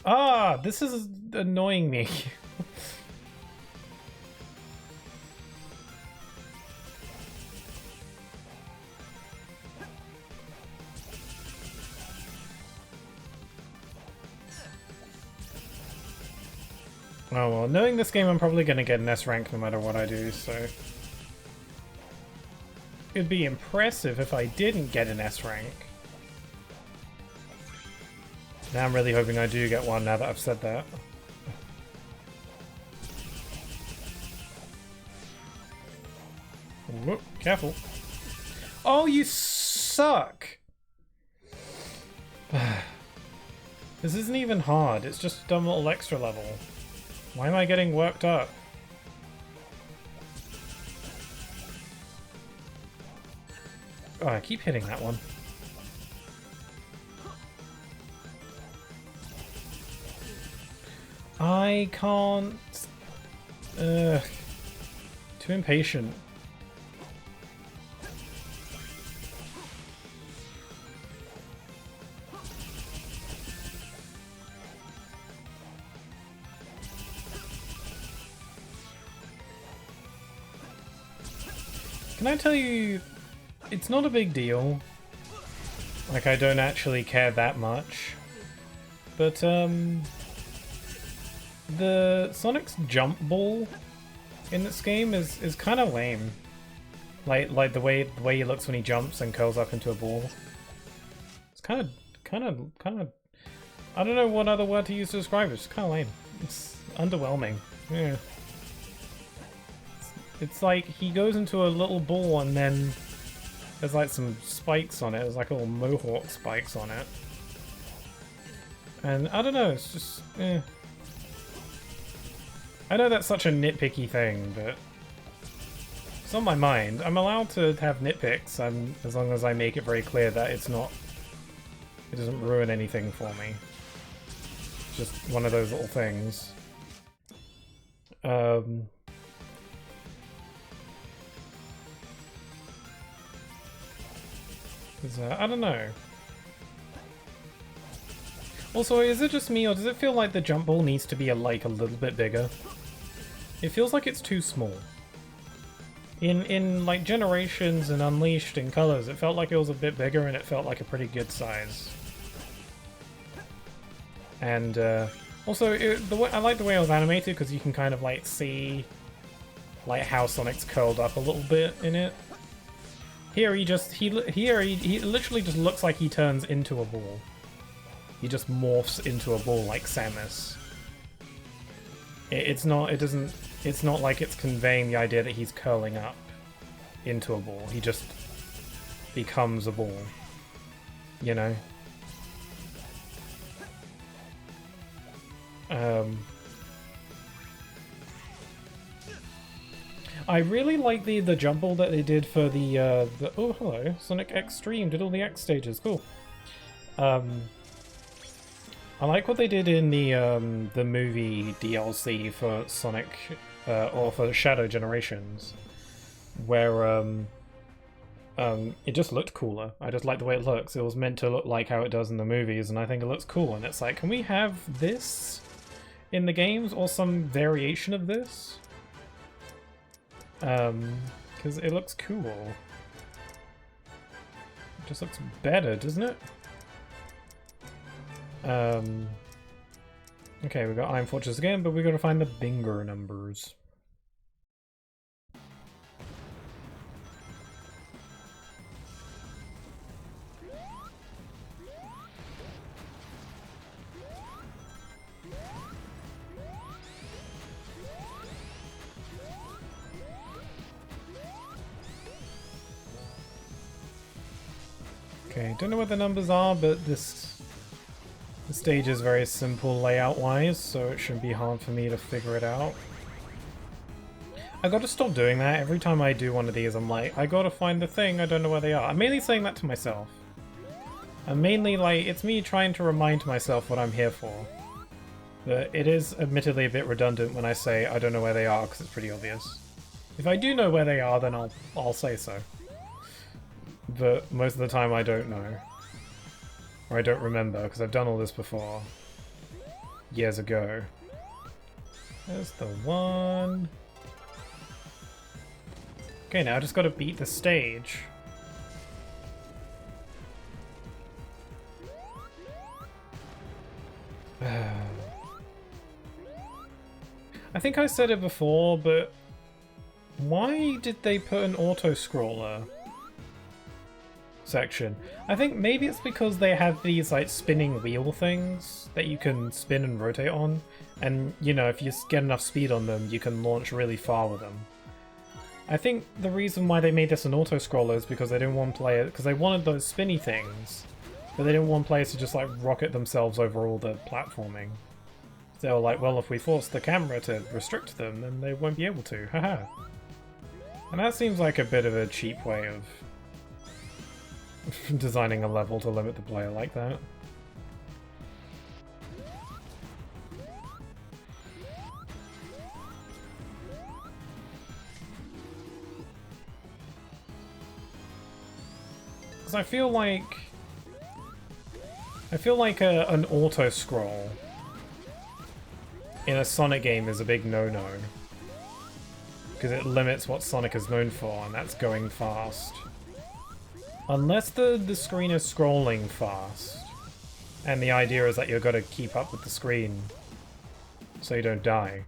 Ah, this is annoying me. Oh well, knowing this game I'm probably going to get an S rank no matter what I do, so... It'd be impressive if I didn't get an S rank. Now I'm really hoping I do get one now that I've said that. Whoop, careful. Oh, you suck! This isn't even hard, it's just a dumb little extra level. Why am I getting worked up? Oh, I keep hitting that one. I can't... Ugh. Too impatient. Can I tell you, it's not a big deal. Like, I don't actually care that much. But, the Sonic's jump ball in this game is kind of lame. Like the way he looks when he jumps and curls up into a ball. It's kind of. I don't know what other word to use to describe it. It's kind of lame. It's underwhelming. Yeah. It's like he goes into a little ball and then there's like some spikes on it. There's like little mohawk spikes on it. And I don't know, it's just, eh. I know that's such a nitpicky thing, but it's on my mind. I'm allowed to have nitpicks as long as I make it very clear that it doesn't ruin anything for me. It's just one of those little things. I don't know. Also, is it just me, or does it feel like the jump ball needs to be a little bit bigger? It feels like it's too small. In like Generations and Unleashed and Colors, it felt like it was a bit bigger and it felt like a pretty good size. And also, I like the way it was animated because you can kind of like see like how Sonic's curled up a little bit in it. Here he literally just looks like he turns into a ball. He just morphs into a ball like Samus. It's not like it's conveying the idea that he's curling up into a ball. He just becomes a ball. You know? I really like the jumble that they did for the oh hello, Sonic Extreme did all the X stages, cool. I like what they did in the movie DLC for Sonic or for Shadow Generations, where it just looked cooler. I just like the way it looks. It was meant to look like how it does in the movies, and I think it looks cool. And it's like, can we have this in the games or some variation of this? Because it looks cool. It just looks better, doesn't it? Okay, we got Iron Fortress again, but we're gonna find the bingo numbers. Okay, don't know what the numbers are, but the stage is very simple layout-wise, so it shouldn't be hard for me to figure it out. I gotta stop doing that. Every time I do one of these, I'm like, I gotta find the thing, I don't know where they are. I'm mainly saying that to myself. I'm mainly like, it's me trying to remind myself what I'm here for. But it is admittedly a bit redundant when I say I don't know where they are, because it's pretty obvious. If I do know where they are, then I'll say so. But most of the time I don't know. Or I don't remember, because I've done all this before. Years ago. There's the one. Okay, now I just gotta beat the stage. I think I said it before, but why did they put an auto-scroller section? I think maybe it's because they have these like spinning wheel things that you can spin and rotate on, and you know, if you get enough speed on them, you can launch really far with them. I think the reason why they made this an auto-scroller is because they didn't want players, because they wanted those spinny things, but they didn't want players to just like rocket themselves over all the platforming. They were like, well, if we force the camera to restrict them, then they won't be able to, haha. And that seems like a bit of a cheap way of designing a level to limit the player like that. Because I feel like an auto scroll in a Sonic game is a big no-no. Because it limits what Sonic is known for, and that's going fast. Unless the screen is scrolling fast, and the idea is that you've got to keep up with the screen so you don't die.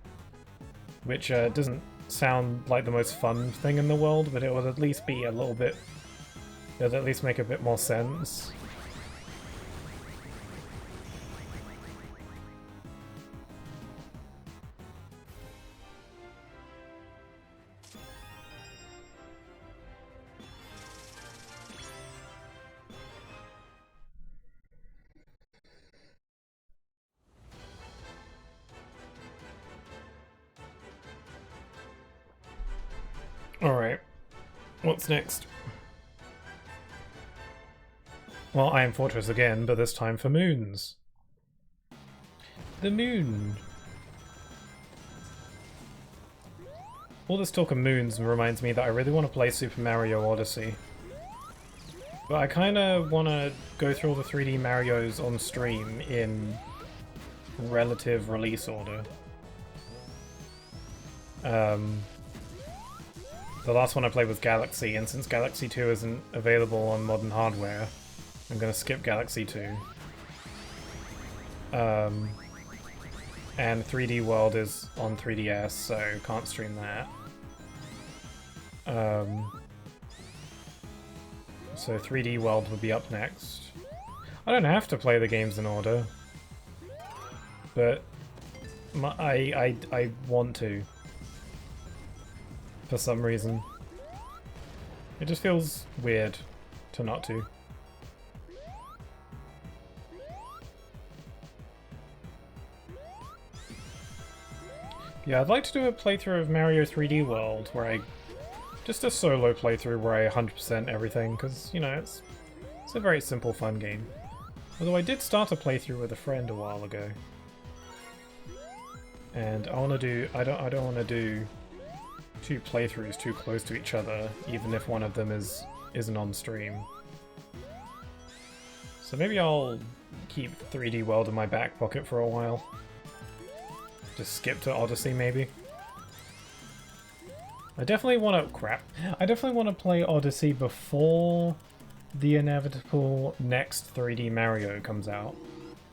Which doesn't sound like the most fun thing in the world, but it would at least be a little bit... it would at least make a bit more sense. Alright, what's next? Well, Iron Fortress again, but this time for moons. The moon. All this talk of moons reminds me that I really want to play Super Mario Odyssey. But I kind of want to go through all the 3D Marios on stream in relative release order. The last one I played was Galaxy, and since Galaxy 2 isn't available on modern hardware, I'm going to skip Galaxy 2. And 3D World is on 3DS, so can't stream that. So 3D World would be up next. I don't have to play the games in order, but I want to. For some reason. It just feels weird to not to. Yeah, I'd like to do a playthrough of Mario 3D World where I... Just a solo playthrough where I 100% everything, because, you know, it's a very simple, fun game. Although I did start a playthrough with a friend a while ago. And I want to do... I don't want to do two playthroughs too close to each other, even if one of them isn't on stream. So maybe I'll keep 3D World in my back pocket for a while. Just skip to Odyssey, maybe. I definitely want to... Crap. I definitely want to play Odyssey before the inevitable next 3D Mario comes out.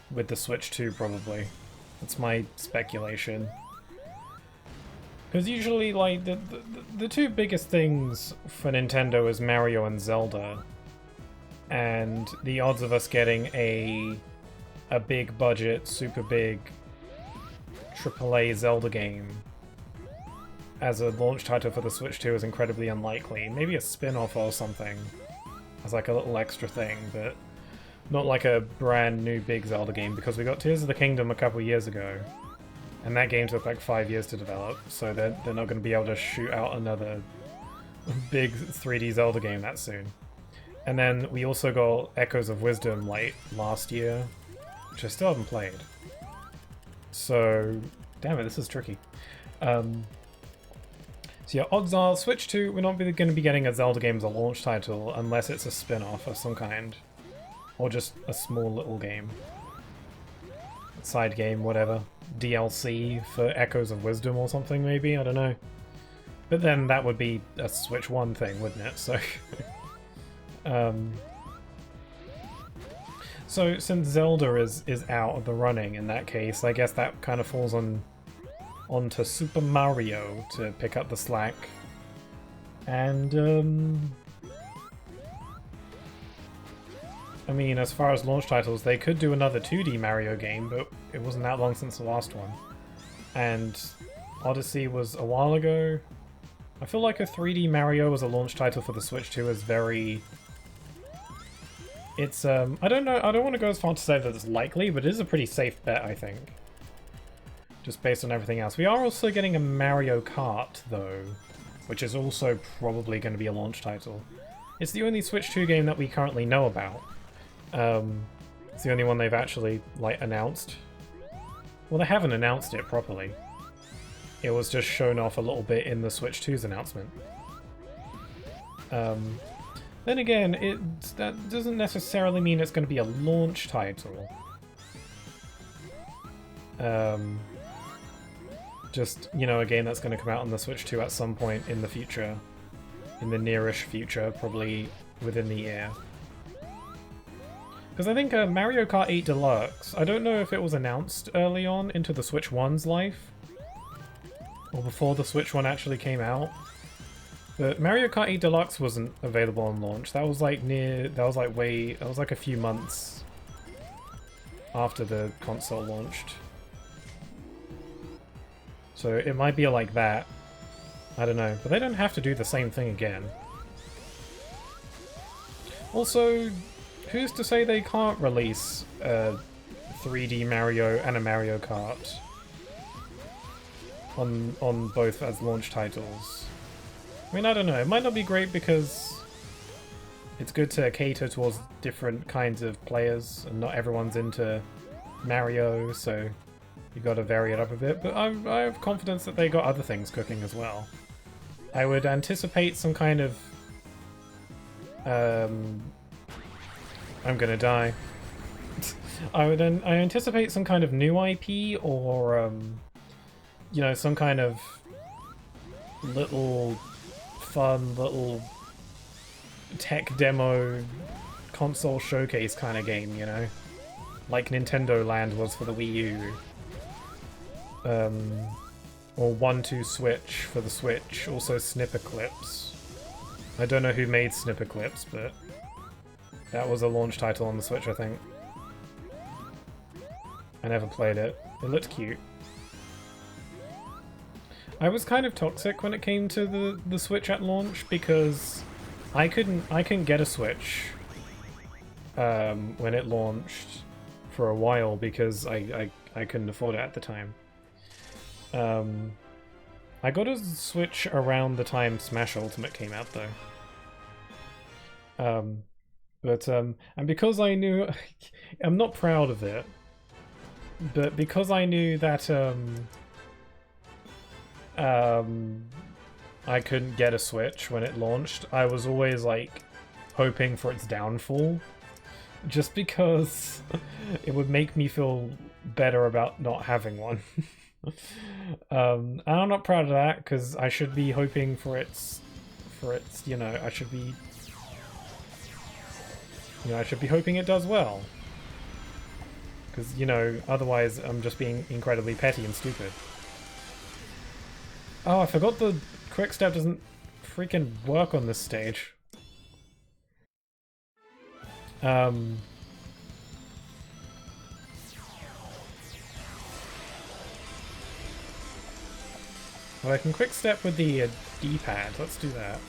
With the Switch 2, probably. That's my speculation. Because usually, like, the two biggest things for Nintendo is Mario and Zelda. And the odds of us getting a big budget, super big AAA Zelda game as a launch title for the Switch 2 is incredibly unlikely. Maybe a spin-off or something as like a little extra thing, but not like a brand new big Zelda game, because we got Tears of the Kingdom a couple years ago, and that game took like 5 years to develop, so they're not going to be able to shoot out another big 3D Zelda game that soon. And then we also got Echoes of Wisdom like last year, which I still haven't played. So, damn it, this is tricky. So yeah, odds are Switch 2, we're not going to be getting a Zelda game as a launch title unless it's a spin-off of some kind. Or just a small little game. Side game, whatever. DLC for Echoes of Wisdom or something, maybe? I don't know. But then that would be a Switch 1 thing, wouldn't it? So... So since Zelda is out of the running in that case, I guess that kind of falls onto Super Mario to pick up the slack. And I mean, as far as launch titles, they could do another 2D Mario game, but it wasn't that long since the last one. And Odyssey was a while ago. I feel like a 3D Mario as a launch title for the Switch 2 is very... It's, I don't know, I don't want to go as far to say that it's likely, but it is a pretty safe bet, I think. Just based on everything else. We are also getting a Mario Kart, though, which is also probably going to be a launch title. It's the only Switch 2 game that we currently know about. It's the only one they've actually, like, announced. Well, they haven't announced it properly. It was just shown off a little bit in the Switch 2's announcement. Then again, that doesn't necessarily mean it's going to be a launch title. Just, you know, a game that's going to come out on the Switch 2 at some point in the future. In the nearish future, probably within the year. Because I think Mario Kart 8 Deluxe, I don't know if it was announced early on into the Switch 1's life, or before the Switch 1 actually came out. But Mario Kart 8 Deluxe wasn't available on launch. That was like a few months after the console launched. So it might be like that. I don't know. But they don't have to do the same thing again. Also, who's to say they can't release a 3D Mario and a Mario Kart on both as launch titles? I mean, I don't know. It might not be great because it's good to cater towards different kinds of players, and not everyone's into Mario, so you've got to vary it up a bit. But I have confidence that they got other things cooking as well. I would anticipate some kind of... I'm gonna die. I anticipate some kind of new IP, or you know, some kind of fun little tech demo console showcase kind of game, you know, like Nintendo Land was for the Wii U, or 1-2 Switch for the Switch. Also Snipper Clips. I don't know who made Snipper Clips, but that was a launch title on the Switch, I think. I never played it. It looked cute. I was kind of toxic when it came to the Switch at launch, because I couldn't get a Switch when it launched for a while, because I couldn't afford it at the time. I got a Switch around the time Smash Ultimate came out, though. And because I knew... I'm not proud of it, but because I knew that, I couldn't get a Switch when it launched, I was always, like, hoping for its downfall. Just because it would make me feel better about not having one. And I'm not proud of that, because I should be hoping for its, you know, I should be hoping it does well. Because, you know, otherwise I'm just being incredibly petty and stupid. Oh, I forgot the quick step doesn't freaking work on this stage. Well, I can quick step with the D-pad. Let's do that.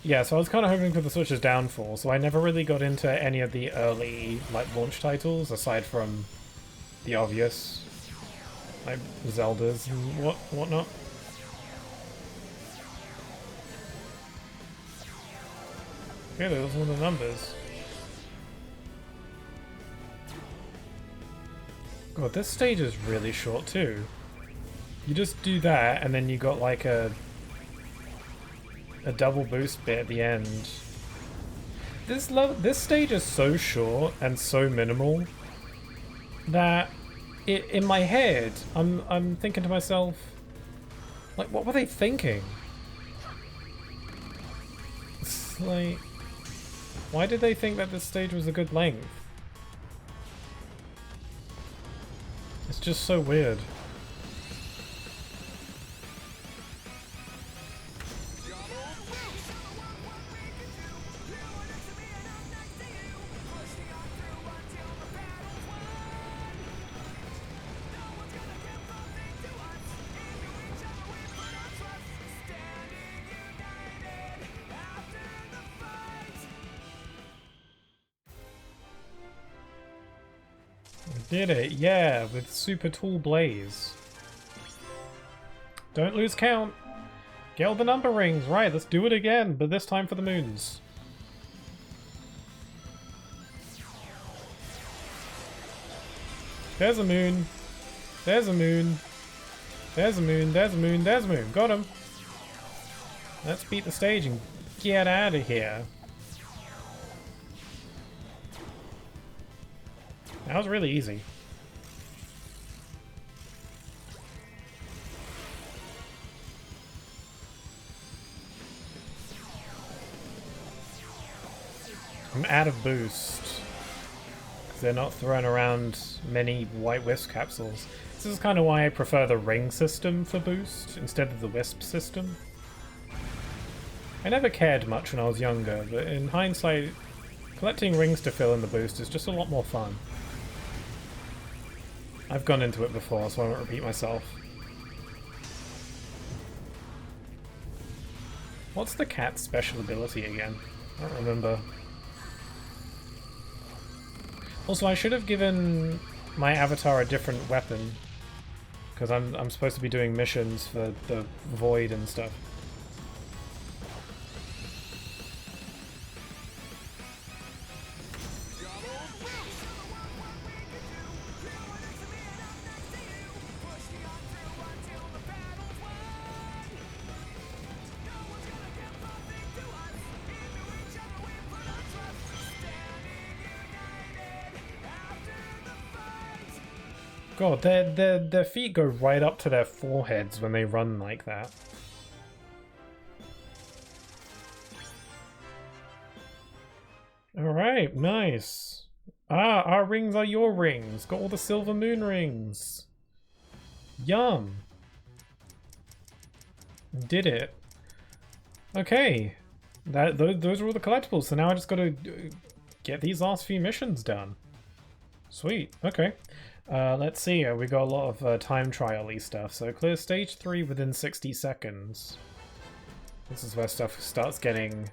Yeah, so I was kind of hoping for the Switch's downfall, so I never really got into any of the early, like, launch titles, aside from the obvious, like, Zeldas and whatnot. Okay, those are the numbers. God, this stage is really short too. You just do that, and then you got like a double boost bit at the end. This stage is so short and so minimal that in my head, I'm thinking to myself, like, what were they thinking? It's like, why did they think that this stage was a good length? It's just so weird. Did it, yeah, with super tall blaze. Don't lose count. Get all the number rings. Right, let's do it again, but this time for the moons. There's a moon. There's a moon. There's a moon. There's a moon. There's a moon. Got him. Let's beat the stage and get out of here. That was really easy. I'm out of boost. Because they're not throwing around many White Wisp capsules. This is kind of why I prefer the ring system for boost instead of the Wisp system. I never cared much when I was younger, but in hindsight, collecting rings to fill in the boost is just a lot more fun. I've gone into it before, so I won't repeat myself. What's the cat's special ability again? I don't remember. Also, I should have given my avatar a different weapon, because I'm supposed to be doing missions for the Void and stuff. God, their feet go right up to their foreheads when they run like that. Alright, nice. Ah, our rings are your rings. Got all the silver moon rings. Yum. Did it. Okay. Those are all the collectibles, so now I just gotta get these last few missions done. Sweet, okay. Let's see, we got a lot of time trial-y stuff. So clear stage 3 within 60 seconds. This is where stuff starts getting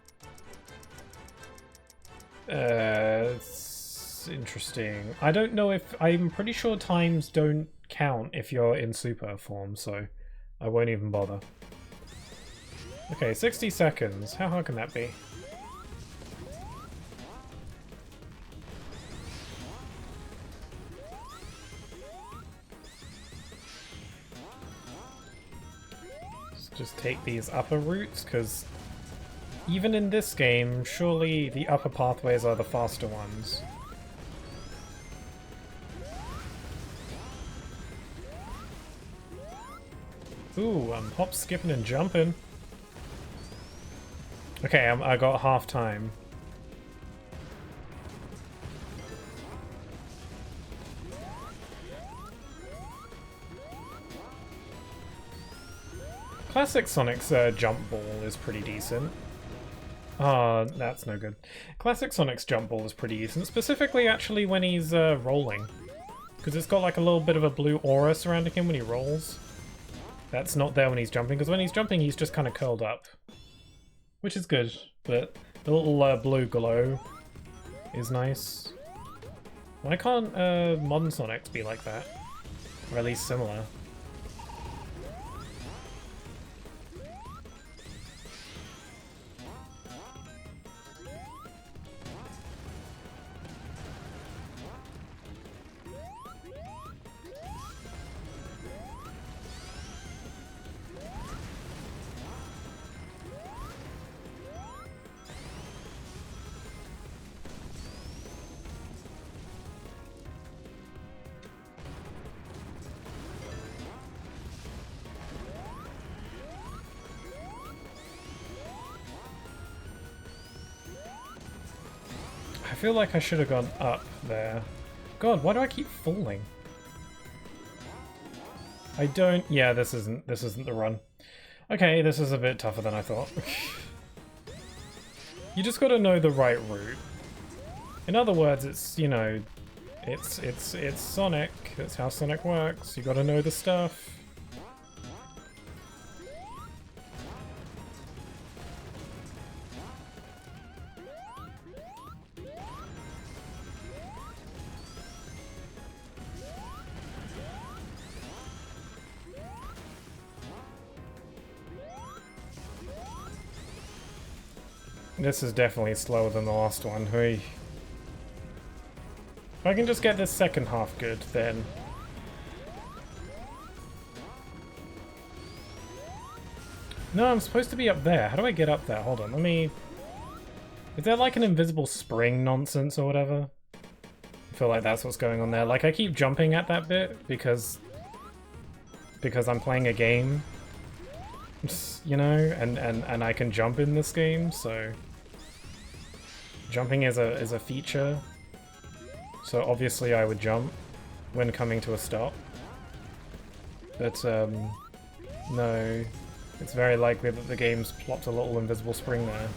It's interesting. I don't know if... I'm pretty sure times don't count if you're in super form, so I won't even bother. Okay, 60 seconds. How hard can that be? Let's just take these upper routes, because even in this game, surely the upper pathways are the faster ones. Ooh, I'm hop, skipping, and jumping. Okay, I got half time. Classic Sonic's jump ball is pretty decent. Ah, that's no good. Classic Sonic's jump ball is pretty decent, specifically actually when he's rolling. Because it's got like a little bit of a blue aura surrounding him when he rolls. That's not there when he's jumping, because when he's jumping he's just kind of curled up. Which is good, but the little blue glow is nice. Why can't modern Sonics be like that? Or at least similar? I feel like I should have gone up there. God, why do I keep falling? I don't... Yeah, this isn't the run. Okay, this is a bit tougher than I thought. You just gotta know the right route. In other words, it's, you know, it's Sonic. That's how Sonic works. You gotta know the stuff. This is definitely slower than the last one. Hey. If I can just get this second half good, then... No, I'm supposed to be up there. How do I get up there? Hold on, let me... Is there like an invisible spring nonsense or whatever? I feel like that's what's going on there. Like, I keep jumping at that bit because I'm playing a game. You know, and I can jump in this game, so... Jumping is a feature, so obviously I would jump when coming to a stop. But, no, it's very likely that the game's plopped a little invisible spring there.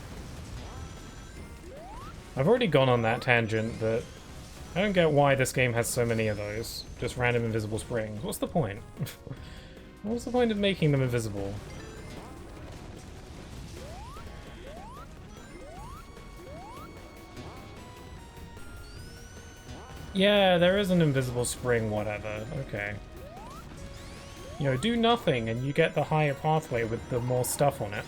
I've already gone on that tangent, but I don't get why this game has so many of those. Just random invisible springs. What's the point? What's the point of making them invisible? Yeah, there is an invisible spring, whatever. Okay. You know, do nothing and you get the higher pathway with the more stuff on it.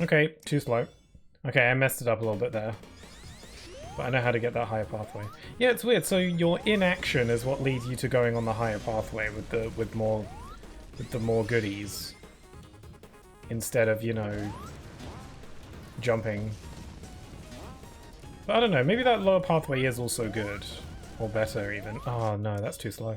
Okay, too slow. Okay, I messed it up a little bit there. But I know how to get that higher pathway. Yeah, it's weird. So your inaction is what leads you to going on the higher pathway with the more goodies. Instead of, you know, jumping. But I don't know, maybe that lower pathway is also good. Or better, even. Oh no, that's too slow.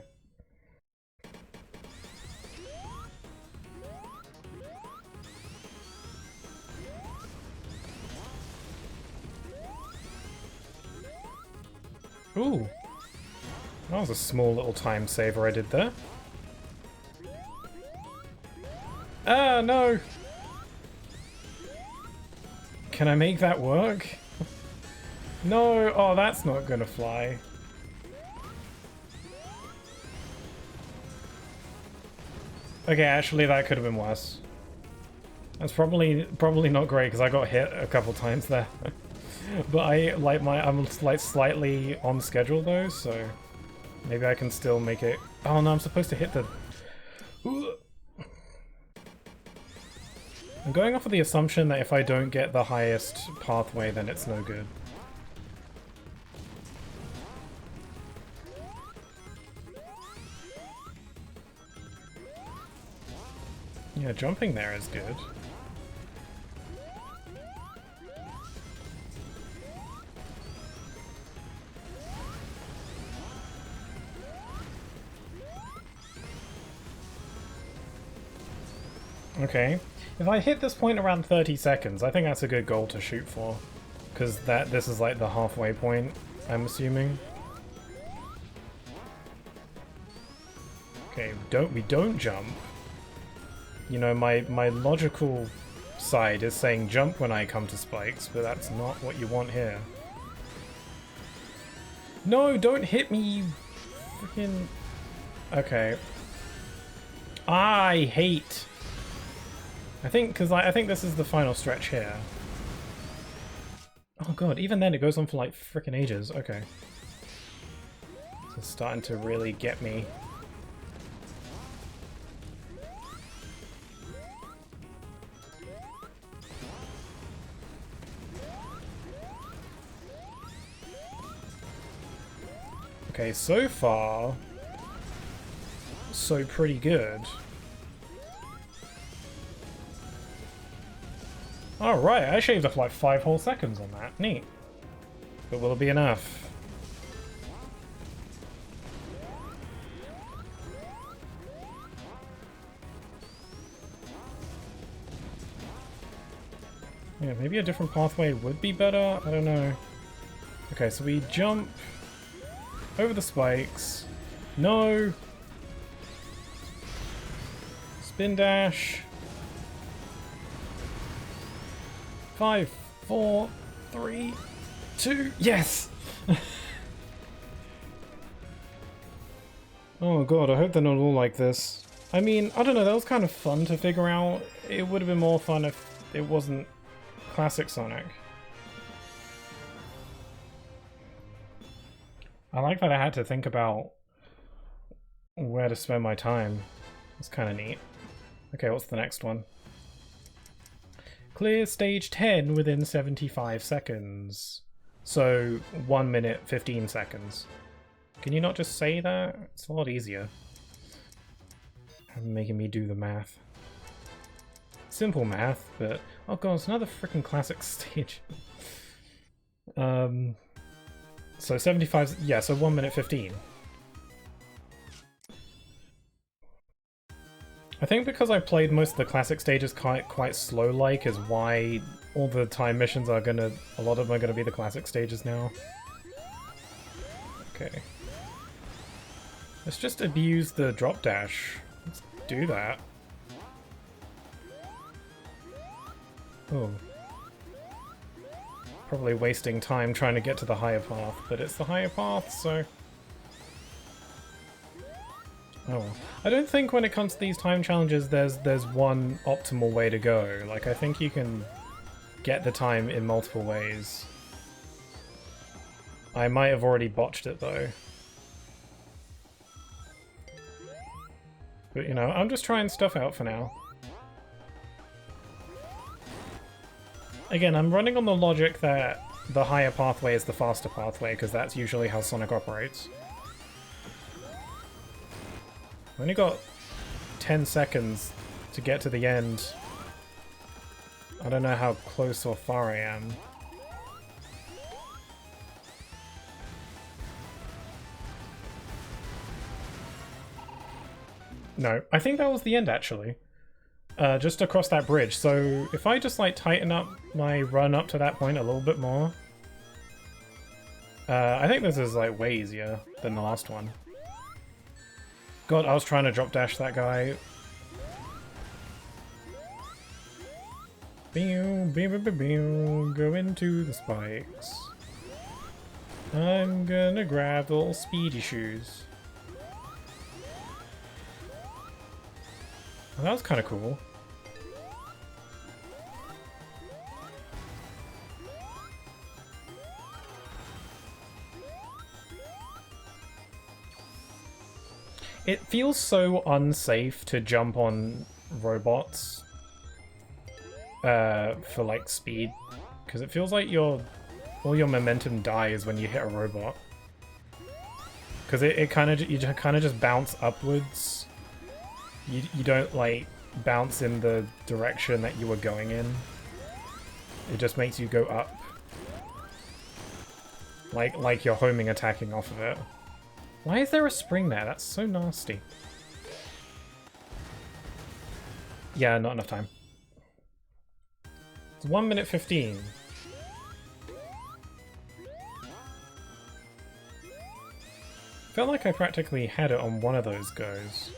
Ooh. That was a small little time saver I did there. Ah, no! Can I make that work? No! Oh, that's not gonna fly. Okay, actually, that could have been worse. That's probably not great because I got hit a couple times there. But I'm like slightly on schedule though, so maybe I can still make it. Oh no, I'm supposed to hit the. I'm going off of the assumption that if I don't get the highest pathway, then it's no good. Yeah, jumping there is good. Okay. If I hit this point around 30 seconds, I think that's a good goal to shoot for. Because this is like the halfway point, I'm assuming. Okay, we don't jump. You know, my logical side is saying jump when I come to spikes, but that's not what you want here. No, don't hit me, you freaking... Okay. I hate... I think this is the final stretch here. Oh god, even then it goes on for like frickin' ages. Okay. It's starting to really get me. Okay, so far, so pretty good. Alright, I shaved off like 5 whole seconds on that. Neat. But will it be enough? Yeah, maybe a different pathway would be better? I don't know. Okay, so we jump over the spikes. No! Spin dash. 5, 4, 3, 2, yes! Oh god, I hope they're not all like this. I mean, I don't know, that was kind of fun to figure out. It would have been more fun if it wasn't classic Sonic. I like that I had to think about where to spend my time. It's kind of neat. Okay, what's the next one? Clear stage 10 within 75 seconds. So 1 minute 15 seconds. Can you not just say that? It's a lot easier. Making me do the math. Simple math, but oh god, it's another freaking classic stage. So 75, yeah, so 1 minute 15. I think because I played most of the classic stages quite slow-like is why all the time missions are gonna... a lot of them are gonna be the classic stages now. Okay. Let's just abuse the drop dash. Let's do that. Oh. Probably wasting time trying to get to the higher path, but it's the higher path, so... Oh, I don't think when it comes to these time challenges there's one optimal way to go. Like, I think you can get the time in multiple ways. I might have already botched it though. But you know, I'm just trying stuff out for now. Again, I'm running on the logic that the higher pathway is the faster pathway, because that's usually how Sonic operates. I've only got 10 seconds to get to the end. I don't know how close or far I am. No, I think that was the end actually. Just across that bridge. So if I just like tighten up my run up to that point a little bit more. I think this is like way easier than the last one. God, I was trying to drop dash that guy. Go into the spikes. I'm gonna grab the little speedy shoes. Well, that was kind of cool. It feels so unsafe to jump on robots for like speed, because it feels like all your momentum dies when you hit a robot. Because you kind of just bounce upwards. You don't like bounce in the direction that you were going in. It just makes you go up. Like you're homing attacking off of it. Why is there a spring there? That's so nasty. Yeah, not enough time. It's 1 minute 15. Felt like I practically had it on one of those goes.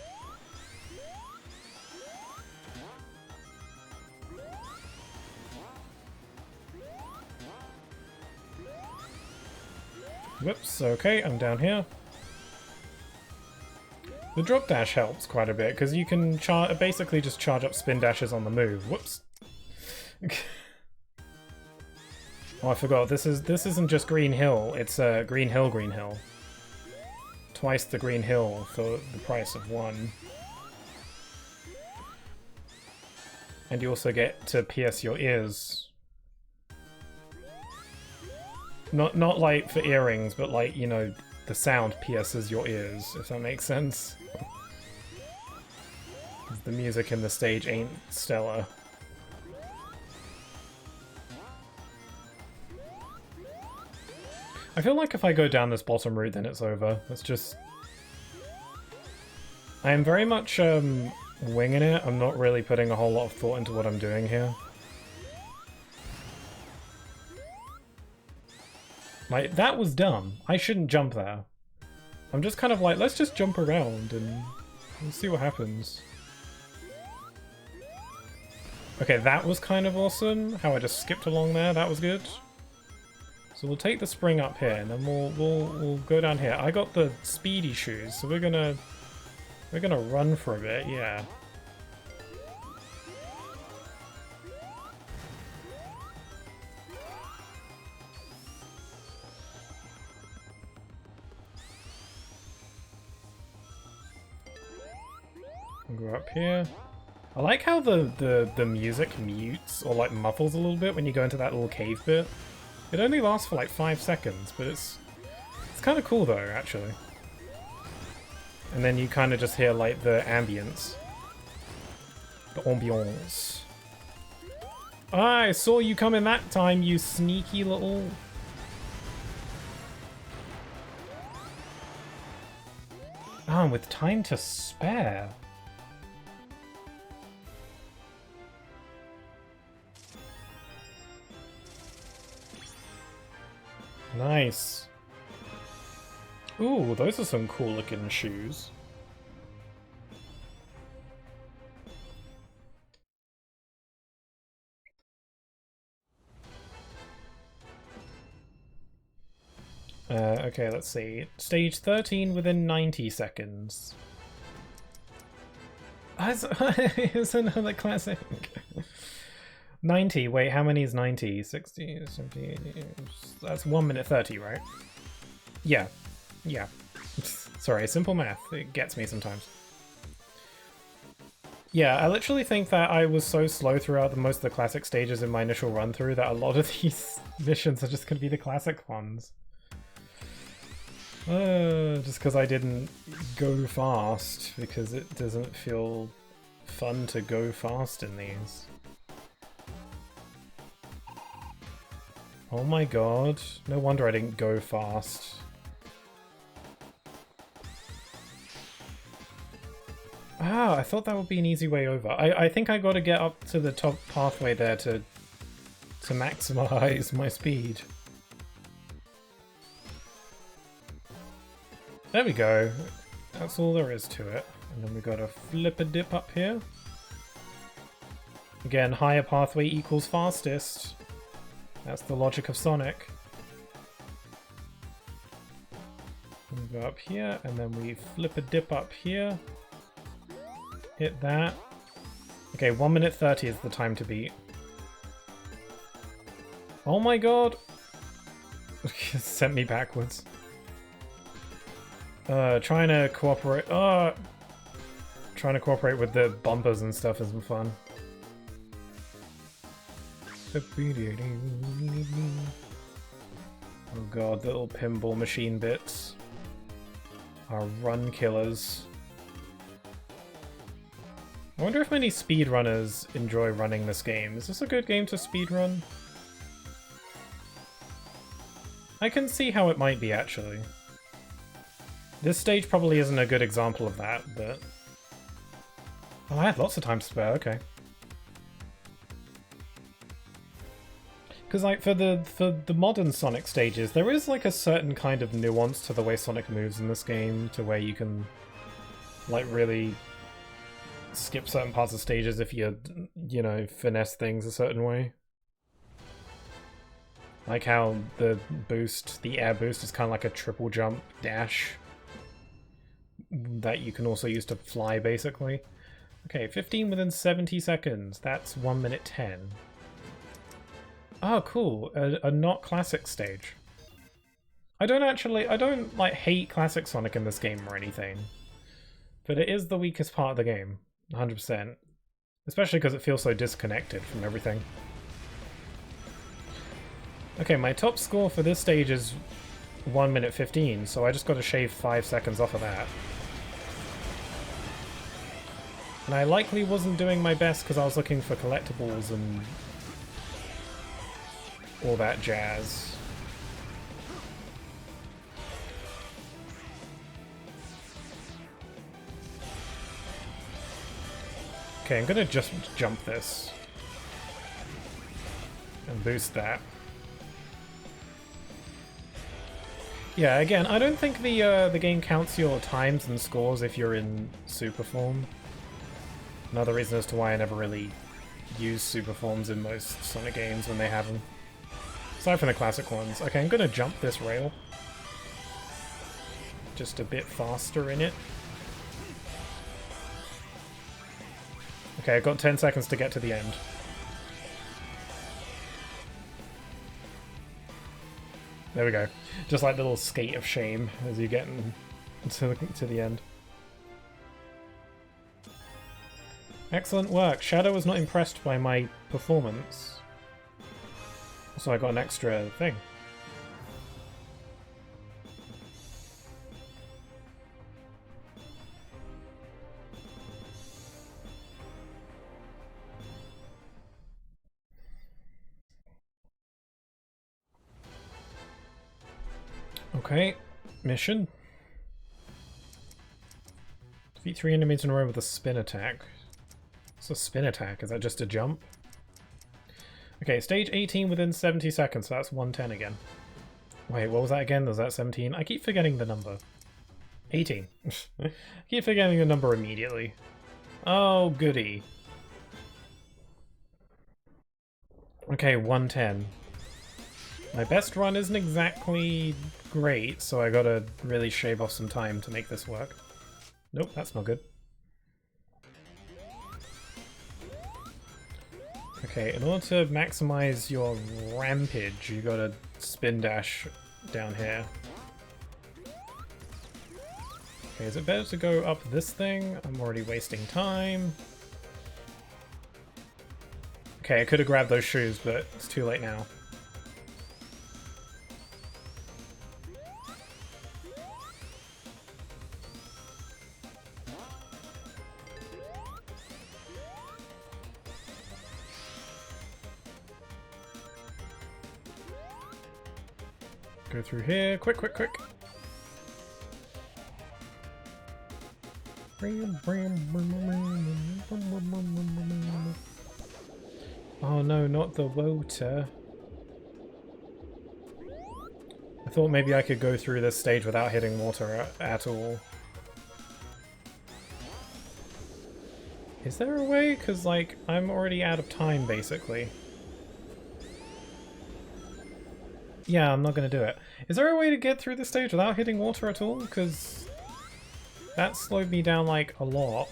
Whoops, okay, I'm down here. The drop dash helps quite a bit, because you can basically just charge up spin dashes on the move. Whoops. Oh, I forgot, this isn't just Green Hill, it's Green Hill. Twice the Green Hill for the price of one. And you also get to pierce your ears. Not like for earrings, but like, you know, the sound pierces your ears, if that makes sense. The music in the stage ain't stellar. I feel like if I go down this bottom route, then it's over. It's just... I am very much winging it. I'm not really putting a whole lot of thought into what I'm doing here. Like, that was dumb. I shouldn't jump there. I'm just kind of like, let's just jump around and we'll see what happens. Okay, that was kind of awesome. How I just skipped along there, that was good. So we'll take the spring up here, and then we'll go down here. I got the speedy shoes, so we're gonna run for a bit, yeah. We'll go up here. I like how the music mutes or like muffles a little bit when you go into that little cave bit. It only lasts for like 5 seconds, but it's kind of cool though, actually. And then you kind of just hear like the ambience. The ambiance. Ah, I saw you coming that time, you sneaky little... Ah, with time to spare. Nice. Ooh, those are some cool looking shoes. Okay, let's see. Stage 13 within 90 seconds. It's another classic. 90, wait, how many is 90? 60, 70, that's 1 minute 30, right? Yeah. Yeah. Sorry, simple math, it gets me sometimes. Yeah, I literally think that I was so slow throughout most of the classic stages in my initial run through that a lot of these missions are just going to be the classic ones. Just because I didn't go fast, because it doesn't feel fun to go fast in these. Oh my god, no wonder I didn't go fast. Ah, I thought that would be an easy way over. I think I gotta get up to the top pathway there to maximize my speed. There we go. That's all there is to it. And then we got a flip a dip up here. Again, higher pathway equals fastest. That's the logic of Sonic. We go up here, and then we flip a dip up here. Hit that. Okay, 1 minute 30 is the time to beat. Oh my god! Sent me backwards. Trying to cooperate. Trying to cooperate with the bumpers and stuff isn't fun. Oh god, the little pinball machine bits are run killers. I wonder if many speedrunners enjoy running this game. Is this a good game to speedrun? I can see how it might be, actually. This stage probably isn't a good example of that, but... Oh, I had lots of time to spare, okay. Because, like, for the modern Sonic stages, there is, like, a certain kind of nuance to the way Sonic moves in this game, to where you can, like, really skip certain parts of stages if you know, finesse things a certain way. Like how the boost, the air boost, is kind of like a triple jump dash that you can also use to fly, basically. Okay, 15 within 70 seconds. That's 1 minute 10. Oh, cool. A not classic stage. I don't like hate classic Sonic in this game or anything, but it is the weakest part of the game, 100%. Especially because it feels so disconnected from everything. Okay, my top score for this stage is 1 minute 15, so I just got to shave 5 seconds off of that. And I likely wasn't doing my best because I was looking for collectibles and all that jazz. Okay, I'm gonna just jump this and boost that. Yeah, again, I don't think the game counts your times and scores if you're in super form. Another reason as to why I never really use super forms in most Sonic games when they have them. Aside from the classic ones. Okay, I'm gonna jump this rail. Just a bit faster in it. Okay, I've got 10 seconds to get to the end. There we go. Just like the little skate of shame as you get to the end. Excellent work. Shadow was not impressed by my performance. So I got an extra thing. Okay, mission. Defeat 3 enemies in a row with a spin attack. What's a spin attack? Is that just a jump? Okay, stage 18 within 70 seconds, so that's 110 again. Wait, what was that again? Was that 17? I keep forgetting the number. 18. I keep forgetting the number immediately. Oh, goody. Okay, 110. My best run isn't exactly great, so I gotta really shave off some time to make this work. Nope, that's not good. Okay, in order to maximize your rampage, you gotta spin dash down here. Okay, is it better to go up this thing? I'm already wasting time. Okay, I could have grabbed those shoes, but it's too late now. Go through here. Quick, quick, quick. Oh no, not the water. I thought maybe I could go through this stage without hitting water at all. Is there a way? Because, like, I'm already out of time, basically. Yeah, I'm not going to do it. Is there a way to get through this stage without hitting water at all? Because that slowed me down, like, a lot.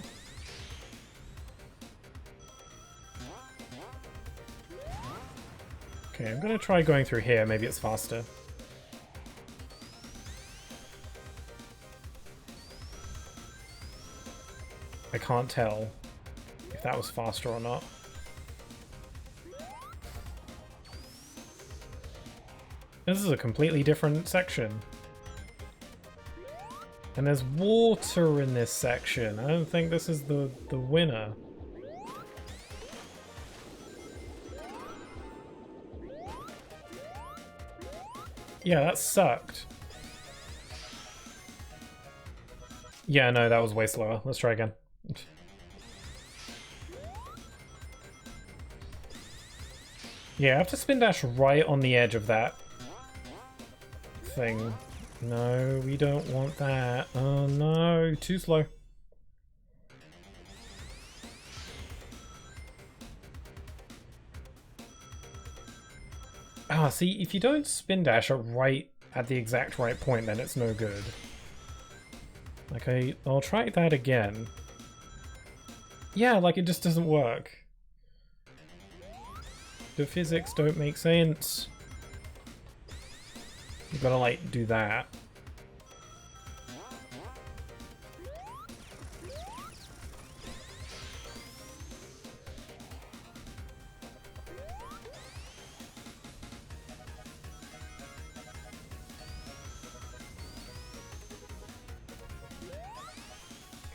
Okay, I'm going to try going through here. Maybe it's faster. I can't tell if that was faster or not. This is a completely different section. And there's water in this section. I don't think this is the winner. Yeah, that sucked. Yeah, no, that was way slower. Let's try again. Yeah, I have to spin dash right on the edge of that thing. No, we don't want that. Oh no, too slow. Ah, see, if you don't spin dash at the exact right point, then it's no good. Okay, I'll try that again. Yeah, like it just doesn't work. The physics don't make sense. You gotta, like, do that.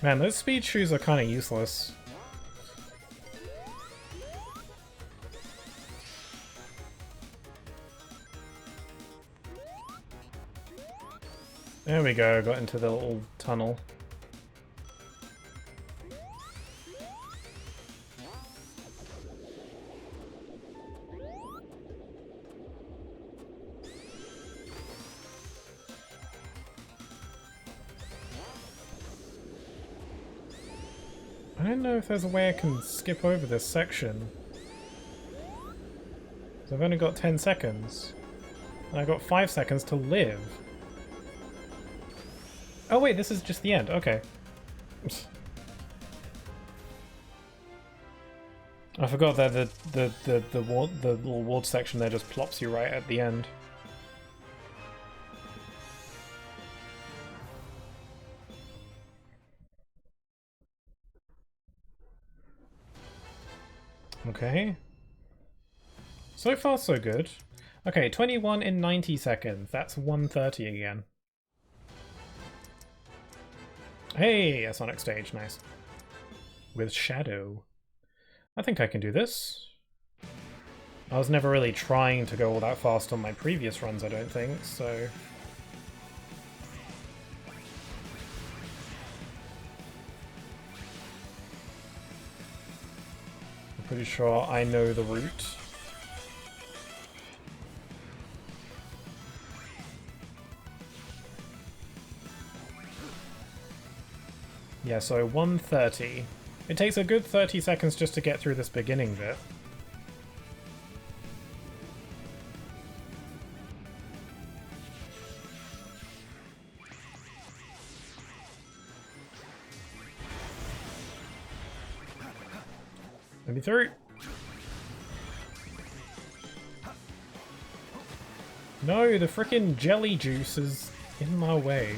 Man, those speed shoes are kind of useless. There we go, got into the little tunnel. I don't know if there's a way I can skip over this section. So I've only got 10 seconds. And I've got 5 seconds to live. Oh wait, this is just the end. Okay. I forgot that the little ward section there just plops you right at the end. Okay. So far, so good. Okay, 21 in 90 seconds. That's 1:30 again. Hey, a Sonic stage, nice. With Shadow. I think I can do this. I was never really trying to go all that fast on my previous runs, I don't think, so... I'm pretty sure I know the route. Yeah, so 1:30. It takes a good 30 seconds just to get through this beginning bit. Let me through. No, the frickin' jelly juice is in my way.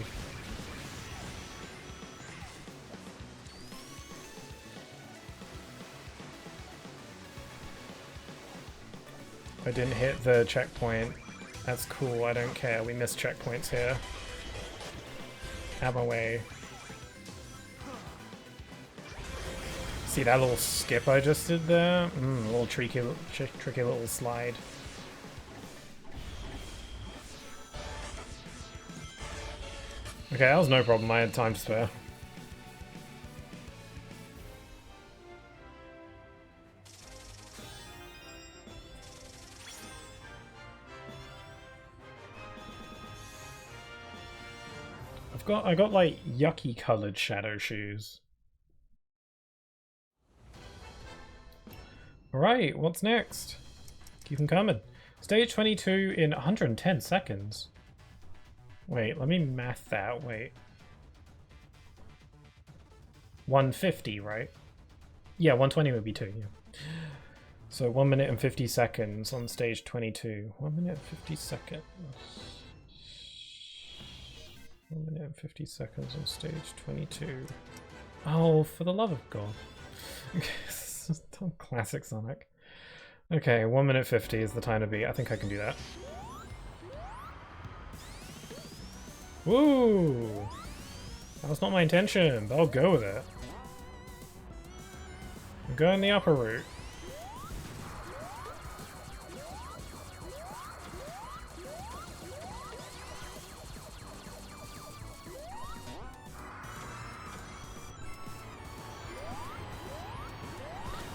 I didn't hit the checkpoint. That's cool, I don't care. We missed checkpoints here. Out of my way. See that little skip I just did there? A little tricky little slide. Okay, that was no problem. I had time to spare. I got like yucky colored shadow shoes. Alright, what's next? Keep them coming. Stage 22 in 110 seconds. Wait, let me math that. Wait. 150, right? Yeah, 120 would be 2, yeah. So 1 minute and 50 seconds on stage 22. 1 minute and 50 seconds. 1 minute and 50 seconds on stage 22. Oh, for the love of God. Classic Sonic. Okay, 1 minute 50 is the time to beat. I think I can do that. Woo! That was not my intention, but I'll go with it. I'm going the upper route.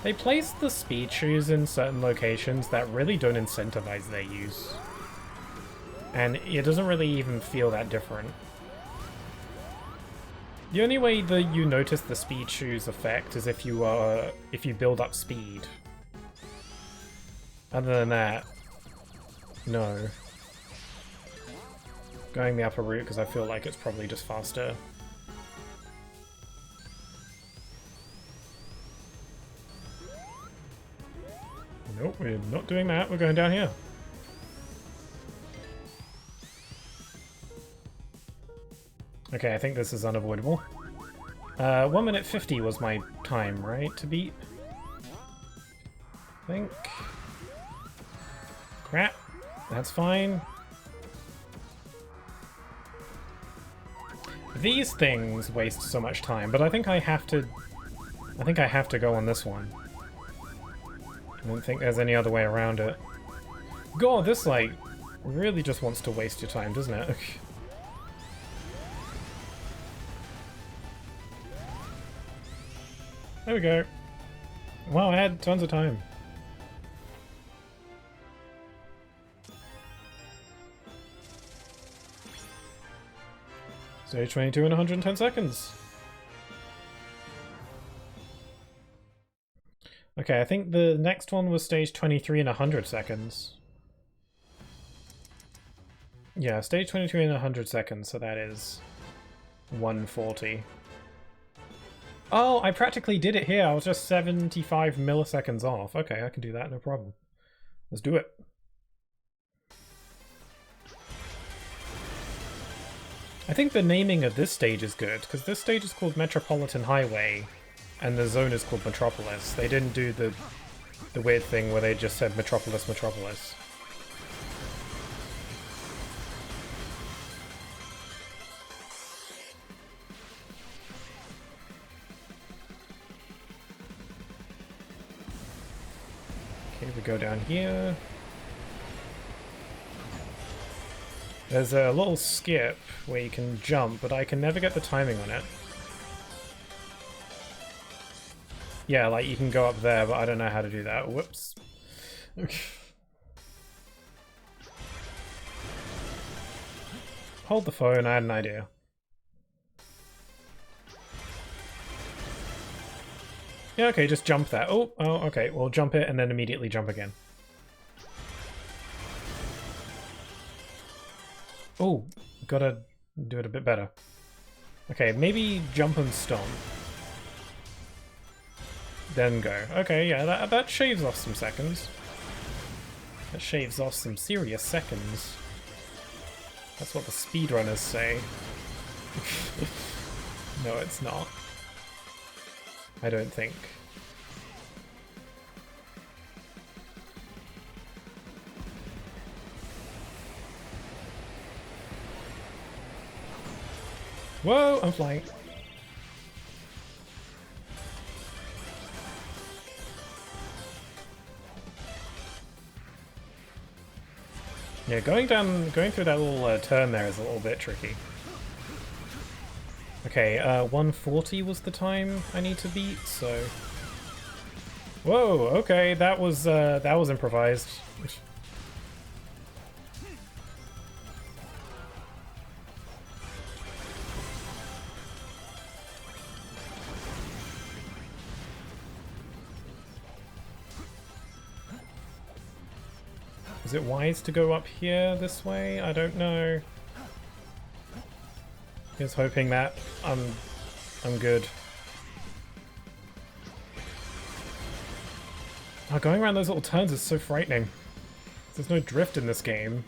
They place the speed shoes in certain locations that really don't incentivize their use. And it doesn't really even feel that different. The only way that you notice the speed shoes effect is if you build up speed. Other than that, no. Going the upper route because I feel like it's probably just faster. Nope, we're not doing that. We're going down here. Okay, I think this is unavoidable. 1 minute 50 was my time, right, to beat? I think. Crap. That's fine. These things waste so much time, but I think I have to... I think I have to go on this one. I don't think there's any other way around it. God, this, like, really just wants to waste your time, doesn't it? There we go. Wow, I had tons of time. Stage 22 in 110 seconds. Okay, I think the next one was stage 23 in 100 seconds. Yeah, stage 22 in 100 seconds, so that is 140. Oh, I practically did it here. I was just 75 milliseconds off. Okay, I can do that, no problem. Let's do it. I think the naming of this stage is good, because this stage is called Metropolitan Highway, and the zone is called Metropolis. They didn't do the weird thing where they just said Metropolis, Metropolis. Okay, we go down here. There's a little skip where you can jump, but I can never get the timing on it. Yeah, like you can go up there, but I don't know how to do that. Whoops. Hold the phone, I had an idea. Yeah, okay, just jump that. Oh, okay, well jump it and then immediately jump again. Oh, gotta do it a bit better. Okay, maybe jump and stomp. Then go. Okay, yeah, that shaves off some seconds. That shaves off some serious seconds. That's what the speedrunners say. No, it's not. I don't think. Whoa, I'm flying. Yeah, going through that little turn there is a little bit tricky. Okay, 140 was the time I need to beat, so... Whoa, okay, that was improvised. Is it wise to go up here this way? I don't know. Just hoping that I'm good. Oh, going around those little turns is so frightening. There's no drift in this game.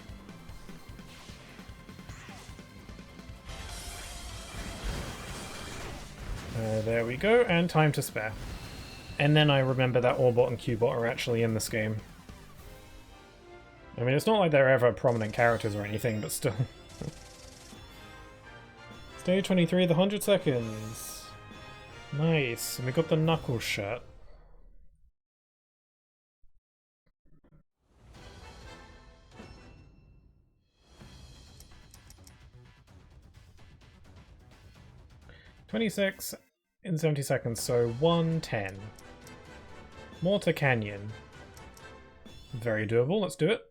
There we go, and time to spare. And then I remember that Orbot and Cubot are actually in this game. I mean, it's not like they're ever prominent characters or anything, but still. Stage 23, the 100 seconds. Nice, and we got the Knuckles shirt. $26 in 70 seconds, so 110. Mortar Canyon. Very doable, let's do it.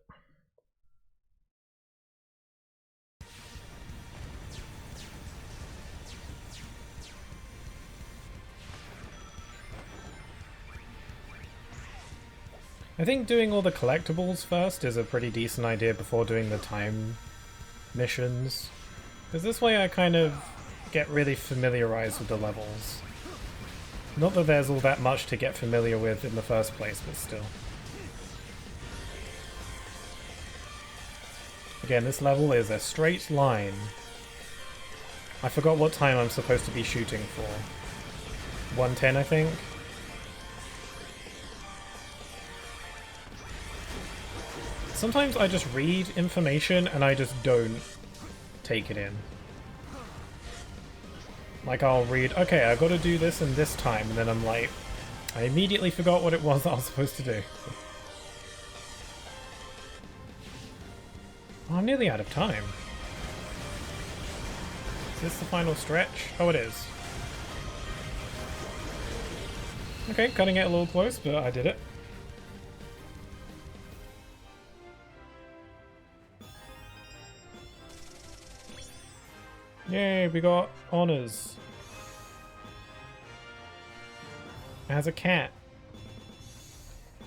I think doing all the collectibles first is a pretty decent idea before doing the time missions. Because this way I kind of get really familiarized with the levels. Not that there's all that much to get familiar with in the first place, but still. Again, this level is a straight line. I forgot what time I'm supposed to be shooting for. 110, I think? Sometimes I just read information and I just don't take it in. Like, I'll read, okay, I gotta do this in this time, and then I'm like, I immediately forgot what it was that I was supposed to do. Oh, I'm nearly out of time. Is this the final stretch? Oh, it is. Okay, cutting it a little close, but I did it. Yay, we got honors. As a cat.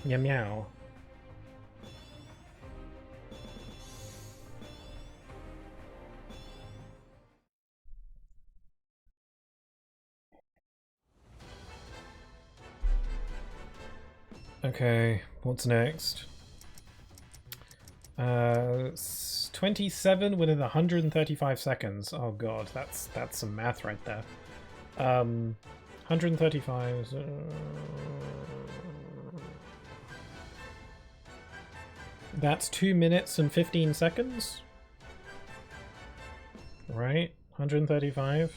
Meow meow. Okay, what's next? 27 within 135 seconds. Oh god, that's some math right there. 135. That's 2 minutes and 15 seconds. Right? 135.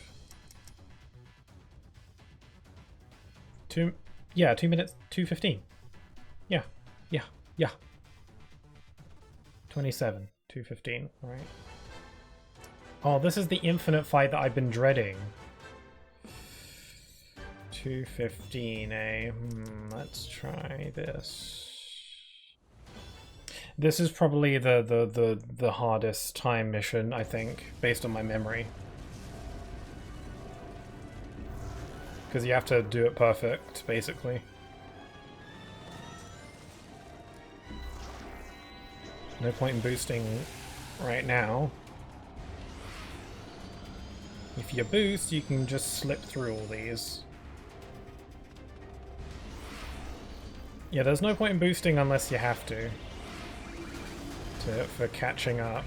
Yeah, 2 minutes, 2:15. Yeah, yeah, yeah. 27, 2:15, right? Oh, this is the infinite fight that I've been dreading. 2:15, eh? Let's try this. This is probably the hardest time mission, I think, based on my memory. Because you have to do it perfect, basically. No point in boosting right now. If you boost, you can just slip through all these. Yeah, there's no point in boosting unless you have to for catching up.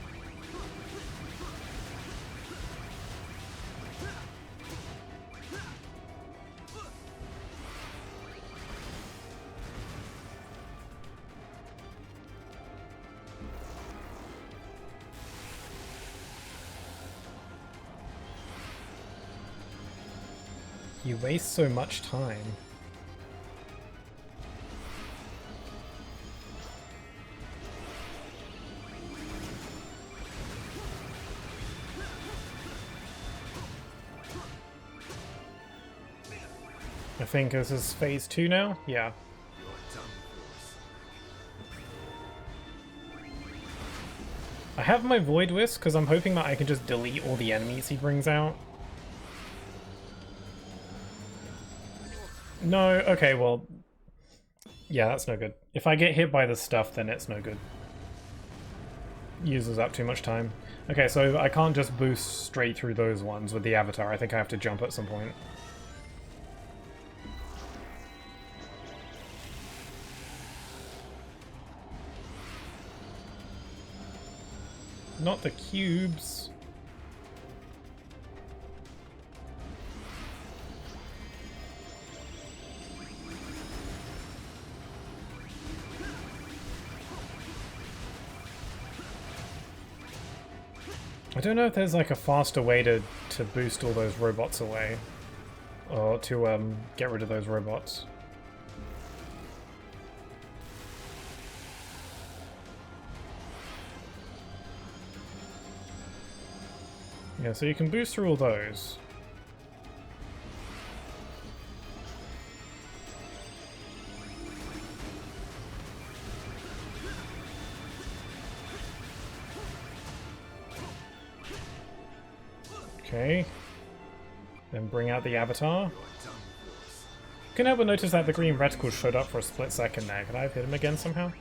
You waste so much time. I think this is phase 2 now? Yeah. I have my Void Wisp because I'm hoping that I can just delete all the enemies he brings out. No, okay, well... Yeah, that's no good. If I get hit by this stuff, then it's no good. Uses up too much time. Okay, so I can't just boost straight through those ones with the avatar. I think I have to jump at some point. Not the cubes. I don't know if there's like a faster way to boost all those robots away. Or to get rid of those robots. Yeah, so you can boost through all those. Okay. Then bring out the avatar. Couldn't help but notice that the green reticles showed up for a split second there. Could I have hit him again somehow?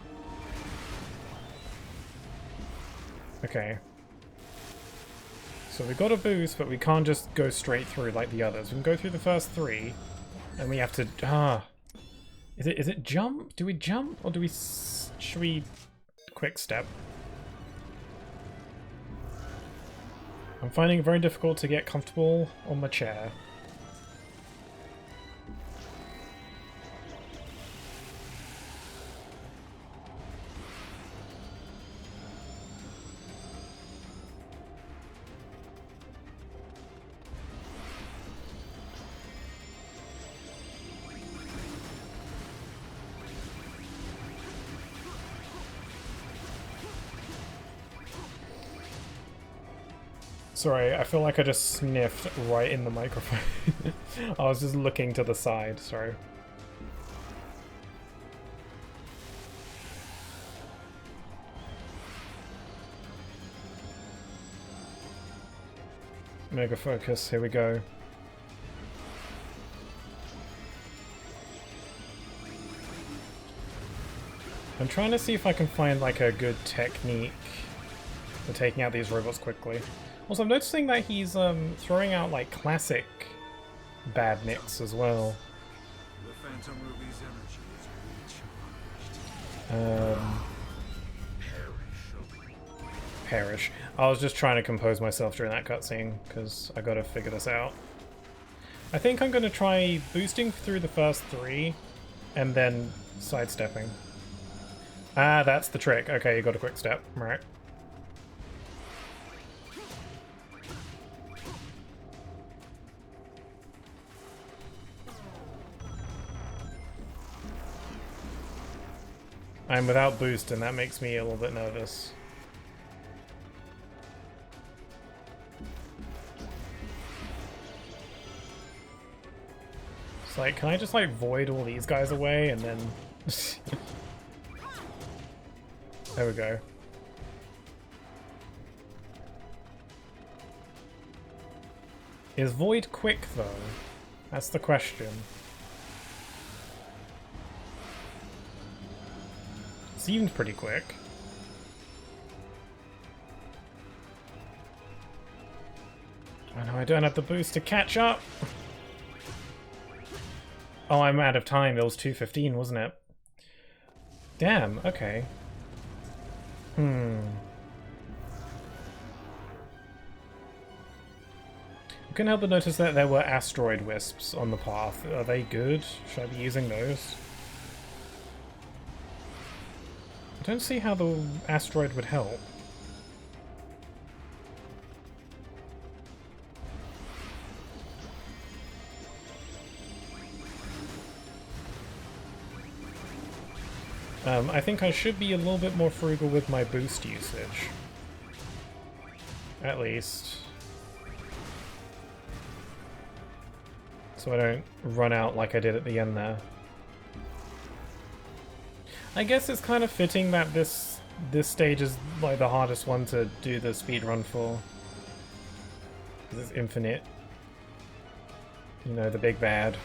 Okay. So we got a boost, but we can't just go straight through like the others. We can go through the first three, and we have to... Is it jump? Do we jump? Or do we... Should we... Quick step? I'm finding it very difficult to get comfortable on my chair. Sorry, I feel like I just sniffed right in the microphone. I was just looking to the side, sorry. Mega focus, here we go. I'm trying to see if I can find like a good technique for taking out these robots quickly. Also, I'm noticing that he's throwing out like classic badniks as well. The Phantom Ruby's energy is recharged. Perish. I was just trying to compose myself during that cutscene because I gotta figure this out. I think I'm gonna try boosting through the first three and then sidestepping. Ah, that's the trick. Okay, you got a quick step. Right. I'm without boost, and that makes me a little bit nervous. It's like, can I just like void all these guys away and then... There we go. Is void quick though? That's the question. Seemed pretty quick. Oh no, I don't have the boost to catch up! Oh, I'm out of time. It was 2:15, wasn't it? Damn, okay. I couldn't help but notice that there were asteroid wisps on the path. Are they good? Should I be using those? I don't see how the asteroid would help. I think I should be a little bit more frugal with my boost usage. At least. So I don't run out like I did at the end there. I guess it's kind of fitting that this stage is like the hardest one to do the speed run for. Because it's infinite. You know, the big bad.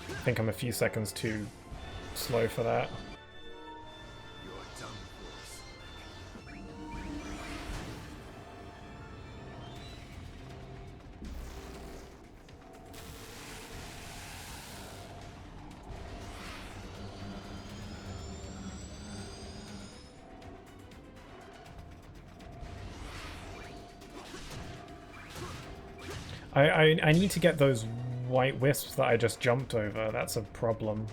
I think I'm a few seconds too slow for that. I need to get those white wisps that I just jumped over. That's a problem.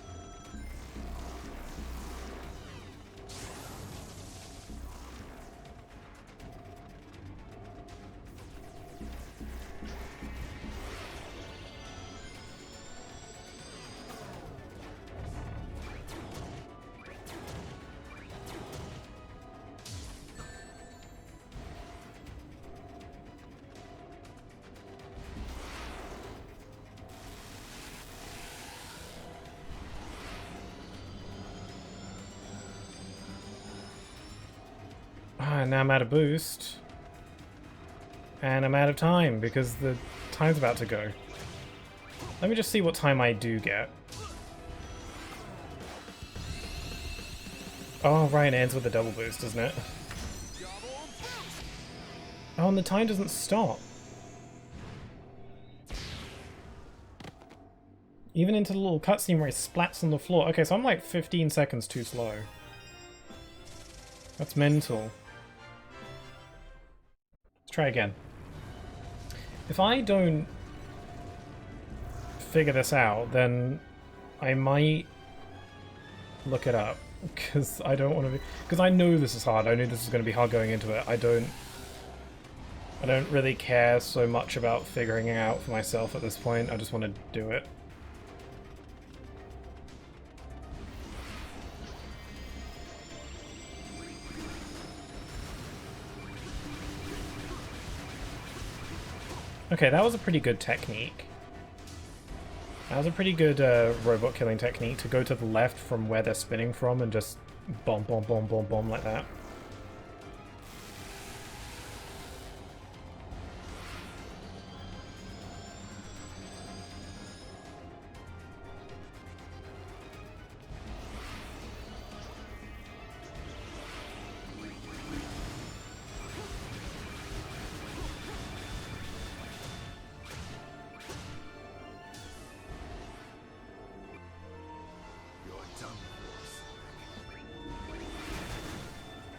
Now I'm out of boost. And I'm out of time because the time's about to go. Let me just see what time I do get. Oh, right, it ends with a double boost, doesn't it? Oh, and the time doesn't stop. Even into the little cutscene where he splats on the floor. Okay, so I'm like 15 seconds too slow. That's mental. Try again. If I don't figure this out, then I might look it up, because I don't want to be... Because I know this is hard. I knew this was going to be hard going into it. I don't really care so much about figuring it out for myself at this point. I just want to do it. Okay, that was a pretty good technique. That was a pretty good robot killing technique, to go to the left from where they're spinning from and just bomb, bomb, bomb, bomb, bomb like that.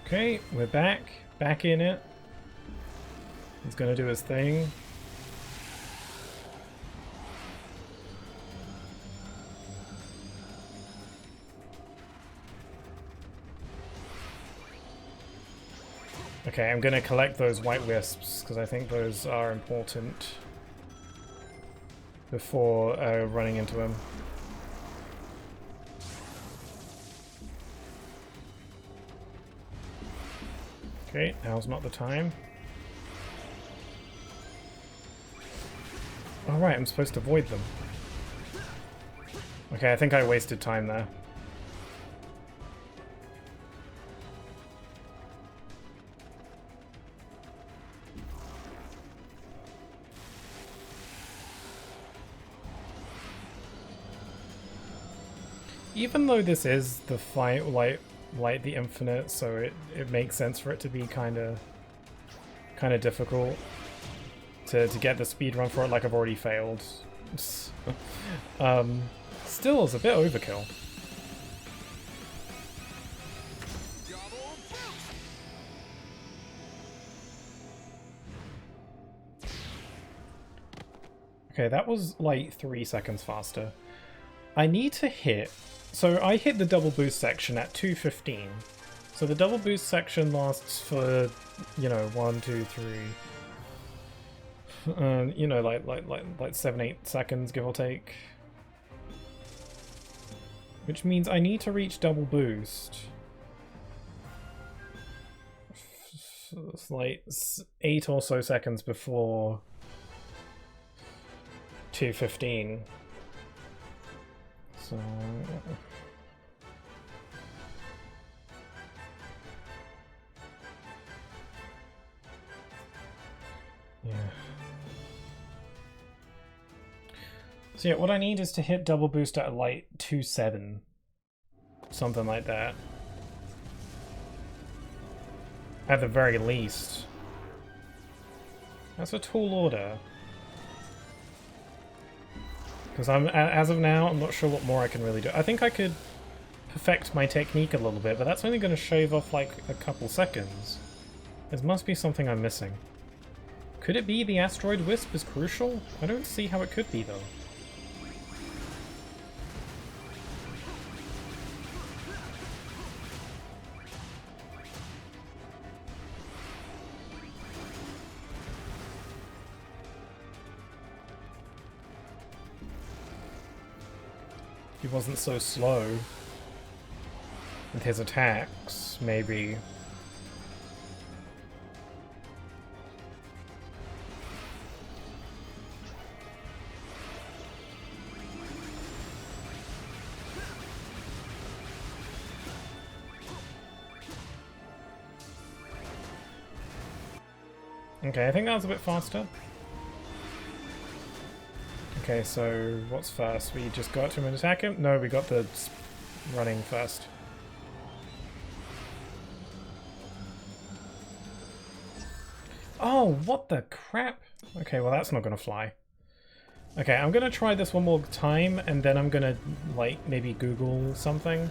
Okay, we're back in it. He's gonna do his thing. Okay, I'm gonna collect those white wisps, because I think those are important before running into him. Okay, now's not the time. Alright, I'm supposed to avoid them. Okay, I think I wasted time there. Even though this is the fight, Light the Infinite, so it makes sense for it to be kind of difficult to get the speed run for it, like I've already failed. Still, it's a bit overkill. Okay, that was like 3 seconds faster. I need to hit... So I hit the double boost section at 2:15. So the double boost section lasts for, you know, 1, 2, 3... you know, like 7-8 seconds, give or take. Which means I need to reach double boost. It's like 8 or so seconds before 2:15. So... yeah. So yeah, what I need is to hit double boost at like 2.7. Something like that. At the very least. That's a tall order. Because as of now, I'm not sure what more I can really do. I think I could perfect my technique a little bit, but that's only going to shave off like a couple seconds. There must be something I'm missing. Could it be the asteroid wisp is crucial? I don't see how it could be though. he wasn't so slow with his attacks, maybe. Okay, I think that was a bit faster. Okay, so what's first? We just got to him and attack him? No, we got the running first. Oh, what the crap? Okay, well that's not gonna fly. Okay, I'm gonna try this one more time, and then I'm gonna, like, maybe Google something.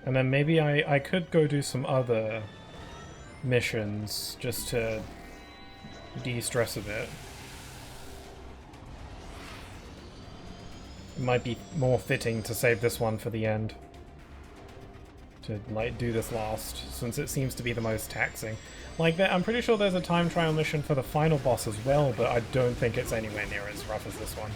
And then maybe I could go do some other missions, just to de-stress a bit. It might be more fitting to save this one for the end. To, like, do this last, since it seems to be the most taxing. Like, I'm pretty sure there's a time trial mission for the final boss as well, but I don't think it's anywhere near as rough as this one.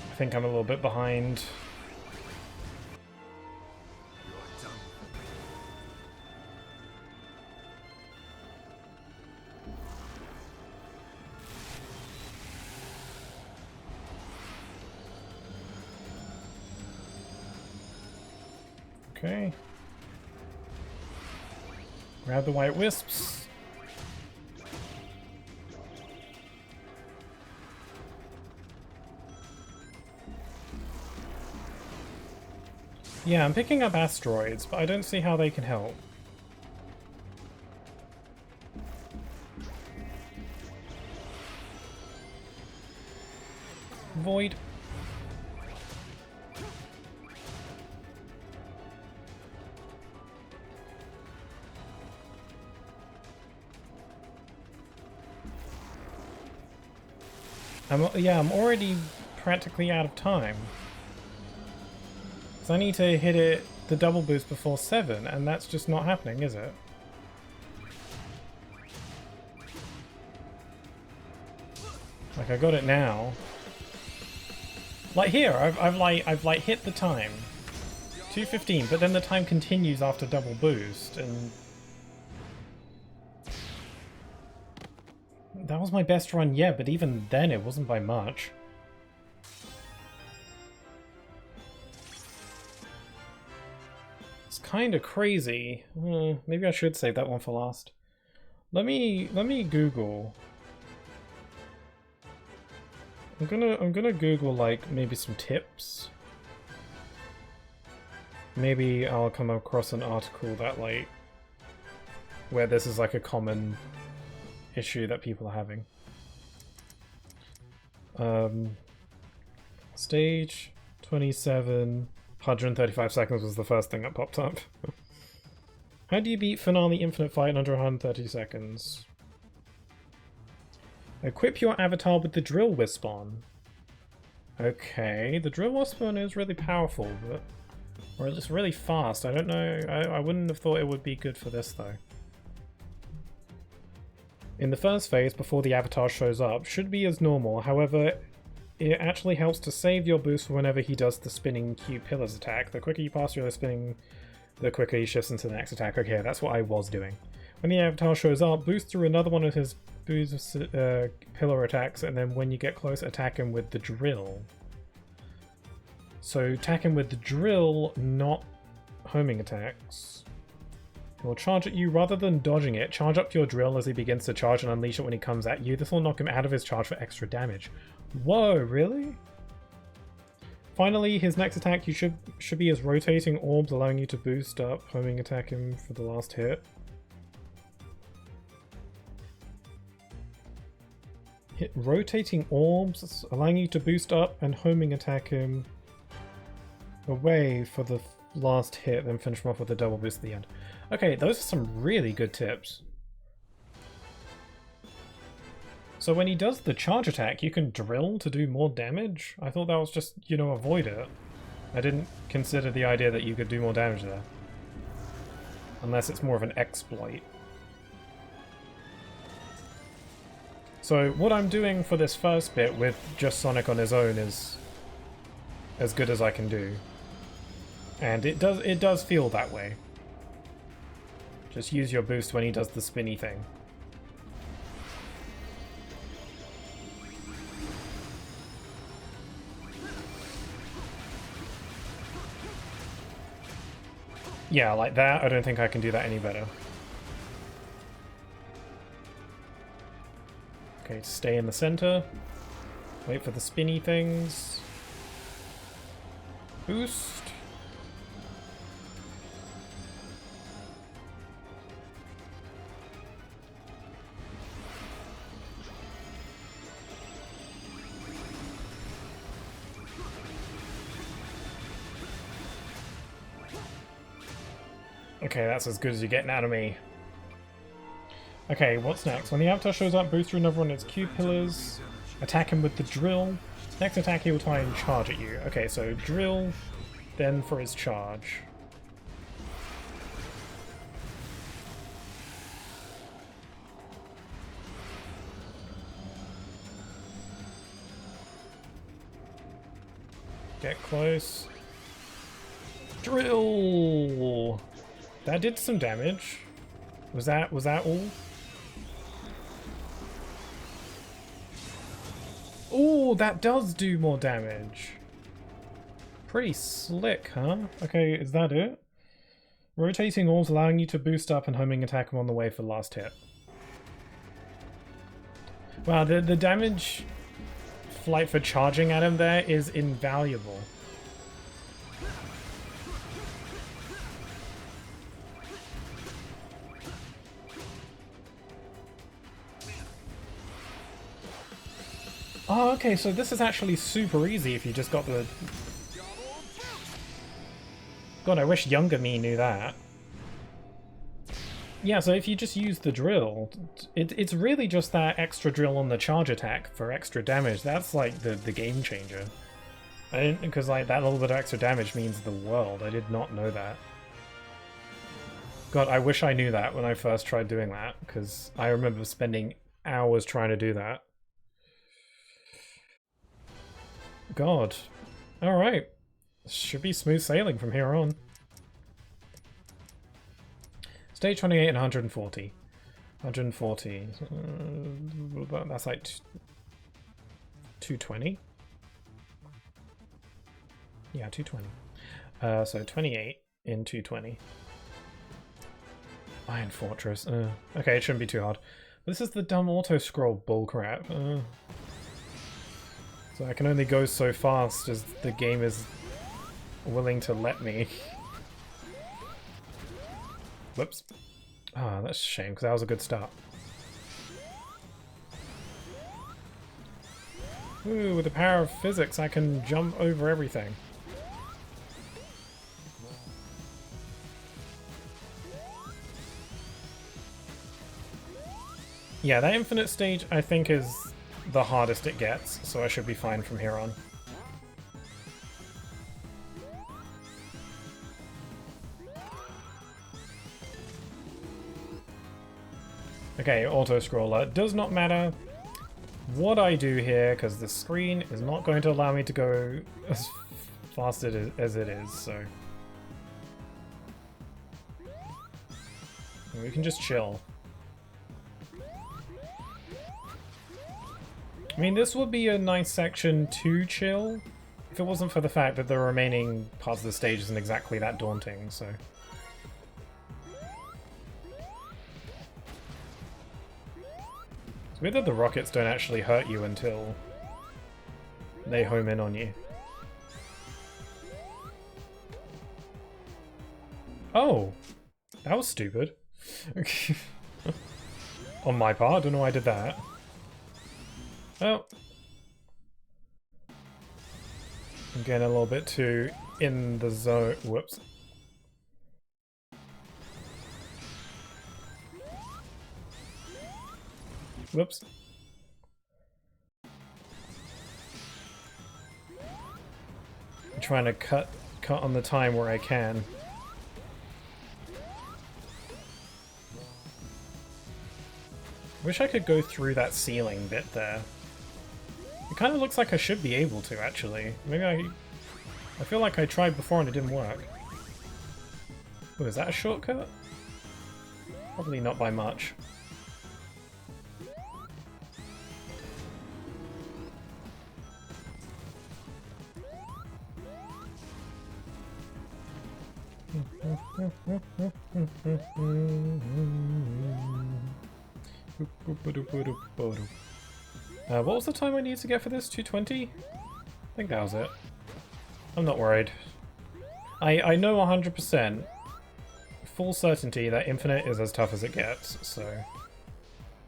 I think I'm a little bit behind. Okay. Grab the white wisps. Yeah, I'm picking up asteroids, but I don't see how they can help. Void. I'm already practically out of time. So I need to hit it, the double boost before 7, and that's just not happening, is it? Like, I got it now. Like here, I've hit the time. 2:15, but then the time continues after double boost, and that was my best run yet, but even then it wasn't by much. Kind of crazy. Maybe I should save that one for last. Let me Google. I'm gonna Google, like, maybe some tips. Maybe I'll come across an article that, like, where this is like a common issue that people are having. Stage 27. 135 seconds was the first thing that popped up. How do you beat Finale Infinite Fight in under 130 seconds? Equip your avatar with the Drill Wisp on. Okay, the Drill Wisp on is really powerful, but... or it's really fast. I don't know, I wouldn't have thought it would be good for this, though. In the first phase, before the avatar shows up, should be as normal, however... it actually helps to save your boost for whenever he does the spinning Q pillars attack. The quicker you pass through the spinning, the quicker he shifts into the next attack. Okay, that's what I was doing. When the avatar shows up, boost through another one of his boost pillar attacks, and then when you get close, attack him with the drill. So attack him with the drill, not homing attacks. He'll charge at you rather than dodging it. Charge up your drill as he begins to charge and unleash it when he comes at you. This will knock him out of his charge for extra damage. Whoa, really? Finally, his next attack you should be as rotating orbs, allowing you to boost up, homing attack him for the last hit. Hit rotating orbs, allowing you to boost up and homing attack him away for the last hit, then finish him off with a double boost at the end. Okay, those are some really good tips. So when he does the charge attack, you can drill to do more damage? I thought that was just, you know, avoid it. I didn't consider the idea that you could do more damage there. Unless it's more of an exploit. So what I'm doing for this first bit with just Sonic on his own is as good as I can do. And it does feel that way. Just use your boost when he does the spinny thing. Yeah, like that. I don't think I can do that any better. Okay, stay in the center. Wait for the spinny things. Boost. Okay, that's as good as you're getting out of me. Okay, what's next? When the avatar shows up, boost through another one of its Q pillars. Attack him with the drill. Next attack, he will try and charge at you. Okay, so drill, then for his charge. Get close. Drill! That did some damage. Was that all? Oh, that does do more damage. Pretty slick, huh? Okay, is that it? Rotating orbs allowing you to boost up and homing attack him on the way for the last hit. Wow, the damage flight for charging at him there is invaluable. Oh, okay, so this is actually super easy if you just got the... God, I wish younger me knew that. Yeah, so if you just use the drill, it's really just that extra drill on the charge attack for extra damage. That's like the game changer. I didn't, because like that little bit of extra damage means the world. I did not know that. God, I wish I knew that when I first tried doing that, because I remember spending hours trying to do that. God. Alright. Should be smooth sailing from here on. Stage 28 and 140. 140. That's like 220? Yeah, 220. So 28 in 220. Iron Fortress. Okay, it shouldn't be too hard. This is the dumb auto-scroll bullcrap. So I can only go so fast as the game is willing to let me. Whoops. Ah, that's a shame, because that was a good start. Ooh, with the power of physics, I can jump over everything. Yeah, that infinite stage, I think, is the hardest it gets, so I should be fine from here on. Okay, auto-scroller. Does not matter what I do here, because the screen is not going to allow me to go as fast as it is, so... We can just chill. I mean, this would be a nice section to chill, if it wasn't for the fact that the remaining parts of the stage isn't exactly that daunting, so... It's weird that the rockets don't actually hurt you until they home in on you. Oh! That was stupid. On my part, I don't know why I did that. Oh. I'm getting a little bit too in the zone. Whoops. Whoops. I'm trying to cut on the time where I can. Wish I could go through that ceiling bit there. It kind of looks like I should be able to, actually. Maybe I feel like I tried before and it didn't work. Oh, is that a shortcut? Probably not by much. What was the time I need to get for this? 220? I think that was it. I'm not worried. I know 100%, full certainty that Infinite is as tough as it gets, so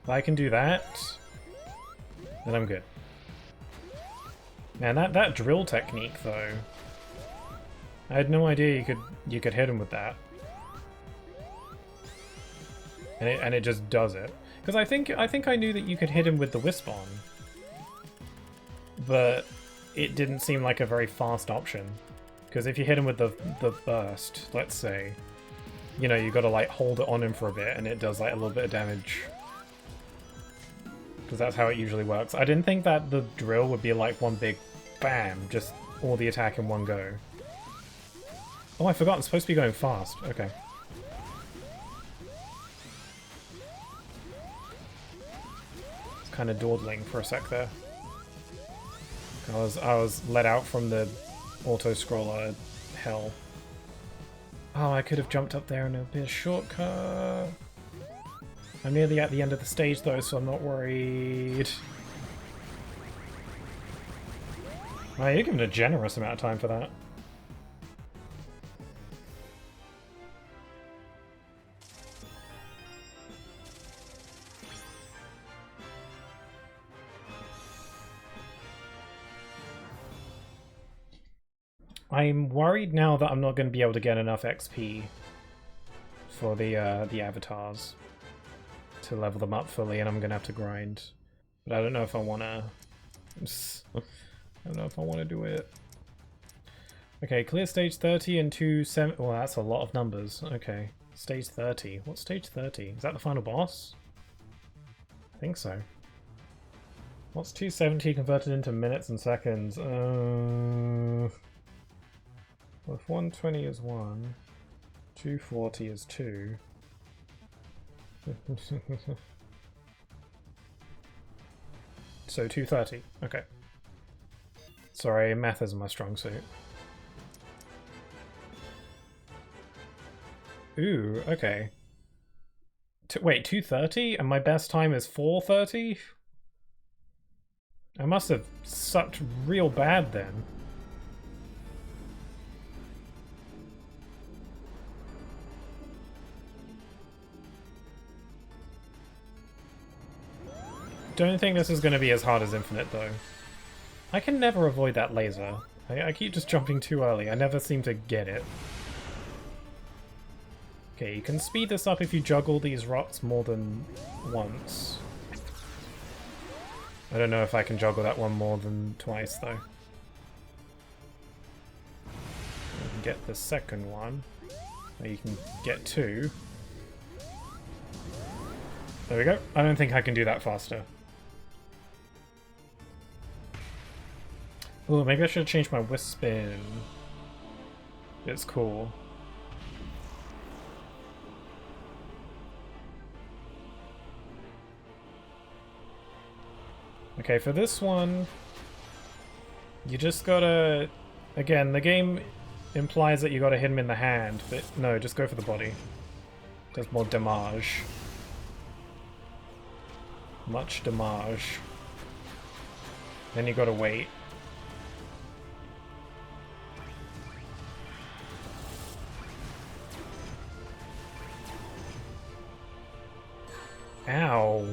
if I can do that, then I'm good. Man, that drill technique though, I had no idea you could hit him with that, and it just does it. Because I think I knew that you could hit him with the Wisp on, but it didn't seem like a very fast option. Because if you hit him with the burst, let's say, you know, you got to like hold it on him for a bit, and it does like a little bit of damage. Because that's how it usually works. I didn't think that the drill would be like one big bam, just all the attack in one go. Oh, I forgot, I'm supposed to be going fast. Okay. It's kind of dawdling for a sec there. I was let out from the auto-scroller hell. Oh, I could have jumped up there and it would be a shortcut. I'm nearly at the end of the stage though, so I'm not worried. Wow, you're given a generous amount of time for that. I'm worried now that I'm not going to be able to get enough XP for the avatars to level them up fully, and I'm going to have to grind. But I don't know if I want to... I don't know if I want to do it. Okay, clear stage 30 and 270... Well, that's a lot of numbers. Okay, stage 30. What's stage 30? Is that the final boss? I think so. What's 270 converted into minutes and seconds? Well, if 120 is 1, 240 is 2. So 230. Okay. Sorry, math isn't my strong suit. Ooh, okay. Wait, 230? And my best time is 430? I must have sucked real bad then. Don't think this is going to be as hard as Infinite, though. I can never avoid that laser. I keep just jumping too early. I never seem to get it. Okay, you can speed this up if you juggle these rocks more than once. I don't know if I can juggle that one more than twice, though. You can get the second one. Or you can get two. There we go. I don't think I can do that faster. Oh, maybe I should have changed my Wisp Spin. It's cool. Okay, for this one, you just gotta... Again, the game implies that you gotta hit him in the hand, but no, just go for the body. Does more damage. Much damage. Then you gotta wait. Ow.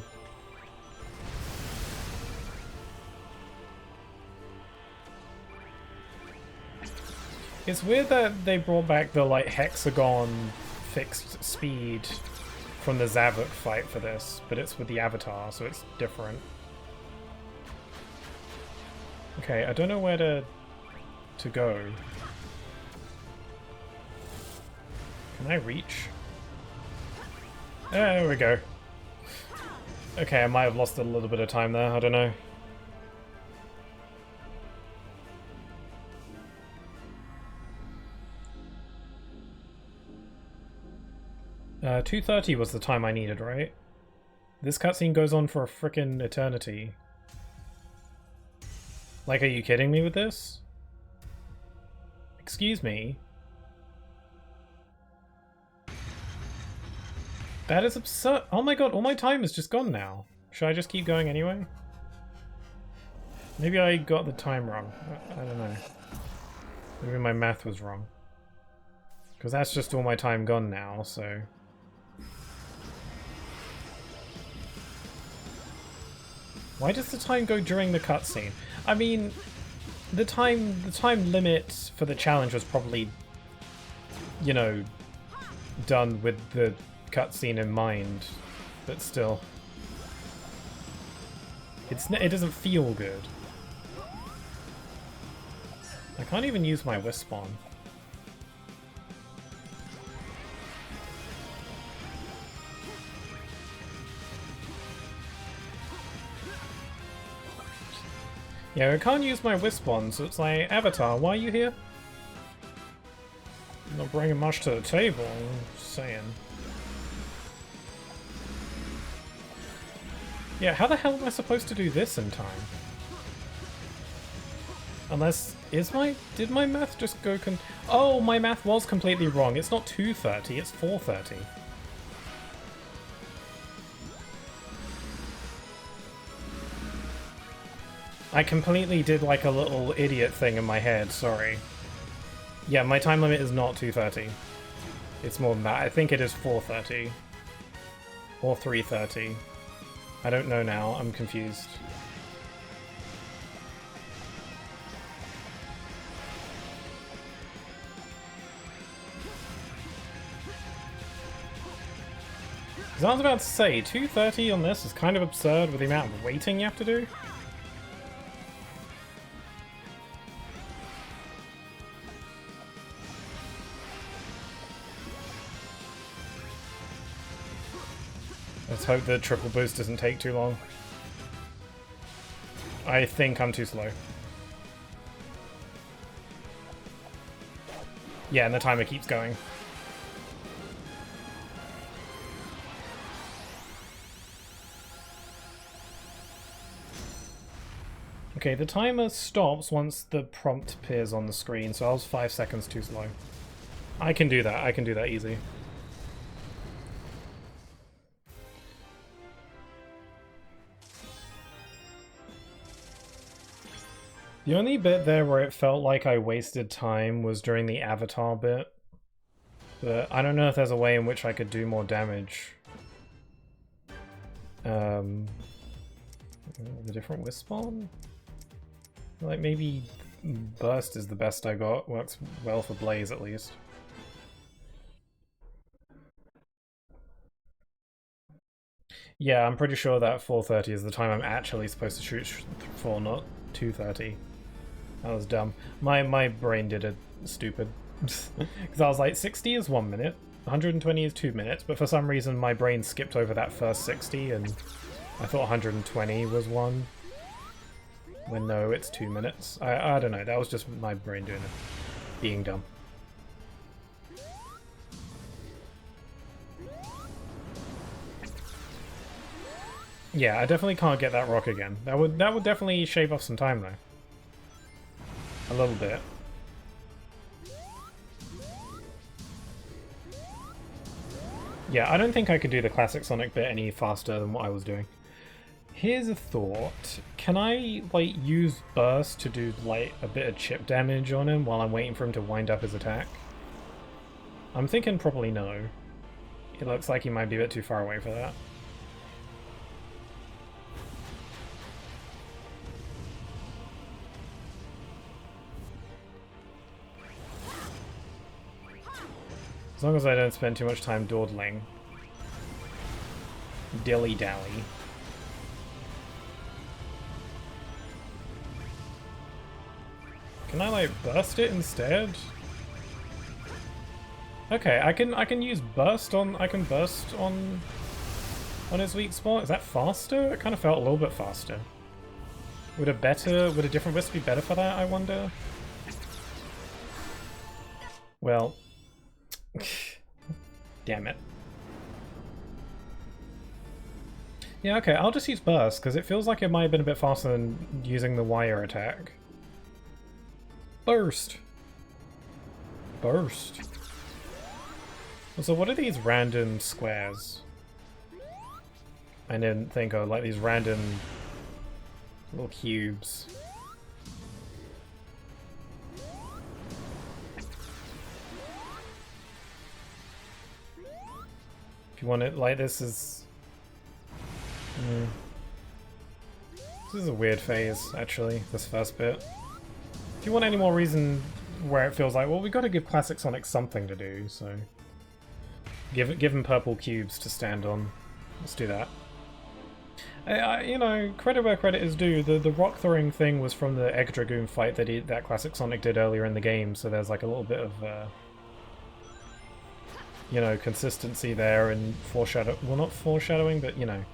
It's weird that they brought back the like hexagon fixed speed from the Zavok fight for this, but it's with the Avatar, so it's different. Okay, I don't know where to go. Can I reach? There we go. Okay, I might have lost a little bit of time there, I don't know. Uh, 2:30 was the time I needed, right? This cutscene goes on for a frickin' eternity. Like, are you kidding me with this? Excuse me? That is absurd. Oh my god, all my time is just gone now. Should I just keep going anyway? Maybe I got the time wrong. I don't know. Maybe my math was wrong. Because that's just all my time gone now, so... Why does the time go during the cutscene? I mean, the time limit for the challenge was probably, you know, done with the cutscene in mind, but still, it doesn't feel good. I can't even use my Wisp spawn. Yeah, I can't use my Wisp on, so it's like, Avatar, why are you here? I'm not bringing much to the table, I'm just saying. Yeah, how the hell am I supposed to do this in time? Unless, did my math just go oh, my math was completely wrong. It's not 2:30, it's 4:30. I completely did like a little idiot thing in my head, sorry. Yeah, my time limit is not 2:30. It's more than that. I think it is 4:30. Or 3:30. I don't know now, I'm confused. Because I was about to say, 2:30 on this is kind of absurd with the amount of waiting you have to do. Let's hope the triple boost doesn't take too long. I think I'm too slow. Yeah, and the timer keeps going. Okay, the timer stops once the prompt appears on the screen, so I was 5 seconds too slow. I can do that, I can do that easy. The only bit there where it felt like I wasted time was during the Avatar bit. But I don't know if there's a way in which I could do more damage. The different Wisp spawn? Like, maybe Burst is the best I got. Works well for Blaze, at least. Yeah, I'm pretty sure that 4:30 is the time I'm actually supposed to shoot for, not 2:30. That was dumb. My brain did it stupid. Because I was like, 60 is 1 minute, 120 is 2 minutes, but for some reason my brain skipped over that first 60 and I thought 120 was 1. When no, it's 2 minutes. I don't know, that was just my brain doing it. Being dumb. Yeah, I definitely can't get that rock again. That would definitely shave off some time though. A little bit. Yeah, I don't think I could do the classic Sonic bit any faster than what I was doing. Here's a thought. Can I, like, use Burst to do, like, a bit of chip damage on him while I'm waiting for him to wind up his attack? I'm thinking probably no. It looks like he might be a bit too far away for that. As long as I don't spend too much time dawdling. Dilly-dally. Can I, like, burst it instead? Okay, I can use burst on... I can burst on his weak spot. Is that faster? It kind of felt a little bit faster. Would a different wisp be better for that, I wonder? Well... Damn it. Yeah, okay, I'll just use burst, because it feels like it might have been a bit faster than using the wire attack. Burst! Burst. So what are these random squares? I didn't think of, like, these random little cubes. If you want it like this is... This is a weird phase, actually, this first bit. If you want any more reason where it feels like, well, we've got to give Classic Sonic something to do, so... Give him purple cubes to stand on. Let's do that. You know, credit where credit is due. The rock throwing thing was from the Egg Dragoon fight that Classic Sonic did earlier in the game, so there's like a little bit of, you know, consistency there and foreshadow. Well, not foreshadowing, but you know,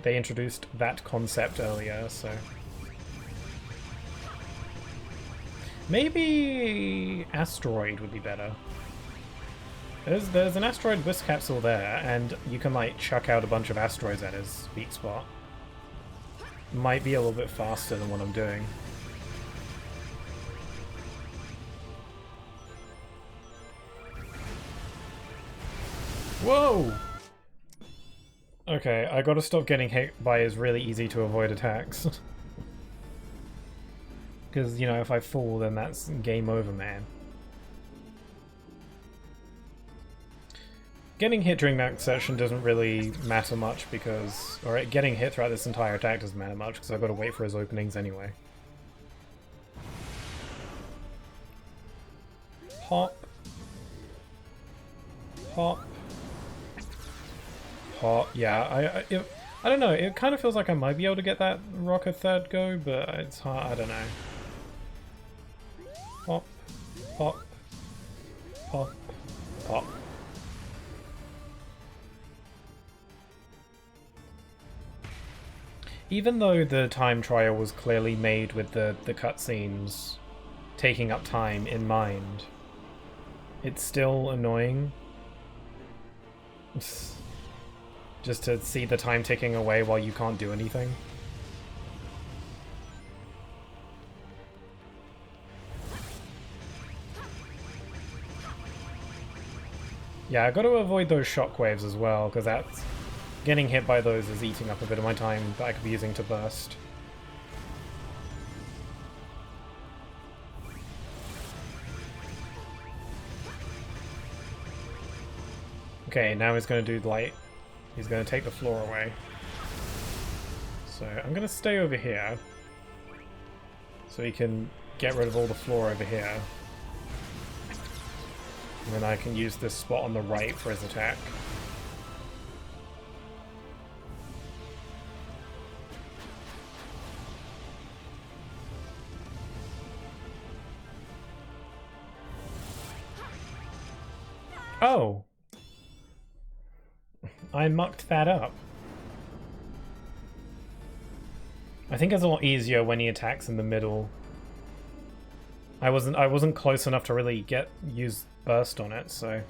they introduced that concept earlier, so maybe Asteroid would be better. There's an asteroid wisp capsule there, and you can like chuck out a bunch of asteroids at his weak spot. Might be a little bit faster than what I'm doing. Whoa! Okay, I gotta stop getting hit by his really easy to avoid attacks. Because, you know, if I fall, then that's game over, man. Getting hit during that section doesn't really matter much because... Or getting hit throughout this entire attack doesn't matter much because I've got to wait for his openings anyway. Hop. Hop. Hop. Yeah, I don't know, it kind of feels like I might be able to get that rock a third go, but it's hard, I don't know. Hop. Hop. Hop. Hop. Even though the time trial was clearly made with the cutscenes taking up time in mind, it's still annoying. Just to see the time ticking away while you can't do anything. Yeah, I got to avoid those shockwaves as well, because that's... Getting hit by those is eating up a bit of my time that I could be using to burst. Okay, now he's going to do light. He's going to take the floor away. So I'm going to stay over here. So he can get rid of all the floor over here. And then I can use this spot on the right for his attack. Oh! I mucked that up. I think it's a lot easier when he attacks in the middle. I wasn't close enough to really use burst on it, so...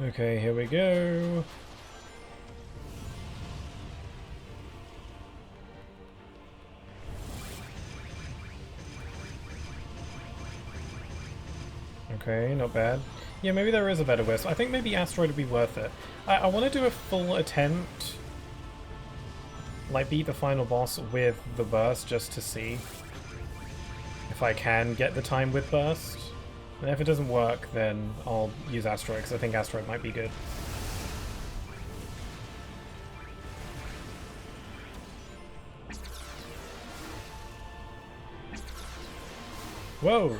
Okay, here we go. Okay, not bad. Yeah, maybe there is a better wisp. I think maybe Asteroid would be worth it. I want to do a full attempt, like beat the final boss with the burst just to see if I can get the time with burst. And if it doesn't work, then I'll use Asteroid, because I think Asteroid might be good. Whoa!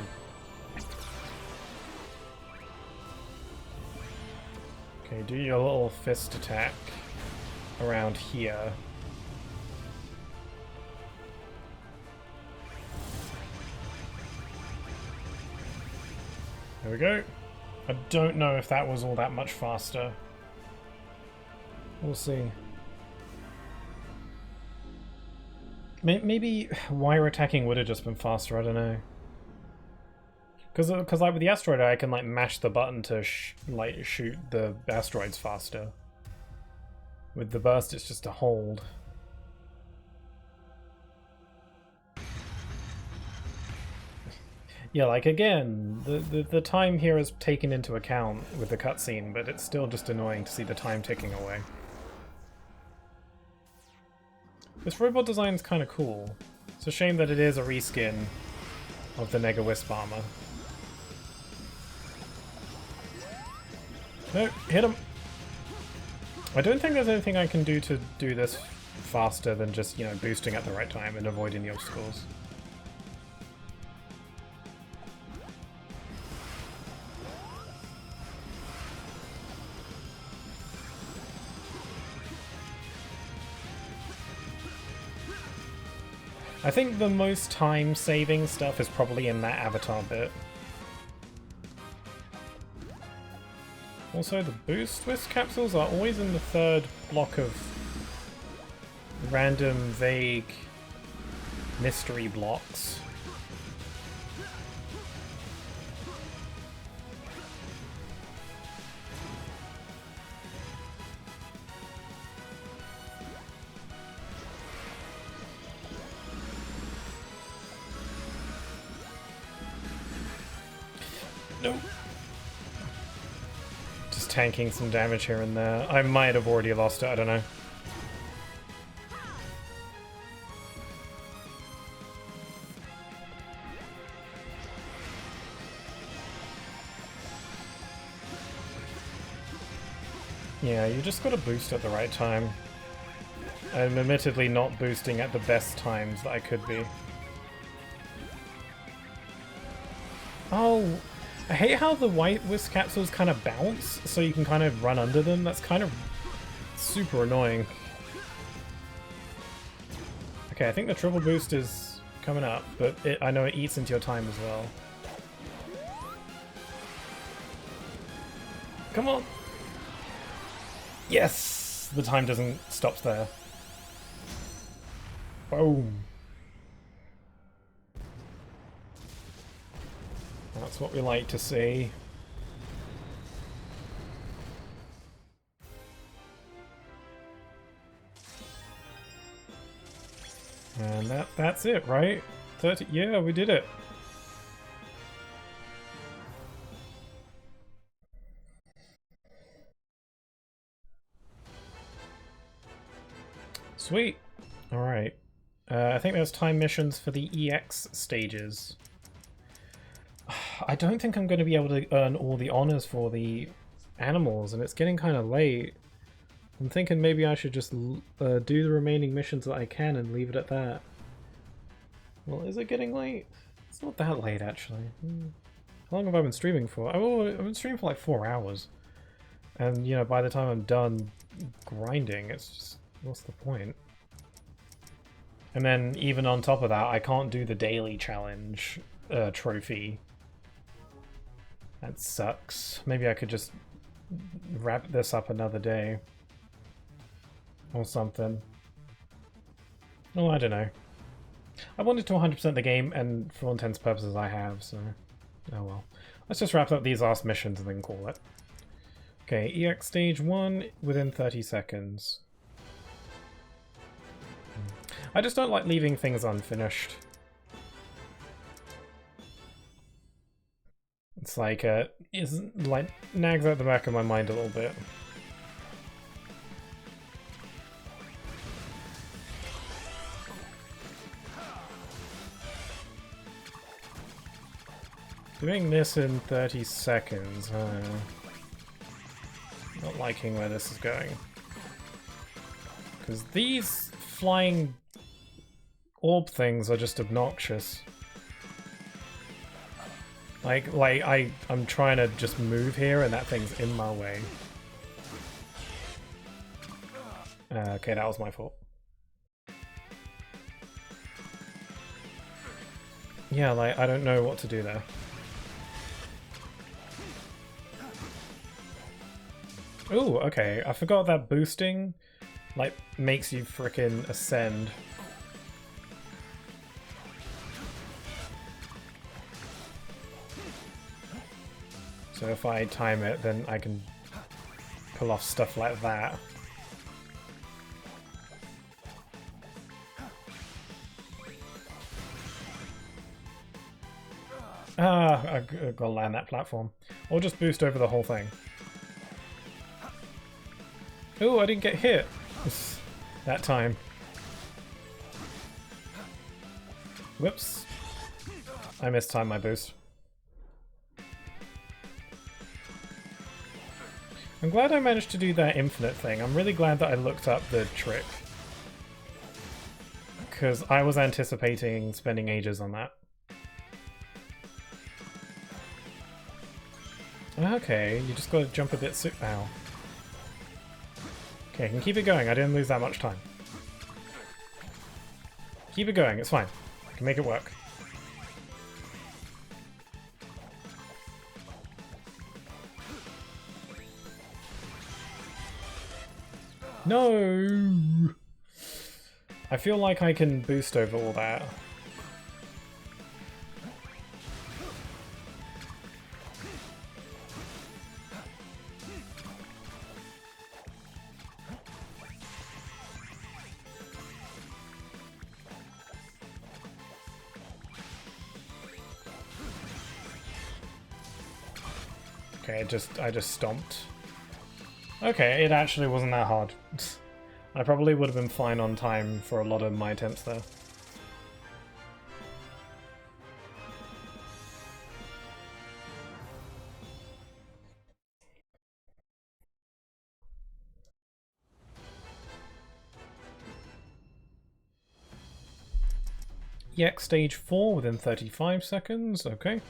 Okay, do your little fist attack around here. There we go. I don't know if that was all that much faster. We'll see. Maybe wire attacking would have just been faster, I don't know. Because like with the asteroid, I can like mash the button to like shoot the asteroids faster. With the burst, it's just a hold. Yeah, like again, the time here is taken into account with the cutscene, but it's still just annoying to see the time ticking away. This robot design is kind of cool. It's a shame that it is a reskin of the Nega Wisp armor. No, hit him! I don't think there's anything I can do to do this faster than just, you know, boosting at the right time and avoiding the obstacles. I think the most time-saving stuff is probably in that avatar bit. Also, the boost wisp capsules are always in the third block of random, vague mystery blocks. No. Just tanking some damage here and there. I might have already lost it, I don't know. Yeah, you just gotta boost at the right time. I'm admittedly not boosting at the best times that I could be. Oh, I hate how the white wisp capsules kind of bounce, so you can kind of run under them. That's kind of super annoying. Okay, I think the triple boost is coming up, but I know it eats into your time as well. Come on! Yes! The time doesn't stop there. Boom! That's what we like to see. And that's it, right? 30, yeah, we did it. Sweet. Alright. I think there's time missions for the EX stages. I don't think I'm going to be able to earn all the honors for the animals, and it's getting kind of late. I'm thinking maybe I should just do the remaining missions that I can and leave it at that. Well, is it getting late? It's not that late, actually. How long have I been streaming for? I've been streaming for like 4 hours. And, you know, by the time I'm done grinding, it's just... what's the point? And then, even on top of that, I can't do the daily challenge trophy. That sucks. Maybe I could just wrap this up another day. Or something. Oh, I don't know. I wanted to 100% the game, and for all intents and purposes I have, so... oh well. Let's just wrap up these last missions and then call it. Okay, EX stage 1 within 30 seconds. I just don't like leaving things unfinished. It's like, like, nags at the back of my mind a little bit. Doing this in 30 seconds, not liking where this is going. Because these flying orb things are just obnoxious. I'm trying to just move here and that thing's in my way. Okay, that was my fault. Yeah, like, I don't know what to do there. Ooh, okay. I forgot that boosting, like, makes you frickin' ascend. So if I time it, then I can pull off stuff like that. Ah, I've got to land that platform. Or just boost over the whole thing. Ooh, I didn't get hit that time. Whoops. I mistimed my boost. I'm glad I managed to do that infinite thing. I'm really glad that I looked up the trick. Because I was anticipating spending ages on that. Okay, you just gotta jump a bit soon. Ow. Okay, I can keep it going. I didn't lose that much time. Keep it going, it's fine. I can make it work. No! I feel like I can boost over all that. Okay, I just stomped. Okay, it actually wasn't that hard. I probably would have been fine on time for a lot of my attempts there. EX stage 4 within 35 seconds, okay.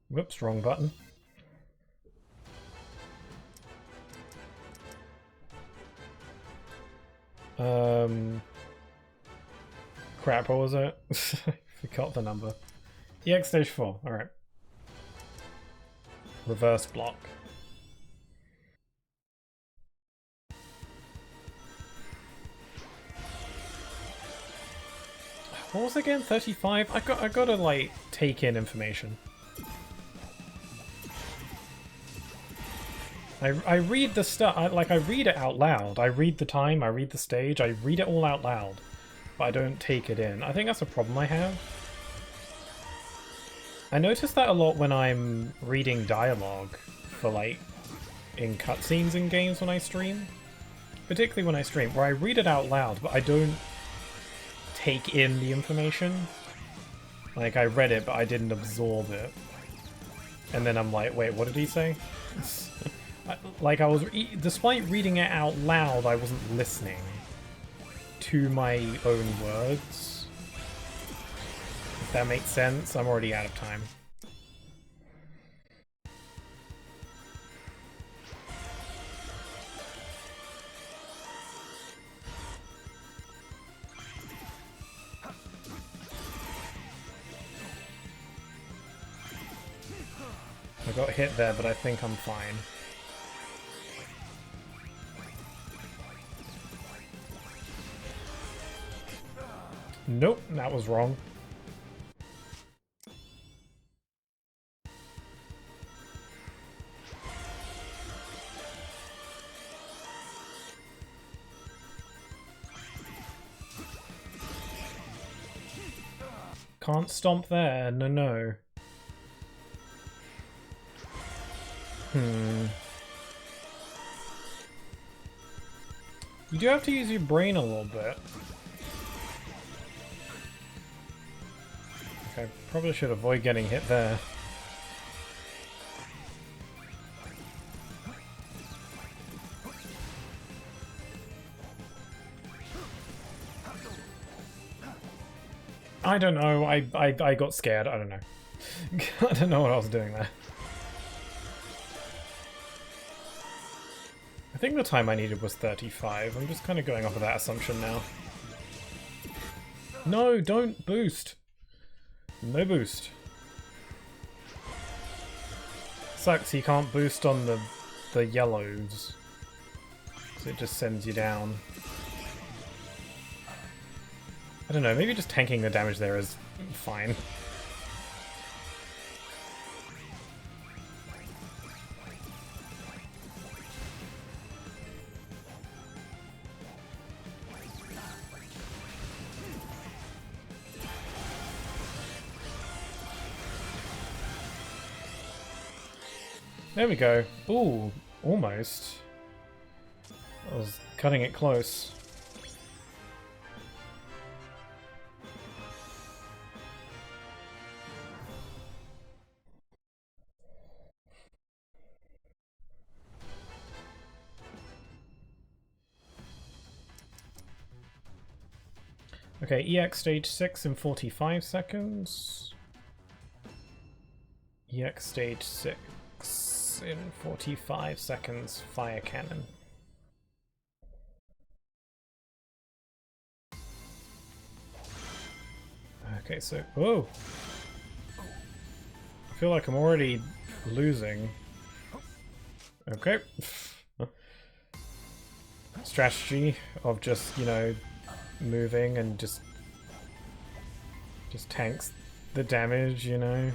Whoops, wrong button. Crap, what was it? Forgot the number. EX stage 4, alright. Reverse block. What was it again? 35? I gotta like take in information. I read the stuff, I read it out loud. I read the time, I read the stage, I read it all out loud. But I don't take it in. I think that's a problem I have. I notice that a lot when I'm reading dialogue for like in cutscenes in games when I stream. Particularly when I stream, where I read it out loud, but I don't take in the information. Like, I read it, but I didn't absorb it. And then I'm like, wait, what did he say? Like, despite reading it out loud, I wasn't listening to my own words. If that makes sense, I'm already out of time. I got hit there, but I think I'm fine. Nope, that was wrong. Can't stomp there. No, no. You do have to use your brain a little bit. Okay, probably should avoid getting hit there. I don't know, I got scared, I don't know. I don't know what I was doing there. I think the time I needed was 35. I'm just kind of going off of that assumption now. No, don't boost. No boost. Sucks he can't boost on the yellows. So it just sends you down. I don't know, maybe just tanking the damage there is fine. There we go. Ooh, almost. I was cutting it close. Okay, EX stage 6 in 45 seconds. EX stage 6 in 45 seconds, fire cannon. Okay, so... Whoa! I feel like I'm already losing. Okay. Strategy of just, you know, moving and just tanks the damage, you know.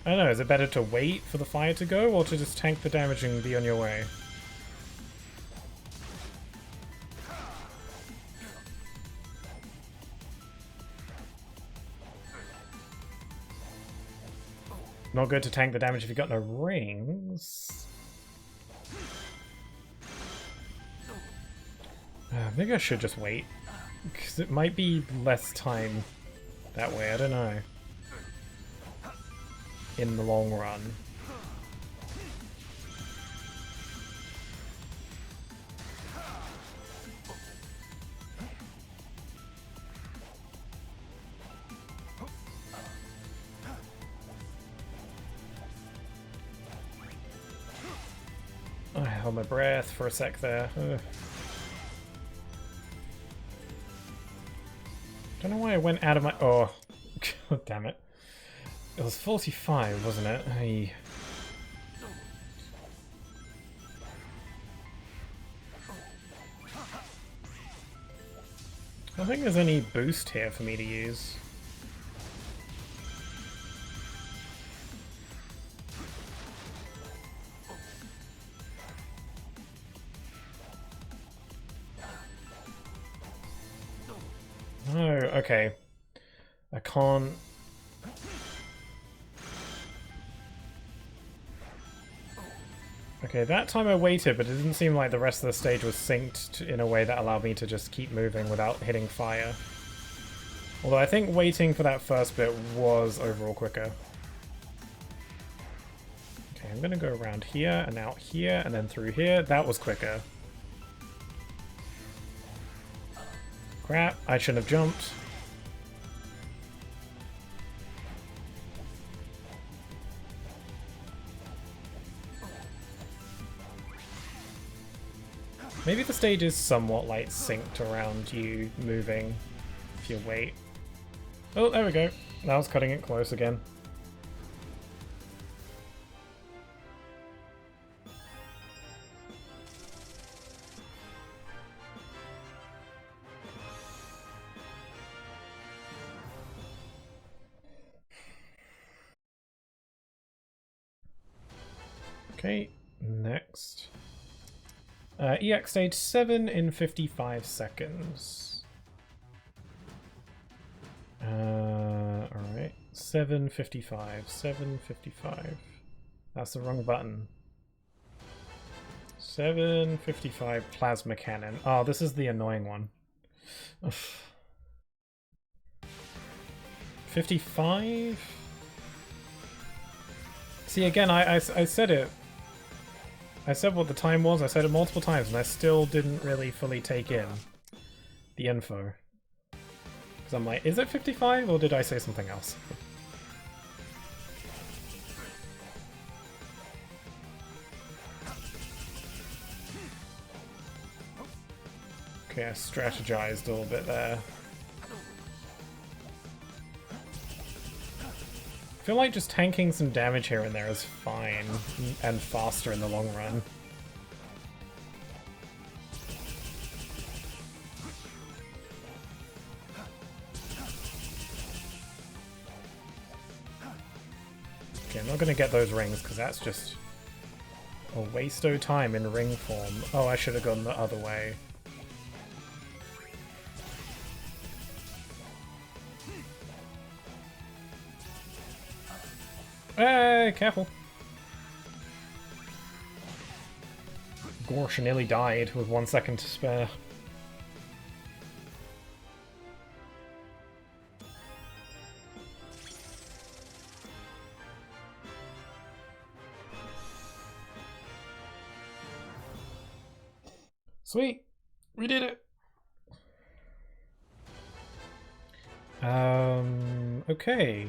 I don't know, is it better to wait for the fire to go or to just tank the damage and be on your way? Not good to tank the damage if you've got no rings. Maybe I should just wait. Because it might be less time that way, I don't know. In the long run. I held my breath for a sec there. Ugh. Don't know why I went out of my... Oh, god damn it. It was 45, wasn't it? I don't think there's any boost here for me to use. No, okay. I can't... Okay, that time I waited, but it didn't seem like the rest of the stage was synced in a way that allowed me to just keep moving without hitting fire. Although I think waiting for that first bit was overall quicker. Okay, I'm gonna go around here and out here and then through here. That was quicker. Crap, I shouldn't have jumped. Maybe the stage is somewhat like synced around you moving if you wait. Oh, there we go. That was cutting it close again. Okay, next. EX stage 7 in 55 seconds. Alright. 755. 755. That's the wrong button. 755 plasma cannon. Oh, this is the annoying one. 55? See, again, I said it. I said what the time was, I said it multiple times, and I still didn't really fully take in the info. Because I'm like, is it 55, or did I say something else? Okay, I strategized a little bit there. I feel like just tanking some damage here and there is fine, and faster in the long run. Okay, I'm not gonna get those rings, because that's just a waste of time in ring form. Oh, I should have gone the other way. Hey, careful. Gosh, I nearly died with 1 second to spare. Sweet! We did it! Okay.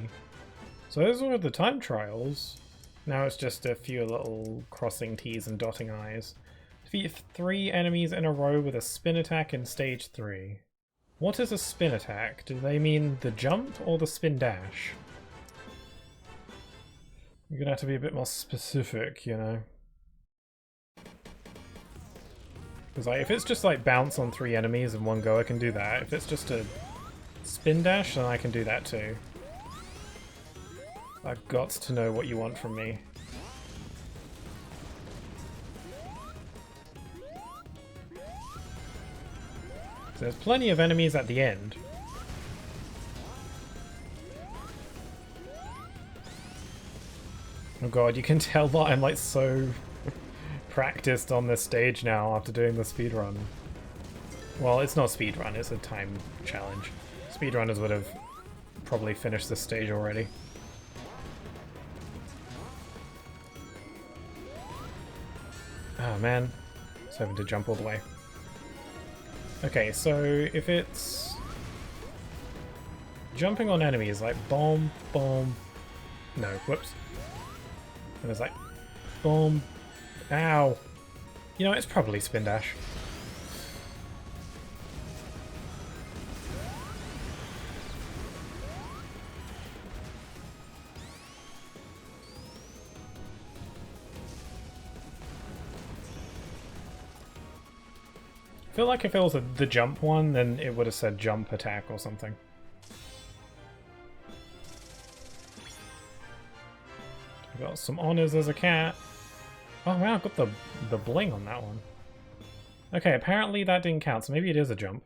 So those were the time trials. Now it's just a few little crossing T's and dotting I's. Defeat 3 enemies in a row with a spin attack in stage 3. What is a spin attack? Do they mean the jump or the spin dash? You're gonna have to be a bit more specific, you know. Because like, if it's just like bounce on 3 enemies in one go, I can do that. If it's just a spin dash, then I can do that too. I've got to know what you want from me. So there's plenty of enemies at the end. Oh god, you can tell that I'm like so practiced on this stage now after doing the speedrun. Well, it's not speedrun, it's a time challenge. Speedrunners would have probably finished this stage already. Oh man, just having to jump all the way. Okay, so if it's jumping on enemies, like bomb, bomb, no, whoops. And it's like bomb, ow. You know, it's probably spin dash. I feel like if it was the jump one, then it would have said jump attack or something. I got some honors as a cat. Oh wow, I got the bling on that one. Okay, apparently that didn't count, so maybe it is a jump.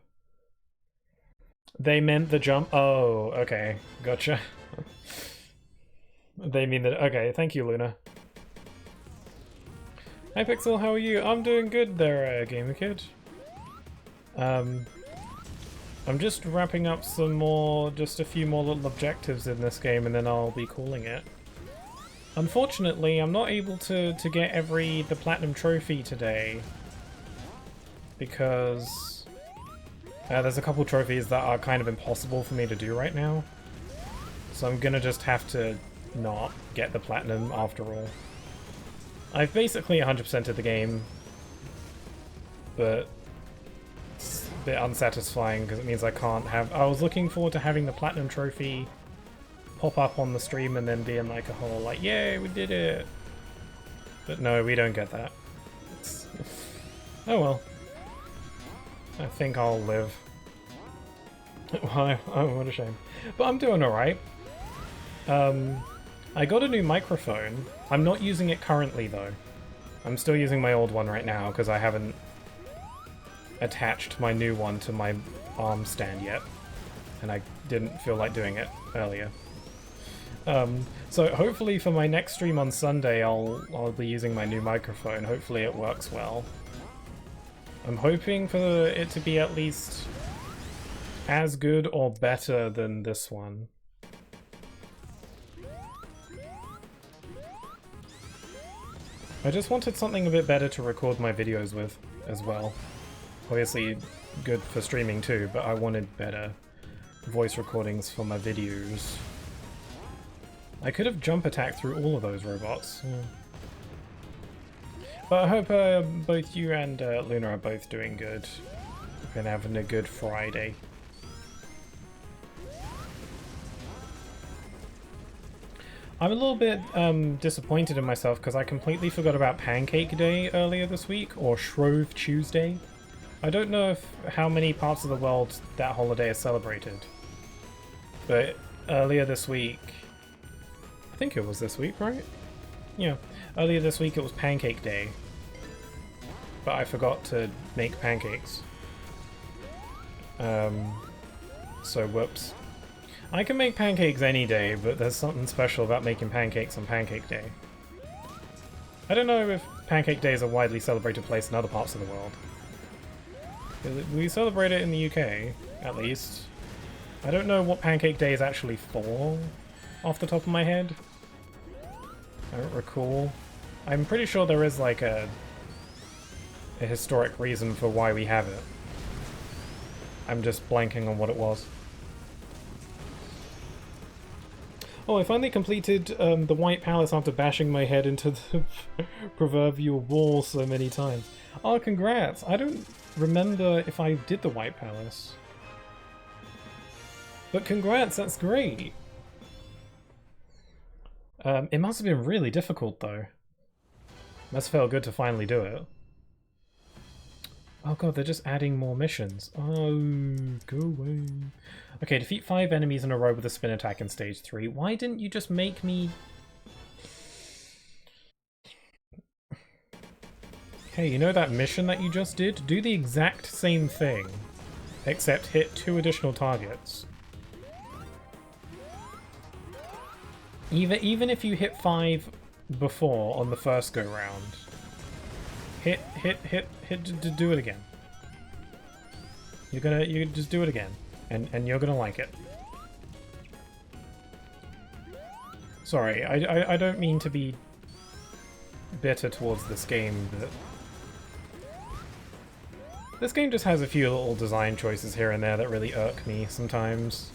They meant the jump. Oh, okay, gotcha. They mean that. Okay, thank you, Luna. Hi Pixel, how are you? I'm doing good there, Gamer Kid. I'm just wrapping up some more, just a few more little objectives in this game, and then I'll be calling it. Unfortunately, I'm not able to get the platinum trophy today, because there's a couple trophies that are kind of impossible for me to do right now. So I'm gonna just have to not get the platinum after all. I've basically 100%ed the game, but it's a bit unsatisfying because it means I can't have... I was looking forward to having the platinum trophy pop up on the stream and then being like a whole like, yay, we did it! But no, we don't get that. Oh well. I think I'll live. Oh, what a shame. But I'm doing alright. I got a new microphone. I'm not using it currently though. I'm still using my old one right now because I haven't attached my new one to my arm stand yet. and I didn't feel like doing it earlier. So hopefully for my next stream on Sunday, I'll be using my new microphone. Hopefully it works well. I'm hoping for it to be at least as good or better than this one. I just wanted something a bit better to record my videos with as well. Obviously good for streaming too, but I wanted better voice recordings for my videos. I could have jump attacked through all of those robots. Yeah. But I hope both you and Luna are both doing good and having a good Friday. I'm a little bit disappointed in myself because I completely forgot about Pancake Day earlier this week, or Shrove Tuesday. I don't know how many parts of the world that holiday is celebrated, but earlier this week, I think it was this week, right? Yeah, earlier this week it was Pancake Day, but I forgot to make pancakes. So whoops. I can make pancakes any day, but there's something special about making pancakes on Pancake Day. I don't know if Pancake Day is a widely celebrated place in other parts of the world. We celebrate it in the UK, at least. I don't know what Pancake Day is actually for, off the top of my head. I don't recall. I'm pretty sure there is like a historic reason for why we have it. I'm just blanking on what it was. Oh, I finally completed the White Palace after bashing my head into the proverbial wall so many times. Oh, congrats! I don't remember if I did the White Palace. But congrats, that's great! It must have been really difficult, though. Must have felt good to finally do it. Oh god, they're just adding more missions. Oh, go away. Okay, defeat 5 enemies in a row with a spin attack in stage 3. Why didn't you just make me... Hey, you know that mission that you just did? Do the exact same thing, except hit 2 additional targets. Even if you hit 5 before on the first go round. Hit, do it again. You just do it again, and you're gonna like it. Sorry, I don't mean to be bitter towards this game, but this game just has a few little design choices here and there that really irk me sometimes.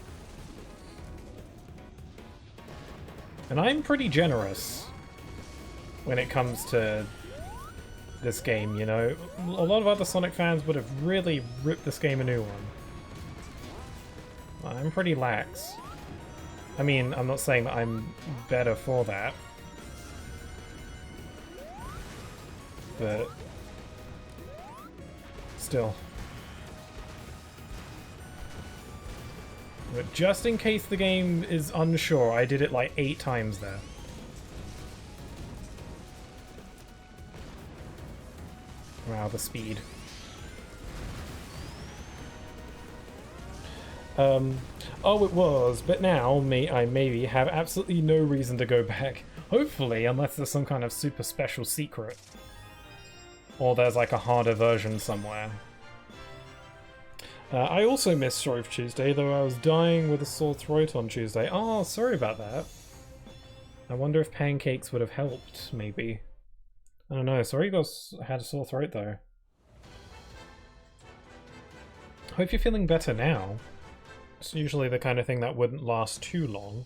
And I'm pretty generous when it comes to this game, you know. A lot of other Sonic fans would have really ripped this game a new one. I'm pretty lax. I mean, I'm not saying that I'm better for that, but still. But just in case the game is unsure, I did it like 8 times there. Wow, the speed. Oh, it was, but now I maybe have absolutely no reason to go back. Hopefully, unless there's some kind of super special secret. Or there's like a harder version somewhere. I also missed Shrove Tuesday, though I was dying with a sore throat on Tuesday. Oh, sorry about that. I wonder if pancakes would have helped, maybe. I don't know, sorry you had a sore throat though. Hope you're feeling better now. It's usually the kind of thing that wouldn't last too long.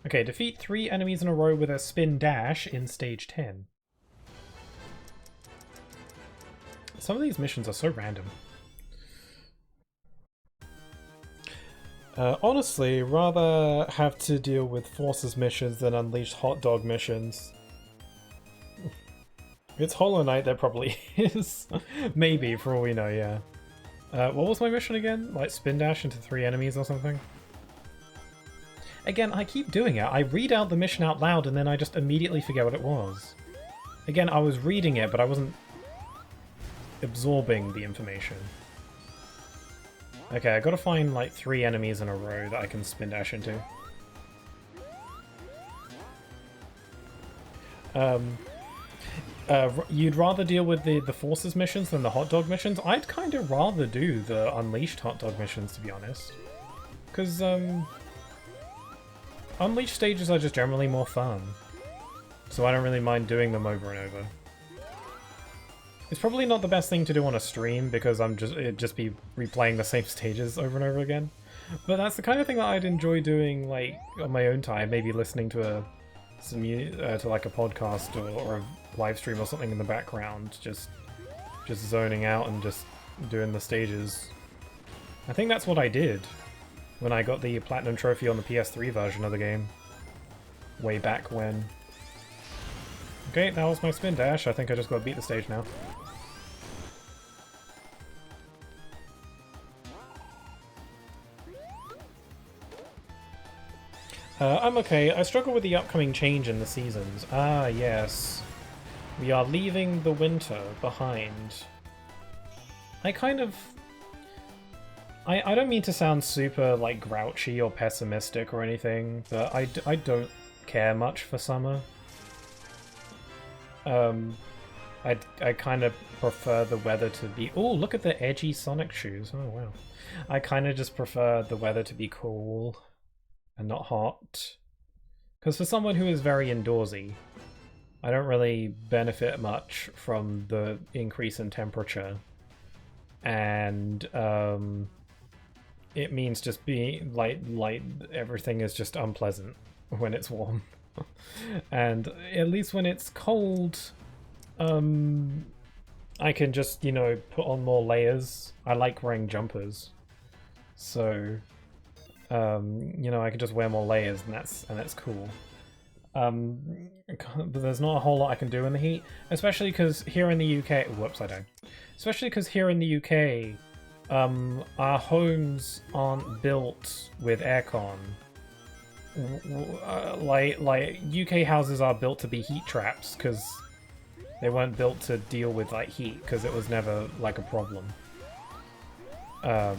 Okay, defeat 3 enemies in a row with a spin dash in stage 10. Some of these missions are so random. Honestly, rather have to deal with Forces missions than Unleashed Hot Dog missions. It's Hollow Knight, there probably is. Maybe, for all we know, yeah. What was my mission again? Like spin dash into 3 enemies or something? Again, I keep doing it. I read out the mission out loud and then I just immediately forget what it was. Again, I was reading it, but I wasn't absorbing the information. Okay, I gotta find like 3 enemies in a row that I can spin dash into. You'd rather deal with the Forces missions than the hot dog missions? I'd kind of rather do the Unleashed hot dog missions, to be honest. Because, Unleashed stages are just generally more fun. So I don't really mind doing them over and over. It's probably not the best thing to do on a stream because it'd just be replaying the same stages over and over again. But that's the kind of thing that I'd enjoy doing, like, on my own time, maybe listening to like a podcast or a live stream or something in the background, just zoning out and just doing the stages. I think that's what I did when I got the Platinum Trophy on the PS3 version of the game. Way back when. Okay, that was my spin dash. I think I just got to beat the stage now. I'm okay. I struggle with the upcoming change in the seasons. Ah, yes. We are leaving the winter behind. I kind of... I don't mean to sound super, like, grouchy or pessimistic or anything, but I don't care much for summer. I kind of prefer the weather to be... Oh, look at the edgy Sonic shoes. Oh, wow. I kind of just prefer the weather to be cool and not hot. Because for someone who is very indoorsy, I don't really benefit much from the increase in temperature. And, it means just being, like, everything is just unpleasant when it's warm. And at least when it's cold, I can just, you know, put on more layers. I like wearing jumpers. So, you know, I can just wear more layers and that's cool. But there's not a whole lot I can do in the heat, especially because here in the UK, whoops, I don't. Especially because here in the UK, our homes aren't built with aircon. Like UK houses are built to be heat traps because they weren't built to deal with like heat because it was never like a problem. Because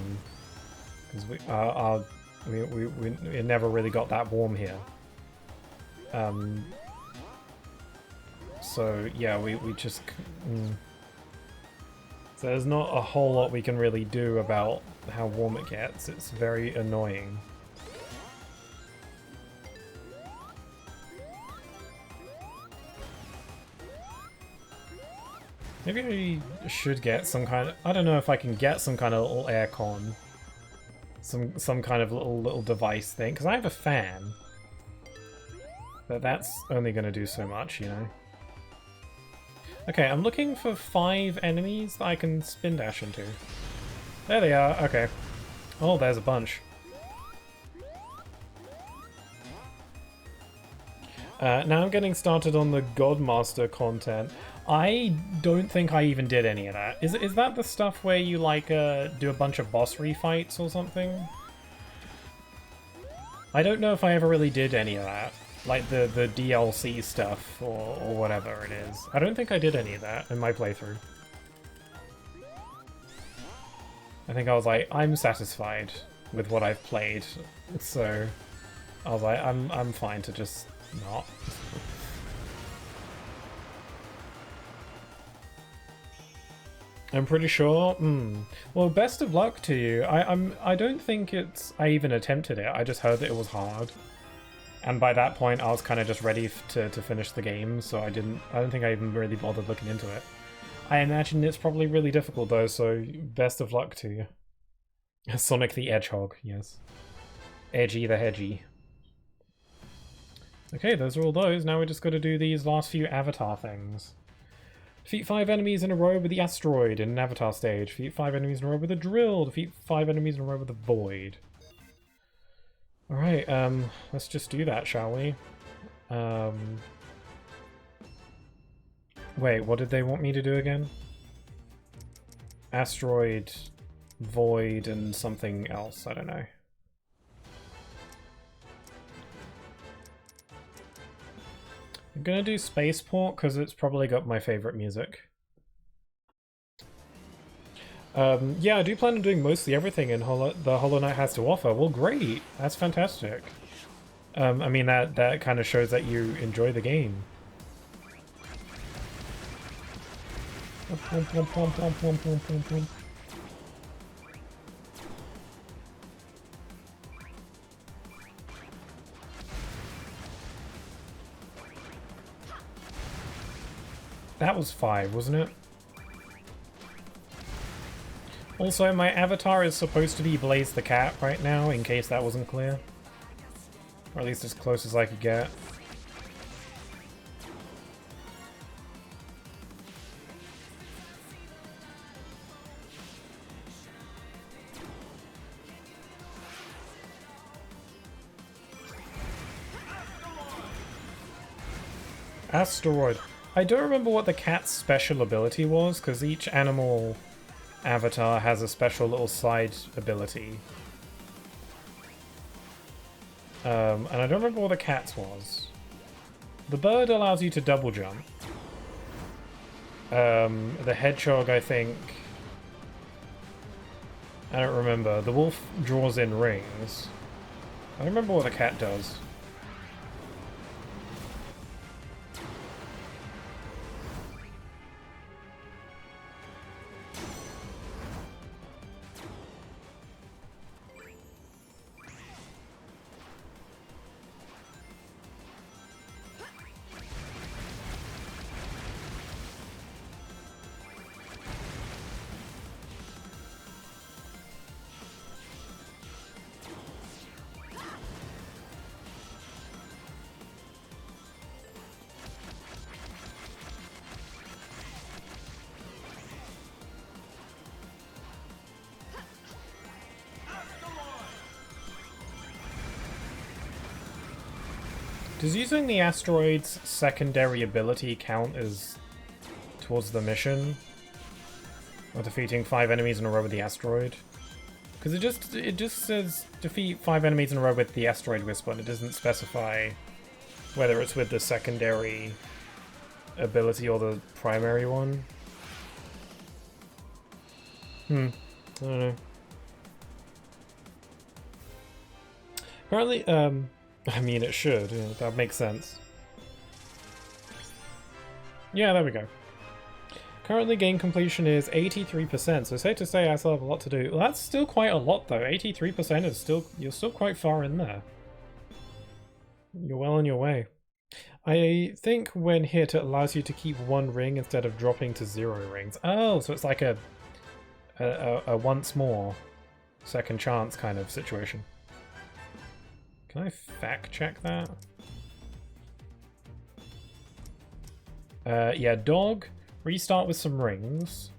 we never really got that warm here. So yeah, we just so there's not a whole lot we can really do about how warm it gets. It's very annoying. Maybe I should get some kind of... I don't know if I can get some kind of little aircon. Some kind of little device thing. Because I have a fan. But that's only going to do so much, you know. Okay, I'm looking for 5 enemies that I can spin dash into. There they are, okay. Oh, there's a bunch. Now I'm getting started on the Godmaster content. I don't think I even did any of that. Is that the stuff where you, like, do a bunch of boss refights or something? I don't know if I ever really did any of that. Like, the DLC stuff, or whatever it is. I don't think I did any of that in my playthrough. I think I was like, I'm satisfied with what I've played, so I was like, I'm fine to just not. I'm pretty sure. Well, best of luck to you. I don't think I even attempted it. I just heard that it was hard, and by that point, I was kind of just ready to finish the game. So I don't think I even really bothered looking into it. I imagine it's probably really difficult though. So best of luck to you. Sonic the Hedgehog, yes. Edgy the Hedgy. Okay, those are all those. Now we just got to do these last few avatar things. Defeat 5 enemies in a row with the asteroid in an avatar stage. Defeat 5 enemies in a row with a drill. Defeat 5 enemies in a row with a void. Alright, let's just do that, shall we? Wait, what did they want me to do again? Asteroid, void, and something else, I don't know. I'm gonna do Spaceport because it's probably got my favorite music. Yeah, I do plan on doing mostly everything in the Hollow Knight has to offer. Well, great. That's fantastic. I mean, that kind of shows that you enjoy the game. That was 5, wasn't it? Also, my avatar is supposed to be Blaze the Cat right now, in case that wasn't clear. Or at least as close as I could get. Asteroid. I don't remember what the cat's special ability was, because each animal avatar has a special little side ability. And I don't remember what the cat's was. The bird allows you to double jump. The hedgehog, I think... I don't remember. The wolf draws in rings. I don't remember what the cat does. Does using the asteroid's secondary ability count as towards the mission? Or defeating 5 enemies in a row with the asteroid? Because it just says defeat 5 enemies in a row with the asteroid whisper, and it doesn't specify whether it's with the secondary ability or the primary one. I don't know. Apparently, I mean, it should. Yeah, that makes sense. Yeah, there we go. Currently, game completion is 83%, so safe to say I still have a lot to do. Well, that's still quite a lot, though. 83% is still... You're still quite far in there. You're well on your way. I think when hit, it allows you to keep 1 ring instead of dropping to 0 rings. Oh, so it's like a once more second chance kind of situation. Can I fact check that? Yeah, dog, restart with some rings.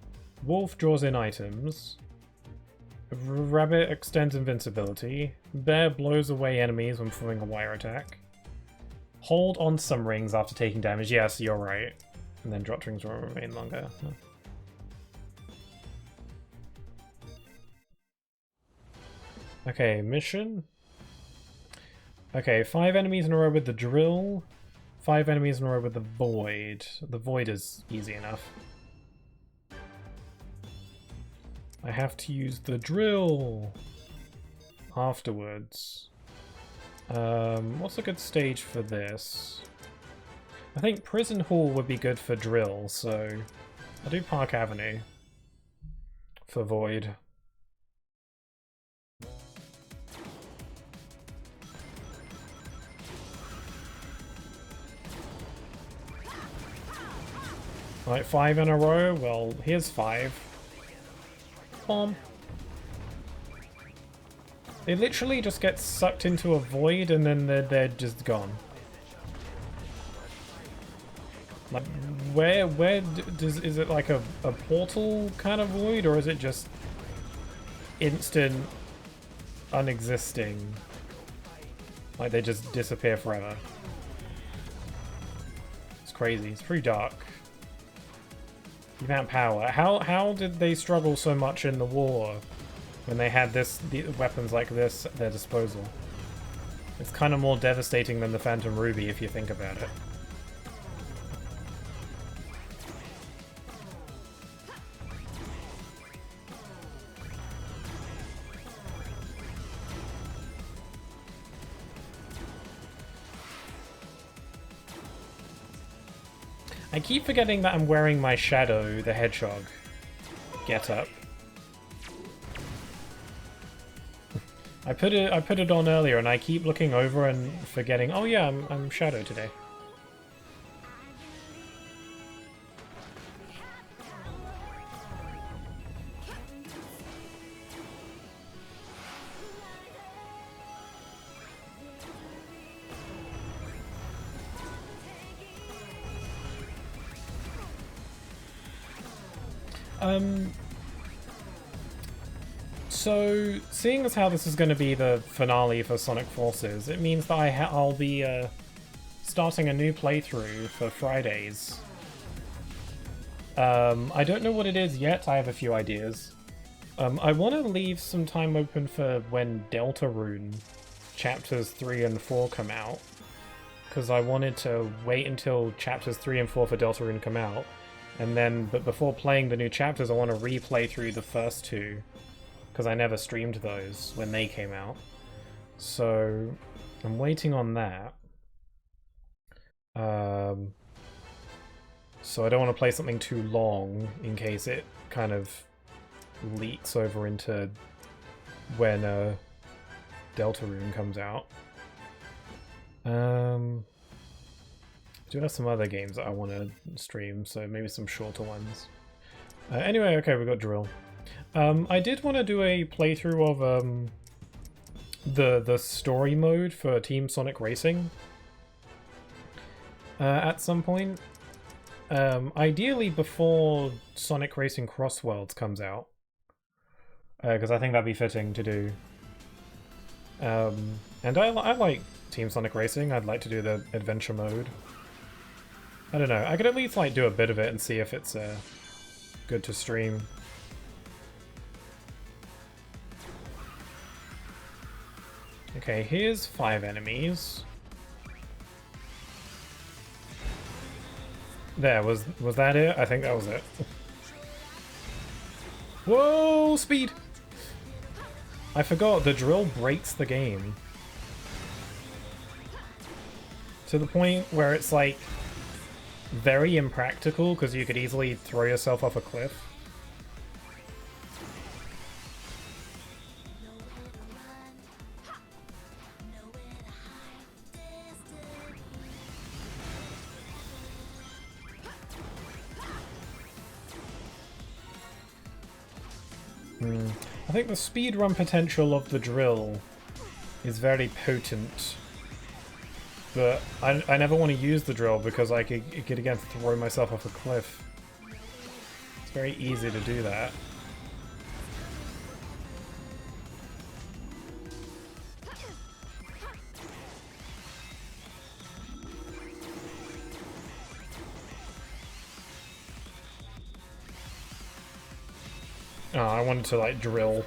Wolf draws in items. Rabbit extends invincibility. Bear blows away enemies when performing a wire attack. Hold on some rings after taking damage. Yes, you're right. And then dropped rings will remain longer. Huh. Okay, mission. Okay, 5 enemies in a row with the drill. 5 enemies in a row with the void. The void is easy enough. I have to use the drill afterwards. What's a good stage for this? I think Prison Hall would be good for drill, so I'll do Park Avenue for void. Right, 5 in a row? Well, here's 5. Bomb. They literally just get sucked into a void and then they're just gone. Like, where is it like a portal kind of void, or is it just instant unexisting? Like they just disappear forever. It's crazy. It's pretty dark. Without power. How did they struggle so much in the war when they had the weapons like this at their disposal? It's kind of more devastating than the Phantom Ruby if you think about it. I keep forgetting that I'm wearing my Shadow the Hedgehog getup. I put it on earlier, and I keep looking over and forgetting. Oh yeah, I'm Shadow today. So, seeing as how this is going to be the finale for Sonic Forces, it means that I'll be starting a new playthrough for Fridays. I don't know what it is yet, I have a few ideas. I want to leave some time open for when Deltarune chapters 3 and 4 come out, because I wanted to wait until chapters 3 and 4 for Deltarune come out, and then, but before playing the new chapters, I want to replay through the first two, because I never streamed those when they came out. So I'm waiting on that. So I don't want to play something too long in case it kind of leaks over into when Deltarune comes out. I do have some other games that I want to stream, so maybe some shorter ones. Anyway, okay, we got Drill. I did want to do a playthrough of the story mode for Team Sonic Racing at some point. Ideally before Sonic Racing Cross Worlds comes out, because I think that'd be fitting to do. And I like Team Sonic Racing. I'd like to do the adventure mode. I don't know. I could at least like do a bit of it and see if it's good to stream. Okay, here's 5 enemies. There, was that it? I think that was it. Whoa, speed! I forgot, the drill breaks the game. To the point where it's like very impractical because you could easily throw yourself off a cliff. I think the speedrun potential of the drill is very potent, but I never want to use the drill because I could again throw myself off a cliff. It's very easy to do that. Oh, I wanted to like drill.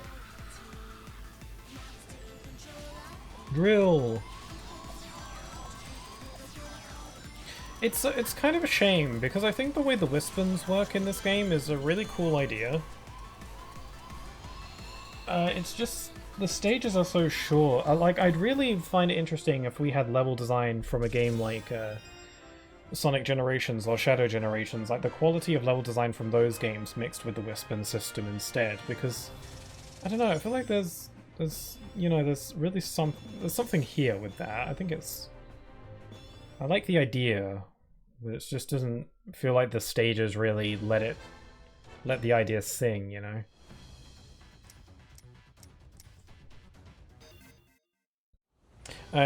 Drill! It's kind of a shame, because I think the way the Wispons work in this game is a really cool idea. It's just, the stages are so short. Like, I'd really find it interesting if we had level design from a game like Sonic Generations or Shadow Generations, like the quality of level design from those games mixed with the Wispon system instead, because, I don't know, I feel like there's you know, there's really there's something here with that. I think it's... I like the idea, but it just doesn't feel like the stages really let the idea sing, you know?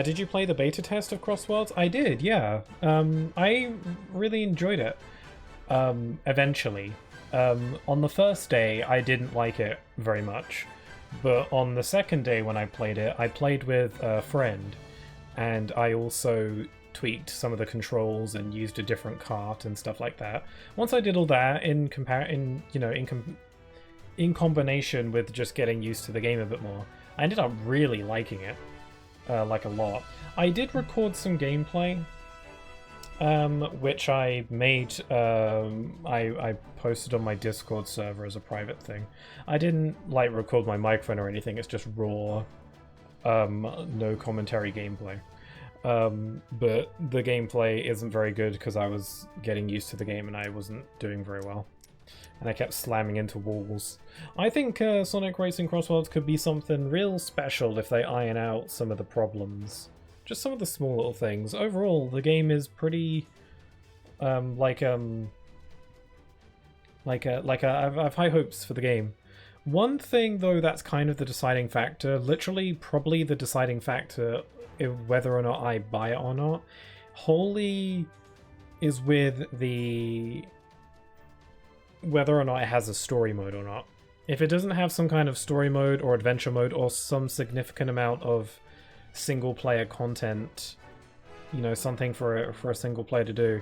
Did you play the beta test of Cross Worlds? I did, yeah. I really enjoyed it. Eventually. On the first day, I didn't like it very much. But on the second day when I played with a friend, and I also tweaked some of the controls and used a different cart and stuff like that. Once I did all that in combination with just getting used to the game a bit more, I ended up really liking it, like a lot. I did record some gameplay, which I made. I posted on my Discord server as a private thing. I didn't like record my microphone or anything. It's just raw, no commentary gameplay. But the gameplay isn't very good because I was getting used to the game and I wasn't doing very well. And I kept slamming into walls. I think Sonic Racing Cross Worlds could be something real special if they iron out some of the problems. Just some of the small little things. Overall, the game is pretty... I've high hopes for the game. One thing, though, that's kind of the deciding factor, literally probably the deciding factor whether or not I buy it or not, wholly is with the... whether or not it has a story mode or not. If it doesn't have some kind of story mode or adventure mode or some significant amount of single player content, you know, something for a single player to do,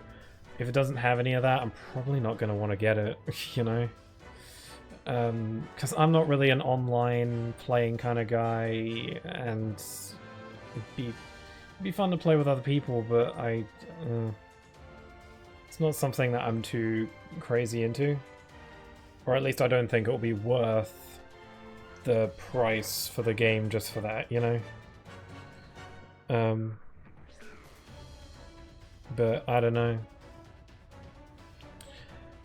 if it doesn't have any of that, I'm probably not going to want to get it, you know? Because I'm not really an online playing kind of guy, and it'd be fun to play with other people, but it's not something that I'm too crazy into. Or at least I don't think it'll be worth the price for the game just for that, you know? But I don't know.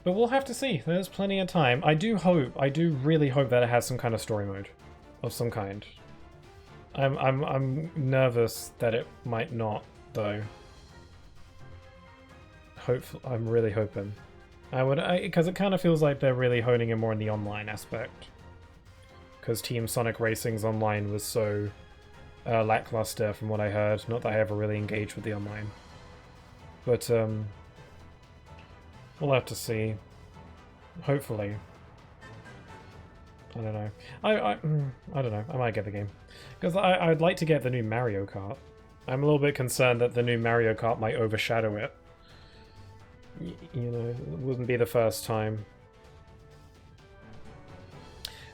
But we'll have to see. There's plenty of time. I do really hope that it has some kind of story mode of some kind. I'm nervous that it might not, though. I'm really hoping. Because it kind of feels like they're really honing in more on the online aspect. Because Team Sonic Racing's online was so lackluster from what I heard. Not that I ever really engaged with the online. But, we'll have to see. Hopefully. I don't know. I don't know. I might get the game. Because I'd like to get the new Mario Kart. I'm a little bit concerned that the new Mario Kart might overshadow it. You know, it wouldn't be the first time.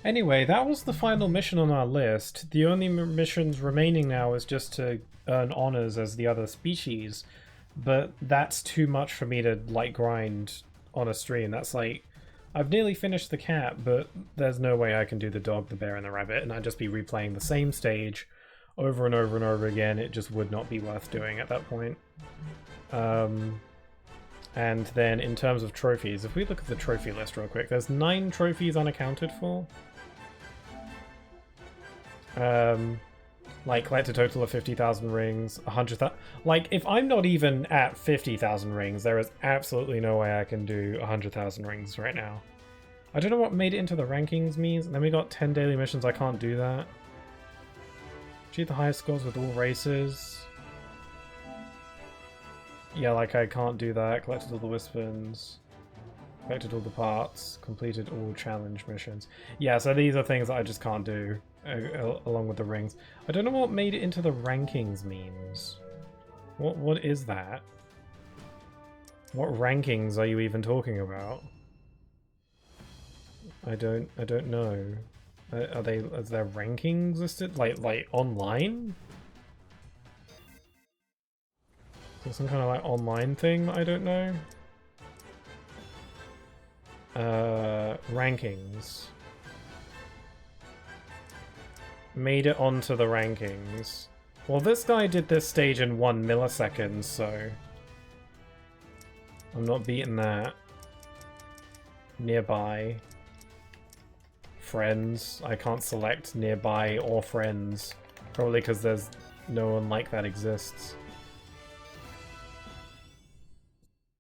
Anyway, that was the final mission on our list. The only missions remaining now is just to earn honors as the other species. But that's too much for me to, like, grind on a stream. That's like... I've nearly finished the cat, but there's no way I can do the dog, the bear, and the rabbit, and I'd just be replaying the same stage over and over and over again. It just would not be worth doing at that point. And then in terms of trophies, if we look at the trophy list real quick, there's 9 trophies unaccounted for. Like, collect a total of 50,000 rings, 100,000... Like, if I'm not even at 50,000 rings, there is absolutely no way I can do 100,000 rings right now. I don't know what made it into the rankings means. And then we got 10 daily missions, I can't do that. Achieve the highest scores with all races. Yeah, like, I can't do that. Collected all the Wispins. Collected all the parts. Completed all challenge missions. Yeah, so these are things that I just can't do. Along with the rings. I don't know what made it into the rankings means. What is that? What rankings are you even talking about? I don't know. Is there rankings listed? Like online? Is there some kind of like online thing that I don't know? Rankings. Made it onto the rankings. Well, this guy did this stage in 1 millisecond, so... I'm not beating that. Nearby. Friends. I can't select nearby or friends. Probably because there's no one like that exists.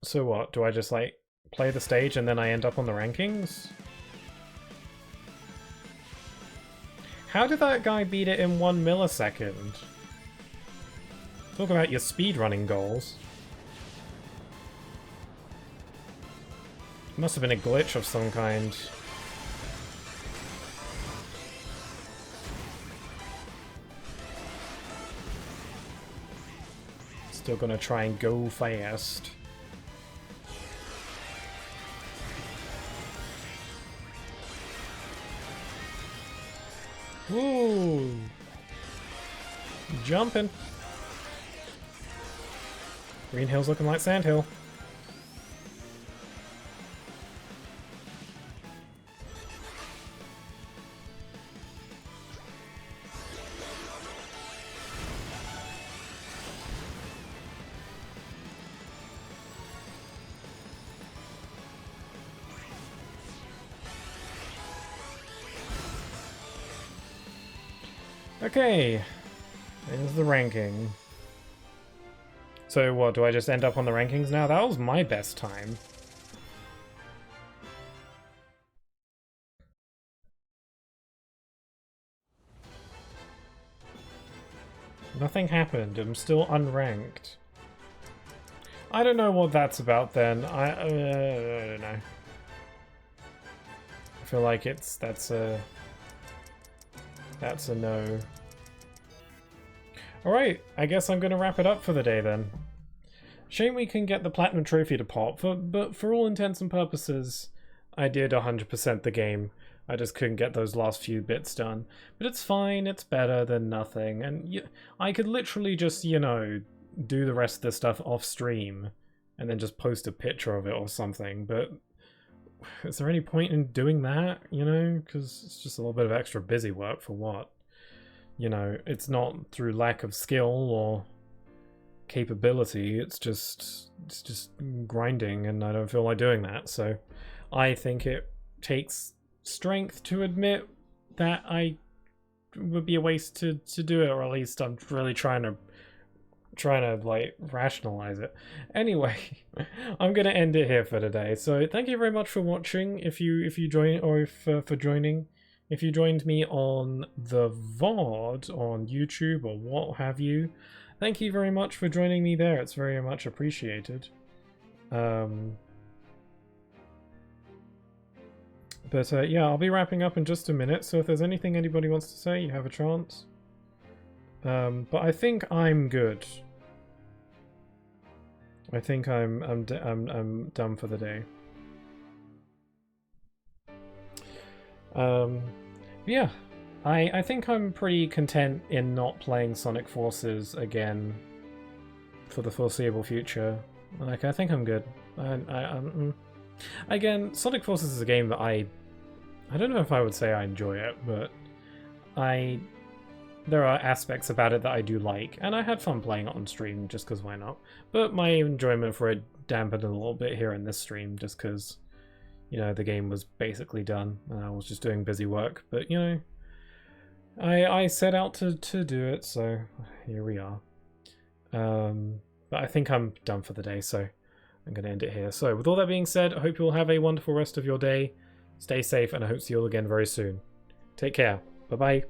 So what? Do I just, like, play the stage and then I end up on the rankings? How did that guy beat it in 1 millisecond? Talk about your speedrunning goals. Must have been a glitch of some kind. Still gonna try and go fast. Woo! Jumping. Green Hill's looking like Sand Hill. Okay, there's the ranking. So what, do I just end up on the rankings now? That was my best time. Nothing happened. I'm still unranked. I don't know what that's about then. I don't know. I feel like that's a no. Alright, I guess I'm gonna wrap it up for the day then. Shame we can get the platinum trophy to pop, but for all intents and purposes, I did 100% the game. I just couldn't get those last few bits done. But it's fine, it's better than nothing, and I could literally just, you know, do the rest of this stuff off stream, and then just post a picture of it or something, but is there any point in doing that, you know? Because it's just a little bit of extra busy work for what? You know, it's not through lack of skill or capability, it's just grinding, and I don't feel like doing that, so I think it takes strength to admit that I would be a waste to do it, or at least I'm really trying to like rationalize it. Anyway, I'm gonna end it here for today. So thank you very much for watching. If you join, or for joining, if you joined me on the VOD on YouTube or what have you, thank you very much for joining me there. It's very much appreciated. But yeah, I'll be wrapping up in just a minute, so if there's anything anybody wants to say, you have a chance. But I think I'm good. I think I'm done for the day. Yeah, I think I'm pretty content in not playing Sonic Forces again for the foreseeable future. Like, I think I'm good. Again, Sonic Forces is a game that I don't know if I would say I enjoy it, but there are aspects about it that I do like, and I had fun playing it on stream just because why not. But my enjoyment for it dampened a little bit here in this stream just because, you know, the game was basically done and I was just doing busy work. But, you know, I set out to do it, so here we are. But I think I'm done for the day, so I'm going to end it here. So with all that being said, I hope you all have a wonderful rest of your day. Stay safe, and I hope to see you all again very soon. Take care. Bye-bye.